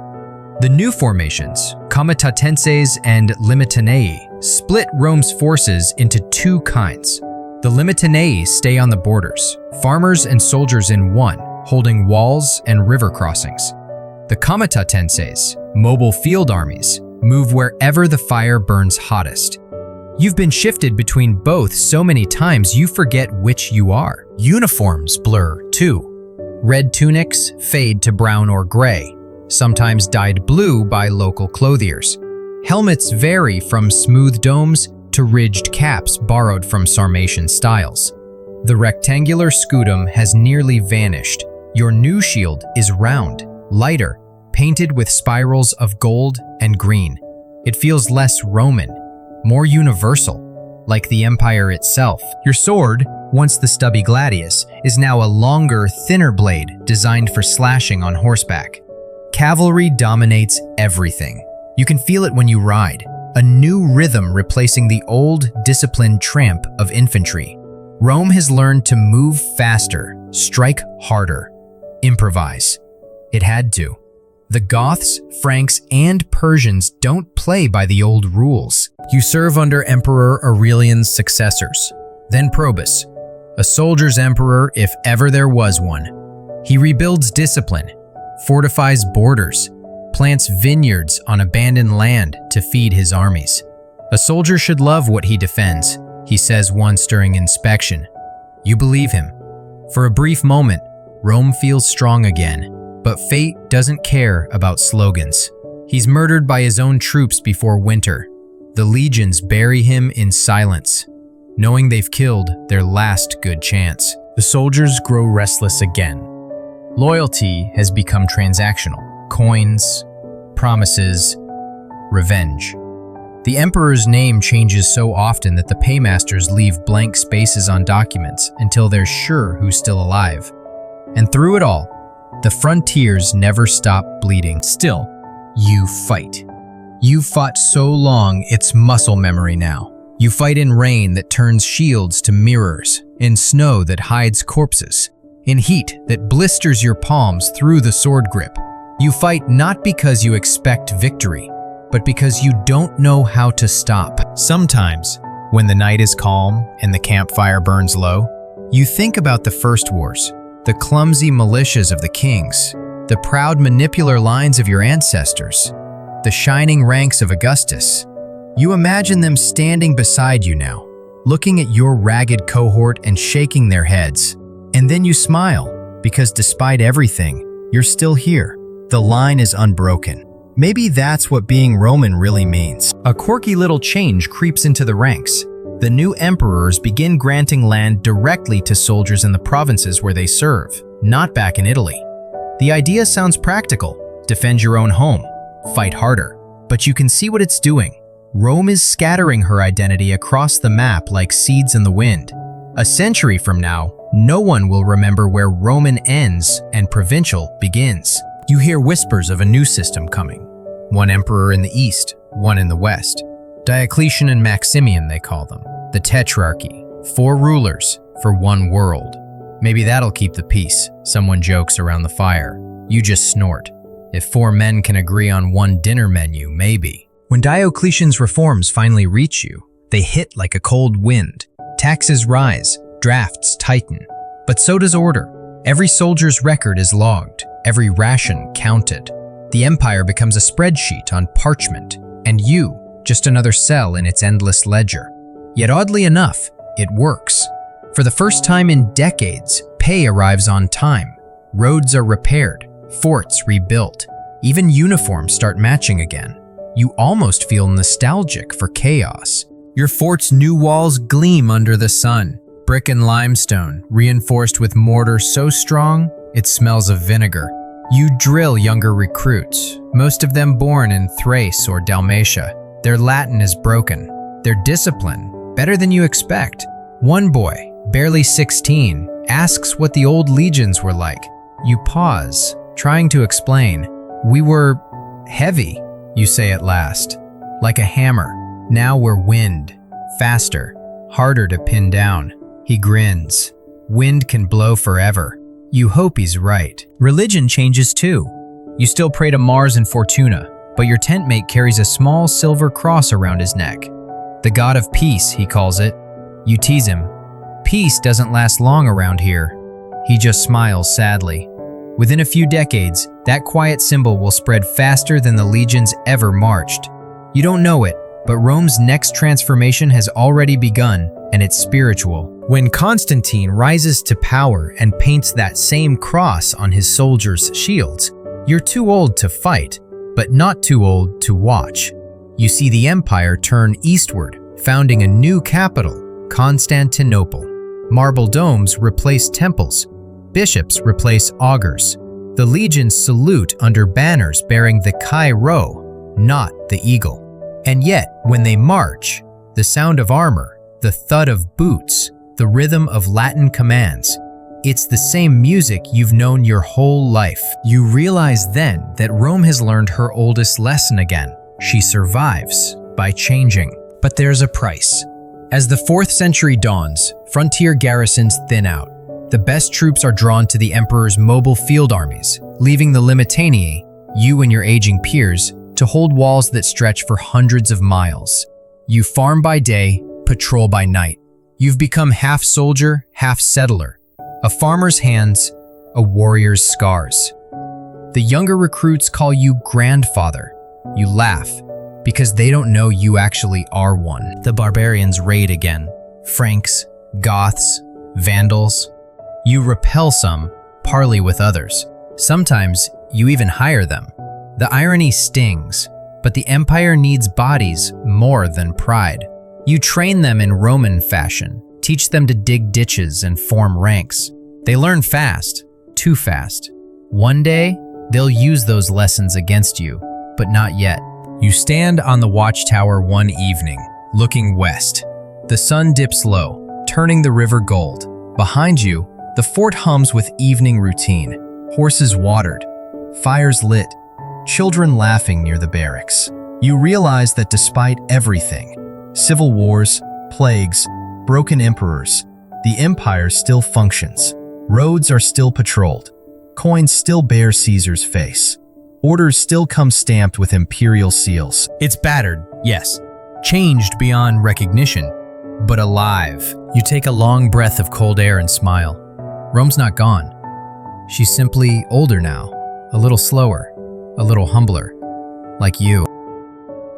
The new formations, comitatenses and limitanei, split Rome's forces into 2 kinds. The limitanei stay on the borders, farmers and soldiers in one, holding walls and river crossings. The comitatenses, mobile field armies, move wherever the fire burns hottest. You've been shifted between both so many times you forget which you are. Uniforms blur, too. Red tunics fade to brown or gray, sometimes dyed blue by local clothiers. Helmets vary from smooth domes to ridged caps borrowed from Sarmatian styles. The rectangular scutum has nearly vanished. Your new shield is round, lighter, painted with spirals of gold and green. It feels less Roman, more universal, like the empire itself. Your sword, once the stubby gladius, is now a longer, thinner blade designed for slashing on horseback. Cavalry dominates everything. You can feel it when you ride, a new rhythm replacing the old, disciplined tramp of infantry. Rome has learned to move faster, strike harder, improvise. It had to. The Goths, Franks, and Persians don't play by the old rules. You serve under Emperor Aurelian's successors, then Probus, a soldier's emperor if ever there was one. He rebuilds discipline, fortifies borders, plants vineyards on abandoned land to feed his armies. A soldier should love what he defends, he says once during inspection. You believe him. For a brief moment, Rome feels strong again. But fate doesn't care about slogans. He's murdered by his own troops before winter. The legions bury him in silence, knowing they've killed their last good chance. The soldiers grow restless again. Loyalty has become transactional. Coins, promises, revenge. The emperor's name changes so often that the paymasters leave blank spaces on documents until they're sure who's still alive. And through it all, the frontiers never stop bleeding. Still, you fight. You've fought so long, it's muscle memory now. You fight in rain that turns shields to mirrors, in snow that hides corpses, in heat that blisters your palms through the sword grip. You fight not because you expect victory, but because you don't know how to stop. Sometimes, when the night is calm and the campfire burns low, you think about the first wars. The clumsy militias of the kings, the proud manipular lines of your ancestors, the shining ranks of Augustus. You imagine them standing beside you now, looking at your ragged cohort and shaking their heads. And then you smile, because despite everything, you're still here. The line is unbroken. Maybe that's what being Roman really means. A quirky little change creeps into the ranks. The new emperors begin granting land directly to soldiers in the provinces where they serve, not back in Italy. The idea sounds practical. Defend your own home, fight harder. But you can see what it's doing. Rome is scattering her identity across the map like seeds in the wind. A century from now, no one will remember where Roman ends and provincial begins. You hear whispers of a new system coming. One emperor in the east, one in the west. Diocletian and Maximian, they call them. The Tetrarchy. 4 rulers for 1 world. Maybe that'll keep the peace, someone jokes around the fire. You just snort. If 4 men can agree on one dinner menu, maybe. When Diocletian's reforms finally reach you, they hit like a cold wind. Taxes rise, drafts tighten. But so does order. Every soldier's record is logged, every ration counted. The empire becomes a spreadsheet on parchment, and you, just another cell in its endless ledger. Yet oddly enough, it works. For the first time in decades, pay arrives on time. Roads are repaired, forts rebuilt. Even uniforms start matching again. You almost feel nostalgic for chaos. Your fort's new walls gleam under the sun. Brick and limestone, reinforced with mortar so strong, it smells of vinegar. You drill younger recruits, most of them born in Thrace or Dalmatia. Their Latin is broken. Their discipline, better than you expect. One boy, barely 16, asks what the old legions were like. You pause, trying to explain. We were heavy, you say at last. Like a hammer. Now we're wind. Faster, harder to pin down. He grins. Wind can blow forever. You hope he's right. Religion changes too. You still pray to Mars and Fortuna, but your tent mate carries a small silver cross around his neck. The god of peace, he calls it. You tease him. Peace doesn't last long around here. He just smiles sadly. Within a few decades, that quiet symbol will spread faster than the legions ever marched. You don't know it, but Rome's next transformation has already begun, and it's spiritual. When Constantine rises to power and paints that same cross on his soldiers' shields, you're too old to fight, but not too old to watch. You see the empire turn eastward, founding a new capital, Constantinople. Marble domes replace temples. Bishops replace augurs. The legions salute under banners bearing the Chi Rho, not the eagle. And yet, when they march, the sound of armor, the thud of boots, the rhythm of Latin commands, it's the same music you've known your whole life. You realize then that Rome has learned her oldest lesson again. She survives by changing. But there's a price. As the 4th century dawns, frontier garrisons thin out. The best troops are drawn to the emperor's mobile field armies, leaving the Limitanii, you and your aging peers, to hold walls that stretch for hundreds of miles. You farm by day, patrol by night. You've become half soldier, half settler. A farmer's hands, a warrior's scars. The younger recruits call you grandfather. You laugh, because they don't know you actually are one. The barbarians raid again. Franks, Goths, Vandals. You repel some, parley with others. Sometimes you even hire them. The irony stings, but the empire needs bodies more than pride. You train them in Roman fashion, teach them to dig ditches and form ranks. They learn fast, too fast. One day, they'll use those lessons against you, but not yet. You stand on the watchtower one evening, looking west. The sun dips low, turning the river gold. Behind you, the fort hums with evening routine. Horses watered, fires lit, children laughing near the barracks. You realize that despite everything, civil wars, plagues, broken emperors, the empire still functions. Roads are still patrolled. Coins still bear Caesar's face. Orders still come stamped with imperial seals. It's battered, yes. Changed beyond recognition, but alive. You take a long breath of cold air and smile. Rome's not gone. She's simply older now, a little slower, a little humbler, like you.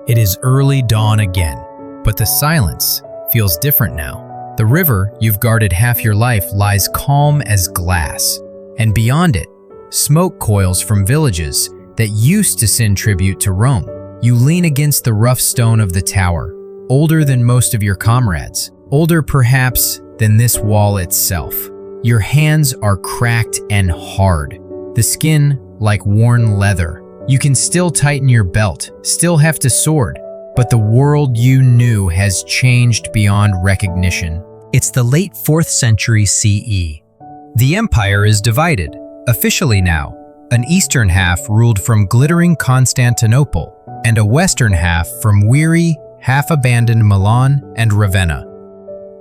It is early dawn again, but the silence feels different now. The river you've guarded half your life lies calm as glass, and beyond it, smoke coils from villages that used to send tribute to Rome. You lean against the rough stone of the tower, older than most of your comrades, older perhaps than this wall itself. Your hands are cracked and hard, the skin like worn leather. You can still tighten your belt, still heft a sword, but the world you knew has changed beyond recognition. It's the late 4th century CE. The empire is divided, officially now, an eastern half ruled from glittering Constantinople, and a western half from weary, half-abandoned Milan and Ravenna.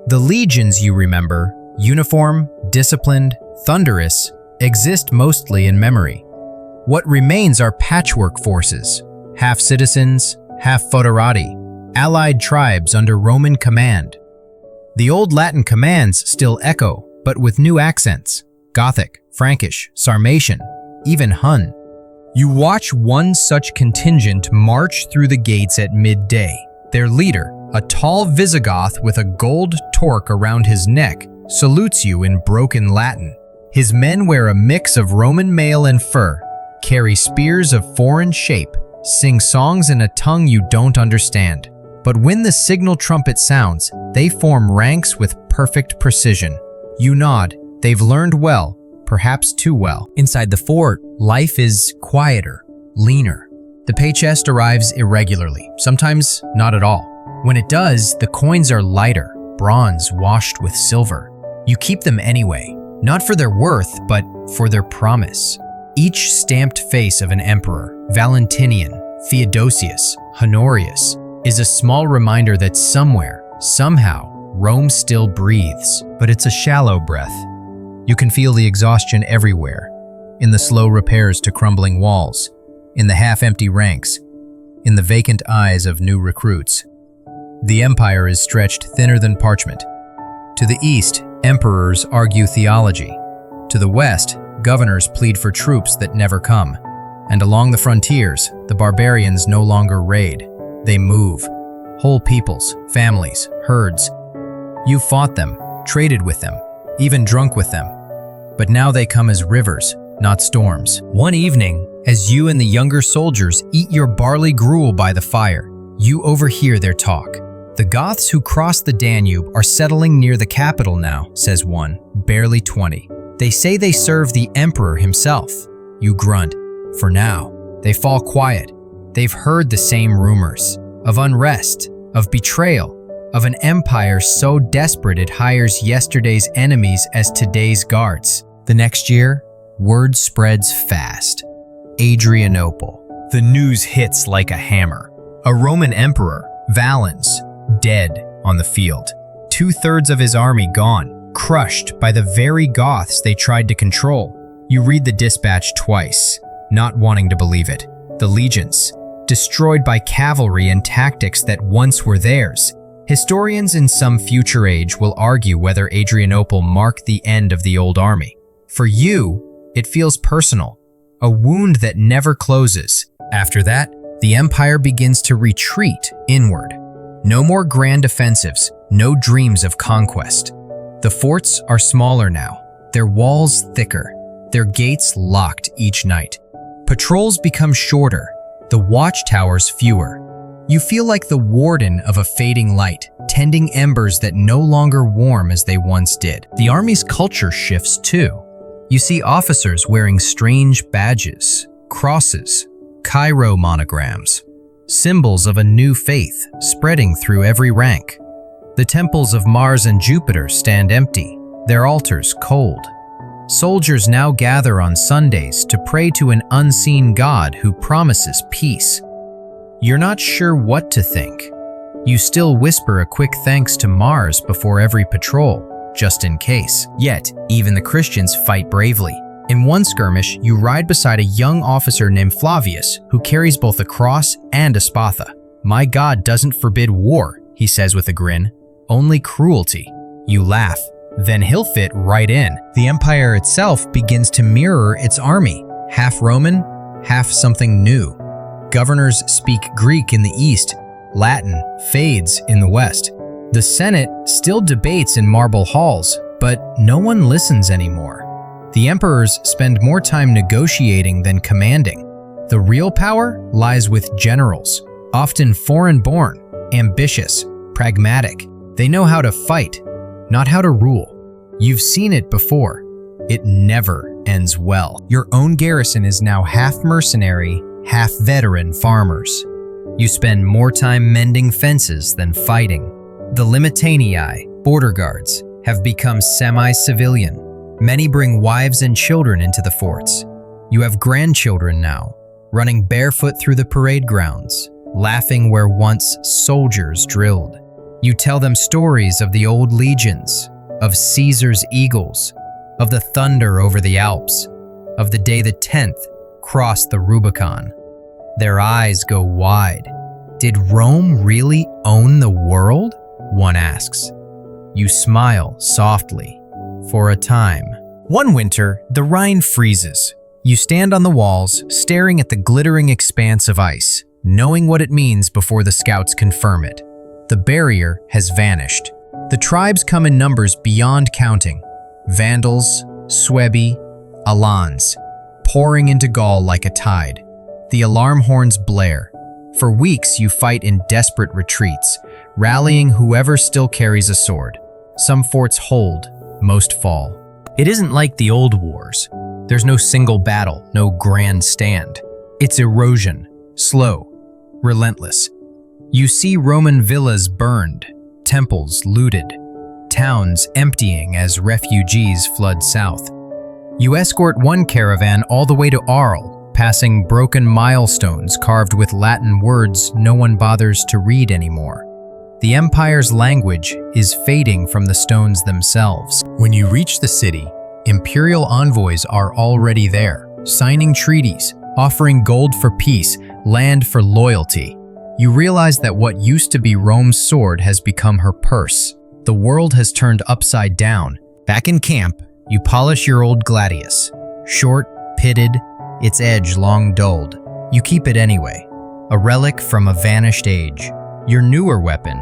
The legions you remember, uniform, disciplined, thunderous, exist mostly in memory. What remains are patchwork forces, half citizens, half foederati, allied tribes under Roman command. The old Latin commands still echo, but with new accents: Gothic, Frankish, Sarmatian, even Hun. You watch one such contingent march through the gates at midday. Their leader, a tall Visigoth with a gold torque around his neck, salutes you in broken Latin. His men wear a mix of Roman mail and fur, carry spears of foreign shape, sing songs in a tongue you don't understand. But when the signal trumpet sounds, they form ranks with perfect precision. You nod. They've learned well, perhaps too well. Inside the fort, life is quieter, leaner. The pay chest arrives irregularly, sometimes not at all. When it does, the coins are lighter, bronze washed with silver. You keep them anyway, not for their worth, but for their promise. Each stamped face of an emperor, Valentinian, Theodosius, Honorius, is a small reminder that somewhere, somehow, Rome still breathes. But it's a shallow breath. You can feel the exhaustion everywhere, in the slow repairs to crumbling walls, in the half-empty ranks, in the vacant eyes of new recruits. The empire is stretched thinner than parchment. To the east, emperors argue theology. To the west, governors plead for troops that never come. And along the frontiers, the barbarians no longer raid. They move. Whole peoples, families, herds. You fought them, traded with them, even drunk with them. But now they come as rivers, not storms. One evening, as you and the younger soldiers eat your barley gruel by the fire, you overhear their talk. The Goths who crossed the Danube are settling near the capital now, says one, barely 20. They say they serve the emperor himself. You grunt. For now. They fall quiet. They've heard the same rumors of unrest, of betrayal, of an empire so desperate it hires yesterday's enemies as today's guards. The next year, word spreads fast. Adrianople. The news hits like a hammer. A Roman emperor, Valens, dead on the field. 2/3 of his army gone, crushed by the very Goths they tried to control. You read the dispatch twice, not wanting to believe it. The legions, destroyed by cavalry and tactics that once were theirs. Historians in some future age will argue whether Adrianople marked the end of the old army. For you, it feels personal, a wound that never closes. After that, the empire begins to retreat inward. No more grand offensives, no dreams of conquest. The forts are smaller now, their walls thicker, their gates locked each night. Patrols become shorter, the watchtowers fewer. You feel like the warden of a fading light, tending embers that no longer warm as they once did. The army's culture shifts too. You see officers wearing strange badges, crosses, Cairo monograms, symbols of a new faith spreading through every rank. The temples of Mars and Jupiter stand empty, their altars cold. Soldiers now gather on Sundays to pray to an unseen God who promises peace. You're not sure what to think. You still whisper a quick thanks to Mars before every patrol, just in case. Yet, even the Christians fight bravely. In one skirmish, you ride beside a young officer named Flavius, who carries both a cross and a spatha. "My God doesn't forbid war," he says with a grin. "Only cruelty." You laugh. Then he'll fit right in. The empire itself begins to mirror its army, half Roman, half something new. Governors speak Greek in the east, Latin fades in the west. The Senate still debates in marble halls, but no one listens anymore. The emperors spend more time negotiating than commanding. The real power lies with generals, often foreign-born, ambitious, pragmatic. They know how to fight, not how to rule. You've seen it before. It never ends well. Your own garrison is now half mercenary, half veteran farmers. You spend more time mending fences than fighting. The limitanii, border guards, have become semi-civilian. Many bring wives and children into the forts. You have grandchildren now, running barefoot through the parade grounds, laughing where once soldiers drilled. You tell them stories of the old legions, of Caesar's eagles, of the thunder over the Alps, of the day the 10th cross the Rubicon. Their eyes go wide. Did Rome really own the world? One asks. You smile softly. For a time. One winter, the Rhine freezes. You stand on the walls, staring at the glittering expanse of ice, knowing what it means before the scouts confirm it. The barrier has vanished. The tribes come in numbers beyond counting. Vandals, Suebi, Alans, pouring into Gaul like a tide. The alarm horns blare. For weeks you fight in desperate retreats, rallying whoever still carries a sword. Some forts hold, most fall. It isn't like the old wars. There's no single battle, no grand stand. It's erosion, slow, relentless. You see Roman villas burned, temples looted, towns emptying as refugees flood south. You escort one caravan all the way to Arles, passing broken milestones carved with Latin words no one bothers to read anymore. The empire's language is fading from the stones themselves. When you reach the city, imperial envoys are already there, signing treaties, offering gold for peace, land for loyalty. You realize that what used to be Rome's sword has become her purse. The world has turned upside down. Back in camp, you polish your old gladius. Short, pitted, its edge long dulled. You keep it anyway, a relic from a vanished age. Your newer weapon,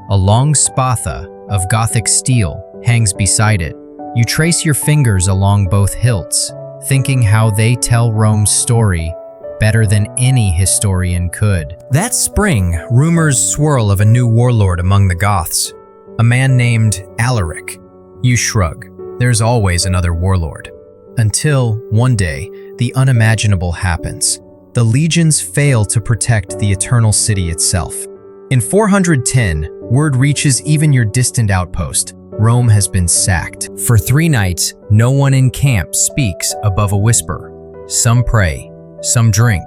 a long spatha of Gothic steel, hangs beside it. You trace your fingers along both hilts, thinking how they tell Rome's story better than any historian could. That spring, rumors swirl of a new warlord among the Goths, a man named Alaric. You shrug. There's always another warlord. Until, one day, the unimaginable happens. The legions fail to protect the eternal city itself. In 410, word reaches even your distant outpost. Rome has been sacked. For 3 nights, no one in camp speaks above a whisper. Some pray, some drink.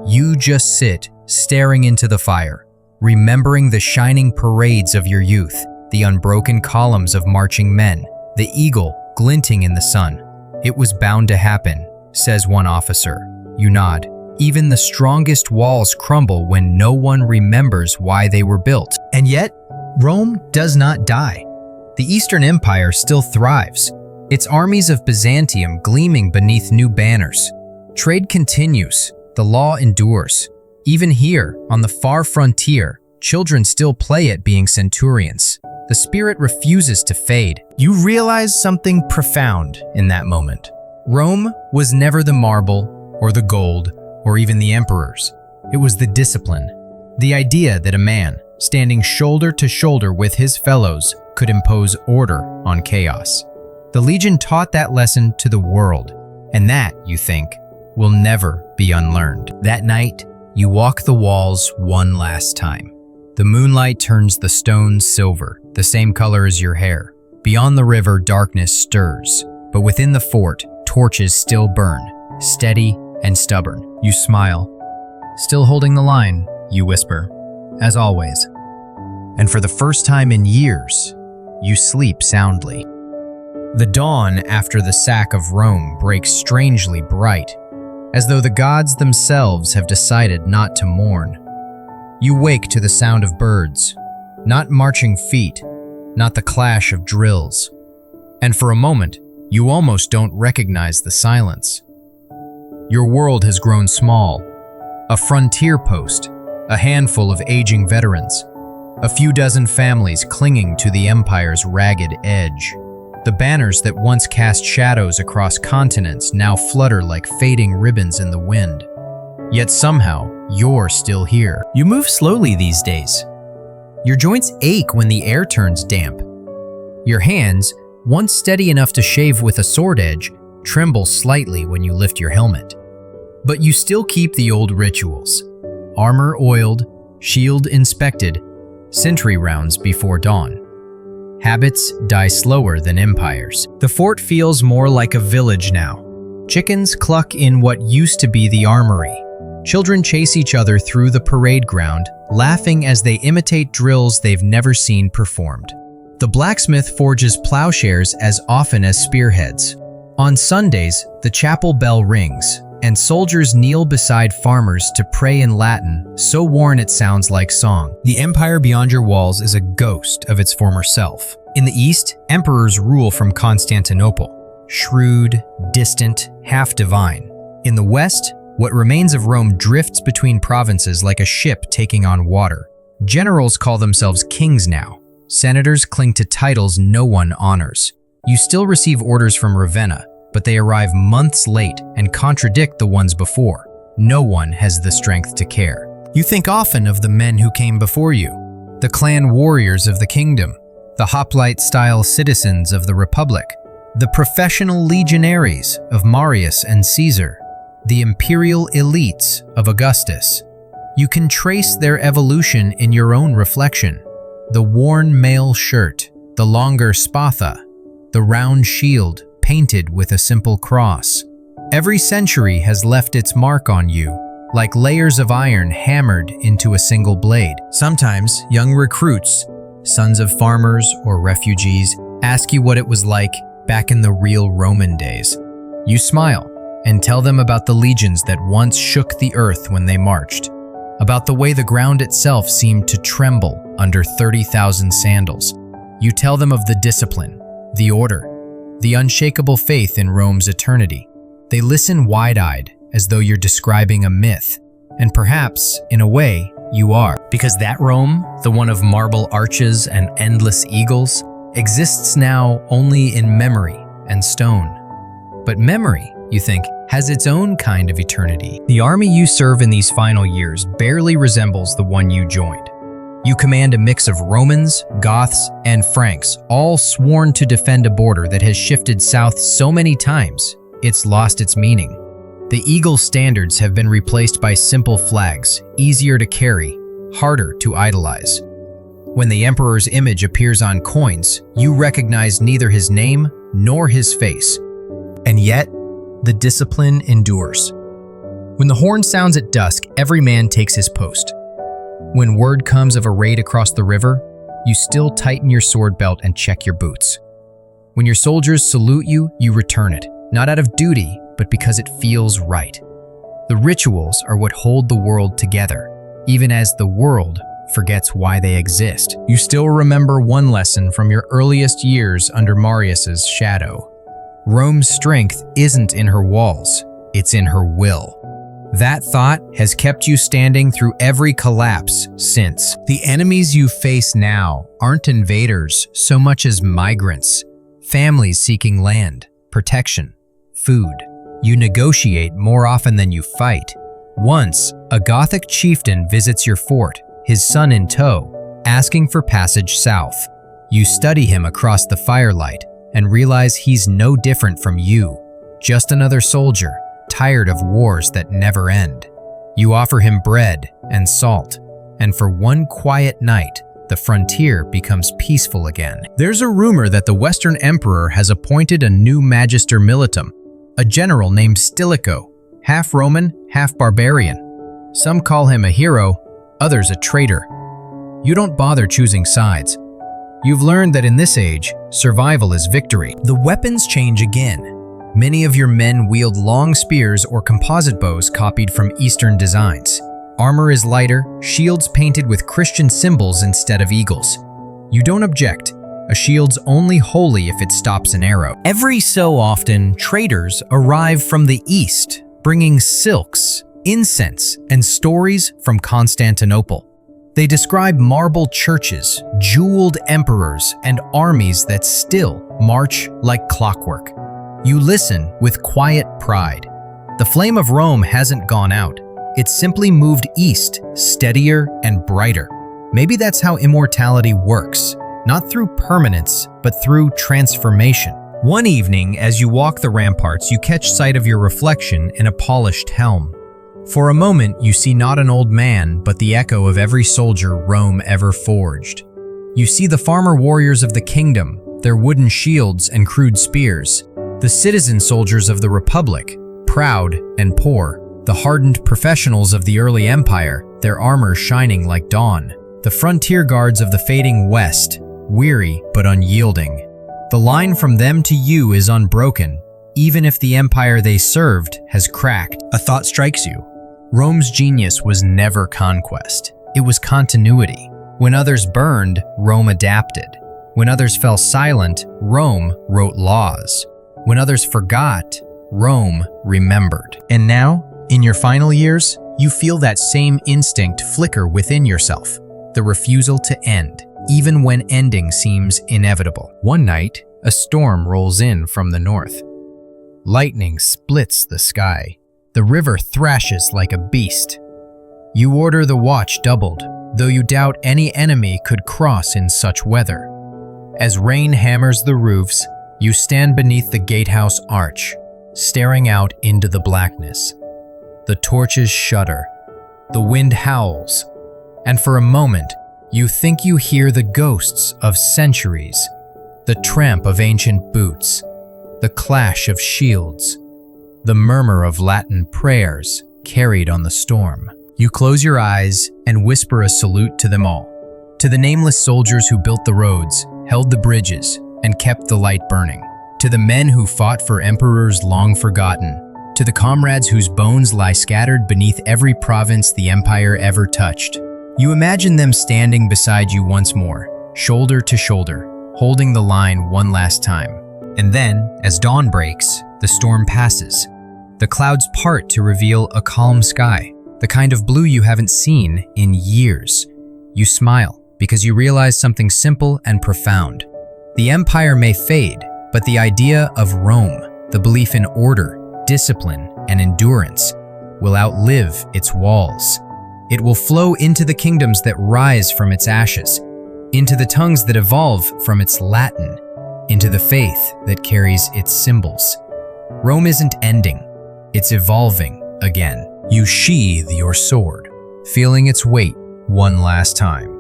You just sit, staring into the fire, remembering the shining parades of your youth, the unbroken columns of marching men, the eagle glinting in the sun. It was bound to happen, says one officer. You nod. Even the strongest walls crumble when no one remembers why they were built. And yet, Rome does not die. The Eastern Empire still thrives, its armies of Byzantium gleaming beneath new banners. Trade continues, the law endures. Even here, on the far frontier, children still play at being centurions. The spirit refuses to fade. You realize something profound in that moment. Rome was never the marble, or the gold, or even the emperors. It was the discipline. The idea that a man, standing shoulder to shoulder with his fellows, could impose order on chaos. The Legion taught that lesson to the world, and that, you think, will never be unlearned. That night, you walk the walls one last time. The moonlight turns the stones silver, the same color as your hair. Beyond the river, darkness stirs, but within the fort, torches still burn, steady and stubborn. You smile. Still holding the line, you whisper, as always. And for the first time in years, you sleep soundly. The dawn after the sack of Rome breaks strangely bright, as though the gods themselves have decided not to mourn. You wake to the sound of birds, not marching feet, not the clash of drills. And for a moment, you almost don't recognize the silence. Your world has grown small. A frontier post, a handful of aging veterans, a few dozen families clinging to the empire's ragged edge. The banners that once cast shadows across continents now flutter like fading ribbons in the wind. Yet somehow, you're still here. You move slowly these days. Your joints ache when the air turns damp. Your hands, once steady enough to shave with a sword edge, tremble slightly when you lift your helmet. But you still keep the old rituals. Armor oiled, shield inspected, sentry rounds before dawn. Habits die slower than empires. The fort feels more like a village now. Chickens cluck in what used to be the armory. Children chase each other through the parade ground, laughing as they imitate drills they've never seen performed. The blacksmith forges plowshares as often as spearheads. On Sundays, the chapel bell rings, and soldiers kneel beside farmers to pray in Latin, so worn it sounds like song. The empire beyond your walls is a ghost of its former self. In the east, emperors rule from Constantinople, shrewd, distant, half divine. In the west, what remains of Rome drifts between provinces like a ship taking on water. Generals call themselves kings now. Senators cling to titles no one honors. You still receive orders from Ravenna, but they arrive months late and contradict the ones before. No one has the strength to care. You think often of the men who came before you, the clan warriors of the kingdom, the hoplite-style citizens of the Republic, the professional legionaries of Marius and Caesar, the imperial elites of Augustus. You can trace their evolution in your own reflection. The worn mail shirt, the longer spatha, the round shield painted with a simple cross. Every century has left its mark on you, like layers of iron hammered into a single blade. Sometimes, young recruits, sons of farmers or refugees, ask you what it was like back in the real Roman days. You smile and tell them about the legions that once shook the earth when they marched, about the way the ground itself seemed to tremble under 30,000 sandals. You tell them of the discipline, the order, the unshakable faith in Rome's eternity. They listen wide-eyed, as though you're describing a myth. And perhaps, in a way, you are. Because that Rome, the one of marble arches and endless eagles, exists now only in memory and stone. But memory, you think, has its own kind of eternity. The army you serve in these final years barely resembles the one you joined. You command a mix of Romans, Goths, and Franks, all sworn to defend a border that has shifted south so many times, it's lost its meaning. The eagle standards have been replaced by simple flags, easier to carry, harder to idolize. When the emperor's image appears on coins, you recognize neither his name nor his face. And yet, the discipline endures. When the horn sounds at dusk, every man takes his post. When word comes of a raid across the river, you still tighten your sword belt and check your boots. When your soldiers salute you, you return it, not out of duty, but because it feels right. The rituals are what hold the world together, even as the world forgets why they exist. You still remember one lesson from your earliest years under Marius's shadow. Rome's strength isn't in her walls, it's in her will. That thought has kept you standing through every collapse since. The enemies you face now aren't invaders so much as migrants, families seeking land, protection, food. You negotiate more often than you fight. Once, a Gothic chieftain visits your fort, his son in tow, asking for passage south. You study him across the firelight and realize he's no different from you, just another soldier, tired of wars that never end. You offer him bread and salt, and for one quiet night, the frontier becomes peaceful again. There's a rumor that the Western Emperor has appointed a new Magister Militum, a general named Stilicho, half Roman, half barbarian. Some call him a hero, others a traitor. You don't bother choosing sides. You've learned that in this age, survival is victory. The weapons change again. Many of your men wield long spears or composite bows copied from Eastern designs. Armor is lighter, shields painted with Christian symbols instead of eagles. You don't object. A shield's only holy if it stops an arrow. Every so often, traders arrive from the east, bringing silks, incense, and stories from Constantinople. They describe marble churches, jeweled emperors, and armies that still march like clockwork. You listen with quiet pride. The flame of Rome hasn't gone out. It's simply moved east, steadier and brighter. Maybe that's how immortality works, not through permanence, but through transformation. One evening, as you walk the ramparts, you catch sight of your reflection in a polished helm. For a moment, you see not an old man, but the echo of every soldier Rome ever forged. You see the farmer warriors of the kingdom, their wooden shields and crude spears, the citizen soldiers of the Republic, proud and poor, the hardened professionals of the early empire, their armor shining like dawn, the frontier guards of the fading West, weary but unyielding. The line from them to you is unbroken, even if the empire they served has cracked. A thought strikes you. Rome's genius was never conquest. It was continuity. When others burned, Rome adapted. When others fell silent, Rome wrote laws. When others forgot, Rome remembered. And now, in your final years, you feel that same instinct flicker within yourself, the refusal to end, even when ending seems inevitable. One night, a storm rolls in from the north. Lightning splits the sky. The river thrashes like a beast. You order the watch doubled, though you doubt any enemy could cross in such weather. As rain hammers the roofs, you stand beneath the gatehouse arch, staring out into the blackness. The torches shudder. The wind howls. And for a moment, you think you hear the ghosts of centuries, the tramp of ancient boots, the clash of shields, the murmur of Latin prayers carried on the storm. You close your eyes and whisper a salute to them all. To the nameless soldiers who built the roads, held the bridges, and kept the light burning. To the men who fought for emperors long forgotten. To the comrades whose bones lie scattered beneath every province the empire ever touched. You imagine them standing beside you once more, shoulder to shoulder, holding the line one last time. And then, as dawn breaks, the storm passes. The clouds part to reveal a calm sky, the kind of blue you haven't seen in years. You smile because you realize something simple and profound. The empire may fade, but the idea of Rome, the belief in order, discipline, and endurance, will outlive its walls. It will flow into the kingdoms that rise from its ashes, into the tongues that evolve from its Latin, into the faith that carries its symbols. Rome isn't ending, it's evolving again. You sheathe your sword, feeling its weight one last time.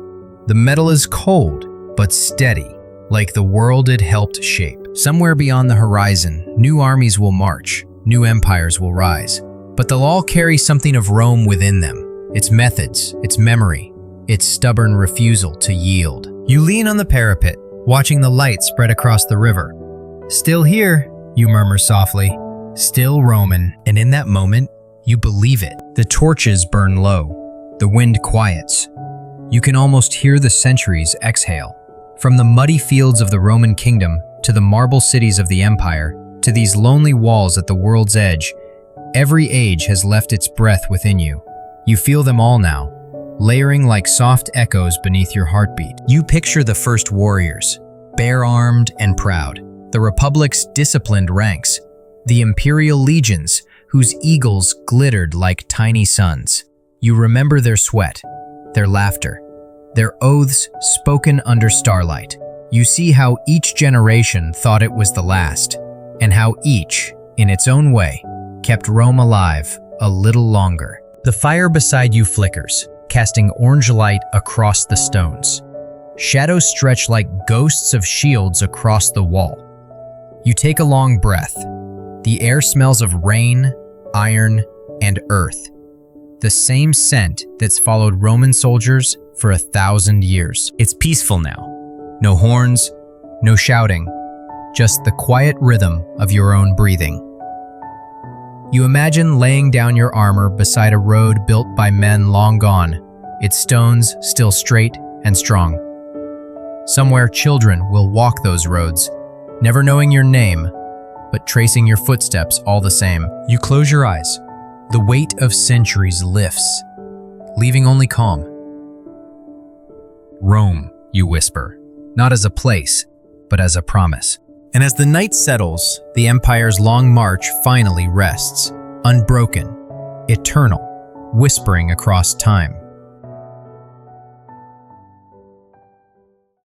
The metal is cold, but steady, like the world it helped shape. Somewhere beyond the horizon, new armies will march, new empires will rise, but they'll all carry something of Rome within them, its methods, its memory, its stubborn refusal to yield. You lean on the parapet, watching the light spread across the river. Still here, you murmur softly, still Roman, and in that moment, you believe it. The torches burn low, the wind quiets. You can almost hear the centuries exhale. From the muddy fields of the Roman kingdom to the marble cities of the empire, to these lonely walls at the world's edge, every age has left its breath within you. You feel them all now, layering like soft echoes beneath your heartbeat. You picture the first warriors, bare-armed and proud, the Republic's disciplined ranks, the imperial legions whose eagles glittered like tiny suns. You remember their sweat, their laughter, their oaths spoken under starlight. You see how each generation thought it was the last, and how each, in its own way, kept Rome alive a little longer. The fire beside you flickers, casting orange light across the stones. Shadows stretch like ghosts of shields across the wall. You take a long breath. The air smells of rain, iron, and earth. The same scent that's followed Roman soldiers for 1,000 years. It's peaceful now. No horns, no shouting, just the quiet rhythm of your own breathing. You imagine laying down your armor beside a road built by men long gone, its stones still straight and strong. Somewhere children will walk those roads, never knowing your name, but tracing your footsteps all the same. You close your eyes. The weight of centuries lifts, leaving only calm. Rome, you whisper, not as a place, but as a promise. And as the night settles, the empire's long march finally rests, unbroken, eternal, whispering across time.